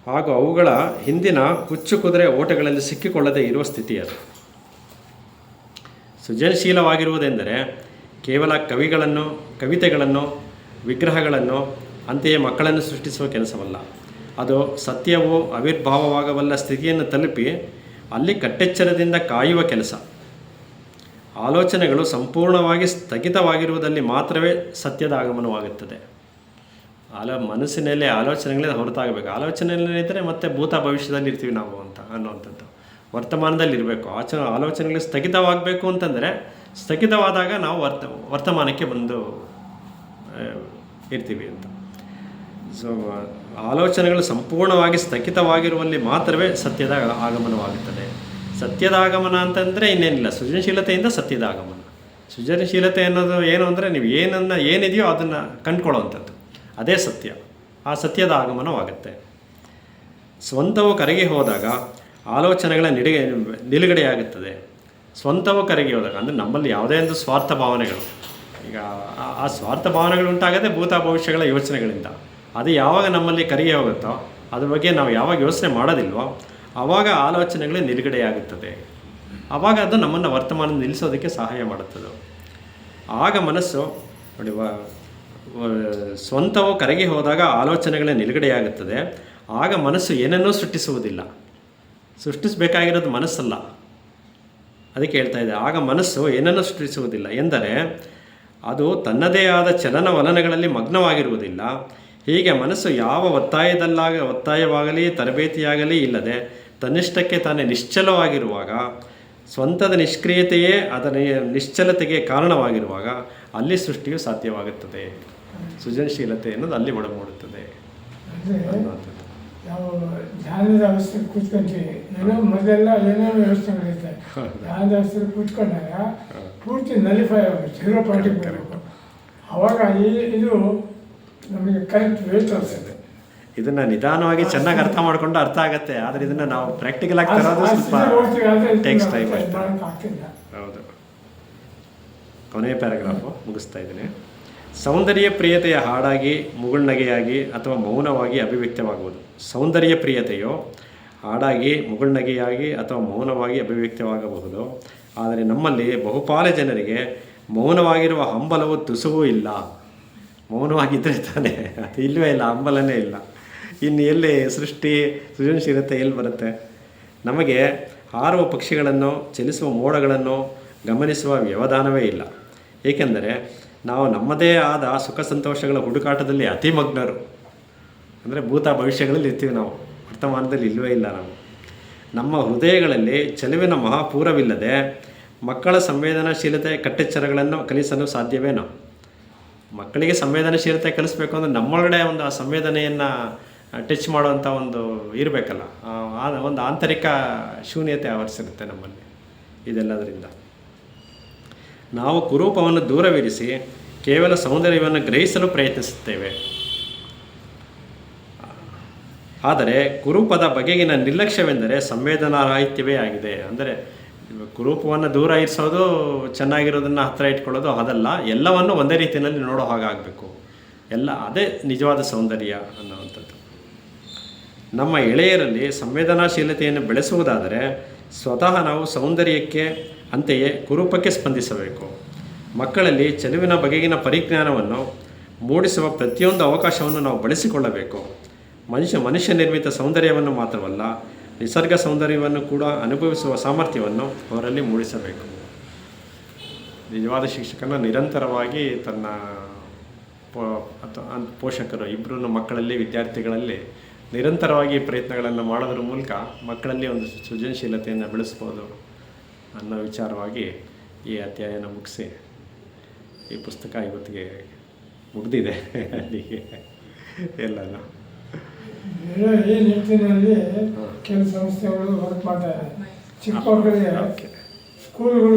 ಹಾಗೂ ಅವುಗಳ ಹಿಂದಿನ ಹುಚ್ಚು ಕುದುರೆ ಓಟಗಳಲ್ಲಿ ಸಿಕ್ಕಿಕೊಳ್ಳದೆ ಇರುವ ಸ್ಥಿತಿ ಅದು. ಸೃಜನಶೀಲವಾಗಿರುವುದೆಂದರೆ ಕೇವಲ ಕವಿತೆಗಳನ್ನು, ವಿಗ್ರಹಗಳನ್ನು, ಅಂತೆಯೇ ಮಕ್ಕಳನ್ನು ಸೃಷ್ಟಿಸುವ ಕೆಲಸವಲ್ಲ. ಅದು ಸತ್ಯವು ಆವಿರ್ಭಾವವಾಗಬಲ್ಲ ಸ್ಥಿತಿಯನ್ನು ತಲುಪಿ ಅಲ್ಲಿ ಕಟ್ಟೆಚ್ಚರದಿಂದ ಕಾಯುವ ಕೆಲಸ. ಆಲೋಚನೆಗಳು ಸಂಪೂರ್ಣವಾಗಿ ಸ್ಥಗಿತವಾಗಿರುವುದಲ್ಲಿ ಮಾತ್ರವೇ ಸತ್ಯದ ಆಗಮನವಾಗುತ್ತದೆ. ಮನಸ್ಸಿನಲ್ಲಿ ಆಲೋಚನೆಗಳೇ ಹೊರತಾಗಬೇಕು. ಆಲೋಚನೆಯಲ್ಲಿದ್ದರೆ ಮತ್ತೆ ಭೂತ ಭವಿಷ್ಯದಲ್ಲಿ ಇರ್ತೀವಿ ನಾವು ಅನ್ನುವಂಥದ್ದು. ವರ್ತಮಾನದಲ್ಲಿ ಇರಬೇಕು. ಆಲೋಚನೆಗಳು ಸ್ಥಗಿತವಾಗಬೇಕು ಅಂತಂದರೆ, ಸ್ಥಗಿತವಾದಾಗ ನಾವು ವರ್ತಮಾನಕ್ಕೆ ಬಂದು ಇರ್ತೀವಿ ಅಂತ. ಸೊ ಆಲೋಚನೆಗಳು ಸಂಪೂರ್ಣವಾಗಿ ಸ್ಥಗಿತವಾಗಿರುವಲ್ಲಿ ಮಾತ್ರವೇ ಸತ್ಯದ ಆಗಮನವಾಗುತ್ತದೆ. ಸತ್ಯದ ಆಗಮನ ಅಂತಂದರೆ ಇನ್ನೇನಿಲ್ಲ, ಸೃಜನಶೀಲತೆಯಿಂದ ಸತ್ಯದ ಆಗಮನ. ಸೃಜನಶೀಲತೆ ಅನ್ನೋದು ಏನು ಅಂದರೆ ನೀವು ಏನಿದೆಯೋ ಅದನ್ನು ಕಂಡುಕೊಳ್ಳುವಂಥದ್ದು, ಅದೇ ಸತ್ಯ. ಆ ಸತ್ಯದ ಆಗಮನವಾಗುತ್ತೆ. ಸ್ವಂತವು ಕರಗಿ ಹೋದಾಗ ಆಲೋಚನೆಗಳ ನಿಲುಗಡೆಯಾಗುತ್ತದೆ. ಸ್ವಂತವು ಕರಗಿ ಹೋದಾಗ ಅಂದರೆ ನಮ್ಮಲ್ಲಿ ಯಾವುದೇ ಒಂದು ಸ್ವಾರ್ಥ ಭಾವನೆಗಳು, ಈಗ ಆ ಸ್ವಾರ್ಥ ಭಾವನೆಗಳು ಉಂಟಾಗದೆ ಭೂತ ಭವಿಷ್ಯಗಳ ಯೋಚನೆಗಳಿಂದ. ಅದು ಯಾವಾಗ ನಮ್ಮಲ್ಲಿ ಕರಗಿ ಹೋಗುತ್ತೋ, ಅದ್ರ ಬಗ್ಗೆ ನಾವು ಯಾವಾಗ ಯೋಚನೆ ಮಾಡೋದಿಲ್ವೋ ಆವಾಗ ಆಲೋಚನೆಗಳೇ ನಿಲುಗಡೆಯಾಗುತ್ತದೆ. ಆವಾಗ ಅದು ನಮ್ಮನ್ನು ವರ್ತಮಾನ ನಿಲ್ಲಿಸೋದಕ್ಕೆ ಸಹಾಯ ಮಾಡುತ್ತದೆ. ಆಗ ಮನಸ್ಸು ನೋಡಿ, ಸ್ವಂತವು ಕರಗಿ ಹೋದಾಗ ಆಲೋಚನೆಗಳೇ ನಿಲುಗಡೆಯಾಗುತ್ತದೆ. ಆಗ ಮನಸ್ಸು ಏನನ್ನೂ ಸೃಷ್ಟಿಸುವುದಿಲ್ಲ. ಸೃಷ್ಟಿಸಬೇಕಾಗಿರೋದು ಮನಸ್ಸಲ್ಲ. ಅದಕ್ಕೆ ಹೇಳ್ತಾ ಇದೆ, ಆಗ ಮನಸ್ಸು ಏನನ್ನೂ ಸೃಷ್ಟಿಸುವುದಿಲ್ಲ ಎಂದರೆ ಅದು ತನ್ನದೇ ಆದ ಚಲನವಲನಗಳಲ್ಲಿ ಮಗ್ನವಾಗಿರುವುದಿಲ್ಲ. ಹೀಗೆ ಮನಸ್ಸು ಯಾವ ಒತ್ತಾಯವಾಗಲಿ ತರಬೇತಿಯಾಗಲಿ ಇಲ್ಲದೆ ತನ್ನಿಷ್ಟಕ್ಕೆ ತಾನೇ ನಿಶ್ಚಲವಾಗಿರುವಾಗ, ಸ್ವಂತದ ನಿಷ್ಕ್ರಿಯತೆಯೇ ಅದರ ನಿಶ್ಚಲತೆಗೆ ಕಾರಣವಾಗಿರುವಾಗ ಅಲ್ಲಿ ಸೃಷ್ಟಿಯು ಸಾಧ್ಯವಾಗುತ್ತದೆ. ಸೃಜನಶೀಲತೆ ಅನ್ನೋದು ಅಲ್ಲಿ ಒಳಗೂಡುತ್ತದೆ. ನಾವು ಧ್ಯಾನದ ಅವಸ್ಥೆಗೆ ಕೂತ್ಕೊಂತೀವಿ, ಮೊದಲೆಲ್ಲ ಏನೇನೋ ವ್ಯವಸ್ಥೆಗಳಿರ್ತವೆ. ಧ್ಯಾನದ ಅವಸ್ಥೆಗೆ ಕೂತ್ಕೊಂಡಾಗ ಪೂರ್ತಿ ನಲಿಫೈ ಆಗುತ್ತೆ, 0 ಪಾಯಿಂಟಿಗೆ ಬರಬೇಕು. ಆವಾಗ ಇದು ನಮಗೆ ಕರೆಕ್ಟ್ ವೇಟ್ ಆಗ್ತದೆ. ಇದನ್ನು ನಿಧಾನವಾಗಿ ಚೆನ್ನಾಗಿ ಅರ್ಥ ಮಾಡಿಕೊಂಡು ಅರ್ಥ ಆಗುತ್ತೆ. ಆದರೆ ಇದನ್ನು ನಾವು ಪ್ರಾಕ್ಟಿಕಲ್ ಆಗಿ ತರೋದು ಸ್ವಲ್ಪ ಟೇಕ್ಸ್ ಟೈಮ್ ಅಷ್ಟೇ. ಹೌದು. ಕೊನೆಯ ಪ್ಯಾರಾಗ್ರಾಫು ಮುಗಿಸ್ತಾ ಇದ್ದೀನಿ. ಸೌಂದರ್ಯ ಪ್ರಿಯತೆಯ ಹಾಡಾಗಿ, ಮುಗುಳ್ನಗೆಯಾಗಿ ಅಥವಾ ಮೌನವಾಗಿ ಅಭಿವ್ಯಕ್ತವಾಗುವುದು. ಸೌಂದರ್ಯ ಪ್ರಿಯತೆಯು ಹಾಡಾಗಿ, ಮುಗುಳ್ನಗೆಯಾಗಿ ಅಥವಾ ಮೌನವಾಗಿ ಅಭಿವ್ಯಕ್ತವಾಗಬಹುದು. ಆದರೆ ನಮ್ಮಲ್ಲಿ ಬಹುಪಾಲು ಜನರಿಗೆ ಮೌನವಾಗಿರುವ ಹಂಬಲವು ತುಸುವೂ ಇಲ್ಲ. ಮೌನವಾಗಿದ್ದರೆ ತಾನೇ, ಅದು ಇಲ್ಲವೇ ಇಲ್ಲ, ಹಂಬಲನೇ ಇಲ್ಲ. ಇನ್ನು ಎಲ್ಲಿ ಸೃಜನಶೀಲತೆ ಎಲ್ಲಿ ಬರುತ್ತೆ? ನಮಗೆ ಹಾರುವ ಪಕ್ಷಿಗಳನ್ನು, ಚಲಿಸುವ ಮೋಡಗಳನ್ನು ಗಮನಿಸುವ ವ್ಯವಧಾನವೇ ಇಲ್ಲ. ಏಕೆಂದರೆ ನಾವು ನಮ್ಮದೇ ಆದ ಸುಖ ಸಂತೋಷಗಳ ಹುಡುಕಾಟದಲ್ಲಿ ಅತಿಮಗ್ನರು. ಅಂದರೆ ಭೂತ ಭವಿಷ್ಯಗಳಲ್ಲಿ ಇರ್ತೀವಿ ನಾವು, ವರ್ತಮಾನದಲ್ಲಿ ಇಲ್ಲವೇ ಇಲ್ಲ ನಾವು. ನಮ್ಮ ಹೃದಯಗಳಲ್ಲಿ ಚೆಲುವಿನ ಮಹಾಪೂರವಿಲ್ಲದೆ ಮಕ್ಕಳ ಸಂವೇದನಾಶೀಲತೆ ಕಟ್ಟೆಚ್ಚರಗಳನ್ನು ಕಲಿಸಲು ಸಾಧ್ಯವೇನೋ? ಮಕ್ಕಳಿಗೆ ಸಂವೇದನಾಶೀಲತೆ ಕಲಿಸ್ಬೇಕು ಅಂದರೆ ನಮ್ಮೊಳಗಡೆ ಒಂದು ಆ ಸಂವೇದನೆಯನ್ನು ಟಚ್ ಮಾಡುವಂಥ ಒಂದು ಇರಬೇಕಲ್ಲ, ಒಂದು ಆಂತರಿಕ ಶೂನ್ಯತೆ ಆವರಿಸಿರುತ್ತೆ ನಮ್ಮಲ್ಲಿ ಇದೆಲ್ಲದರಿಂದ. ನಾವು ಕುರೂಪವನ್ನು ದೂರವಿರಿಸಿ ಕೇವಲ ಸೌಂದರ್ಯವನ್ನು ಗ್ರಹಿಸಲು ಪ್ರಯತ್ನಿಸುತ್ತೇವೆ. ಆದರೆ ಕುರೂಪದ ಬಗೆಗಿನ ನಿರ್ಲಕ್ಷ್ಯವೆಂದರೆ ಸಂವೇದನಾರಾಹಿತ್ಯವೇ ಆಗಿದೆ. ಅಂದರೆ ಕುರೂಪವನ್ನು ದೂರ ಇರಿಸೋದು, ಚೆನ್ನಾಗಿರೋದನ್ನು ಹತ್ತಿರ ಇಟ್ಕೊಳ್ಳೋದು ಅದಲ್ಲ, ಎಲ್ಲವನ್ನು ಒಂದೇ ರೀತಿಯಲ್ಲಿ ನೋಡೋ ಹಾಗಾಗಬೇಕು. ಅದೇ ನಿಜವಾದ ಸೌಂದರ್ಯ ಅನ್ನುವಂಥದ್ದು. ನಮ್ಮ ಎಳೆಯರಲ್ಲಿ ಸಂವೇದನಾಶೀಲತೆಯನ್ನು ಬೆಳೆಸುವುದಾದರೆ ಸ್ವತಃ ನಾವು ಸೌಂದರ್ಯಕ್ಕೆ ಅಂತೆಯೇ ಕುರೂಪಕ್ಕೆ ಸ್ಪಂದಿಸಬೇಕು. ಮಕ್ಕಳಲ್ಲಿ ಚೆಲುವಿನ ಬಗೆಗಿನ ಪರಿಜ್ಞಾನವನ್ನು ಮೂಡಿಸುವ ಪ್ರತಿಯೊಂದು ಅವಕಾಶವನ್ನು ನಾವು ಬಳಸಿಕೊಳ್ಳಬೇಕು. ಮನುಷ್ಯ ನಿರ್ಮಿತ ಸೌಂದರ್ಯವನ್ನು ಮಾತ್ರವಲ್ಲ, ನಿಸರ್ಗ ಸೌಂದರ್ಯವನ್ನು ಕೂಡ ಅನುಭವಿಸುವ ಸಾಮರ್ಥ್ಯವನ್ನು ಅವರಲ್ಲಿ ಮೂಡಿಸಬೇಕು. ನಿಜವಾದ ಶಿಕ್ಷಕನ ನಿರಂತರವಾಗಿ ತನ್ನ ಪೋಷಕರು ಇಬ್ಬರೂ ಮಕ್ಕಳಲ್ಲಿ, ವಿದ್ಯಾರ್ಥಿಗಳಲ್ಲಿ ನಿರಂತರವಾಗಿ ಪ್ರಯತ್ನಗಳನ್ನು ಮಾಡೋದ್ರ ಮೂಲಕ ಮಕ್ಕಳಲ್ಲಿ ಒಂದು ಸೃಜನಶೀಲತೆಯನ್ನು ಬೆಳೆಸ್ಬೋದು ಅನ್ನೋ ವಿಚಾರವಾಗಿ ಈ ಅಧ್ಯಾಯನ ಮುಗಿಸಿ ಈ ಪುಸ್ತಕ ಇವತ್ತಿಗೆ ಮುಗಿದಿದೆ. ಅಲ್ಲಿಗೆ ಎಲ್ಲನೂ ಈ ನಿಟ್ಟಿನಲ್ಲಿ ಕೆಲವು ಸಂಸ್ಥೆಗಳು ವರ್ಕ್ ಮಾಡ್ತಾರೆ. ಚಿಕ್ಕ ಮಕ್ಕಳಿಗೆ ಸ್ಕೂಲ್ಗಳು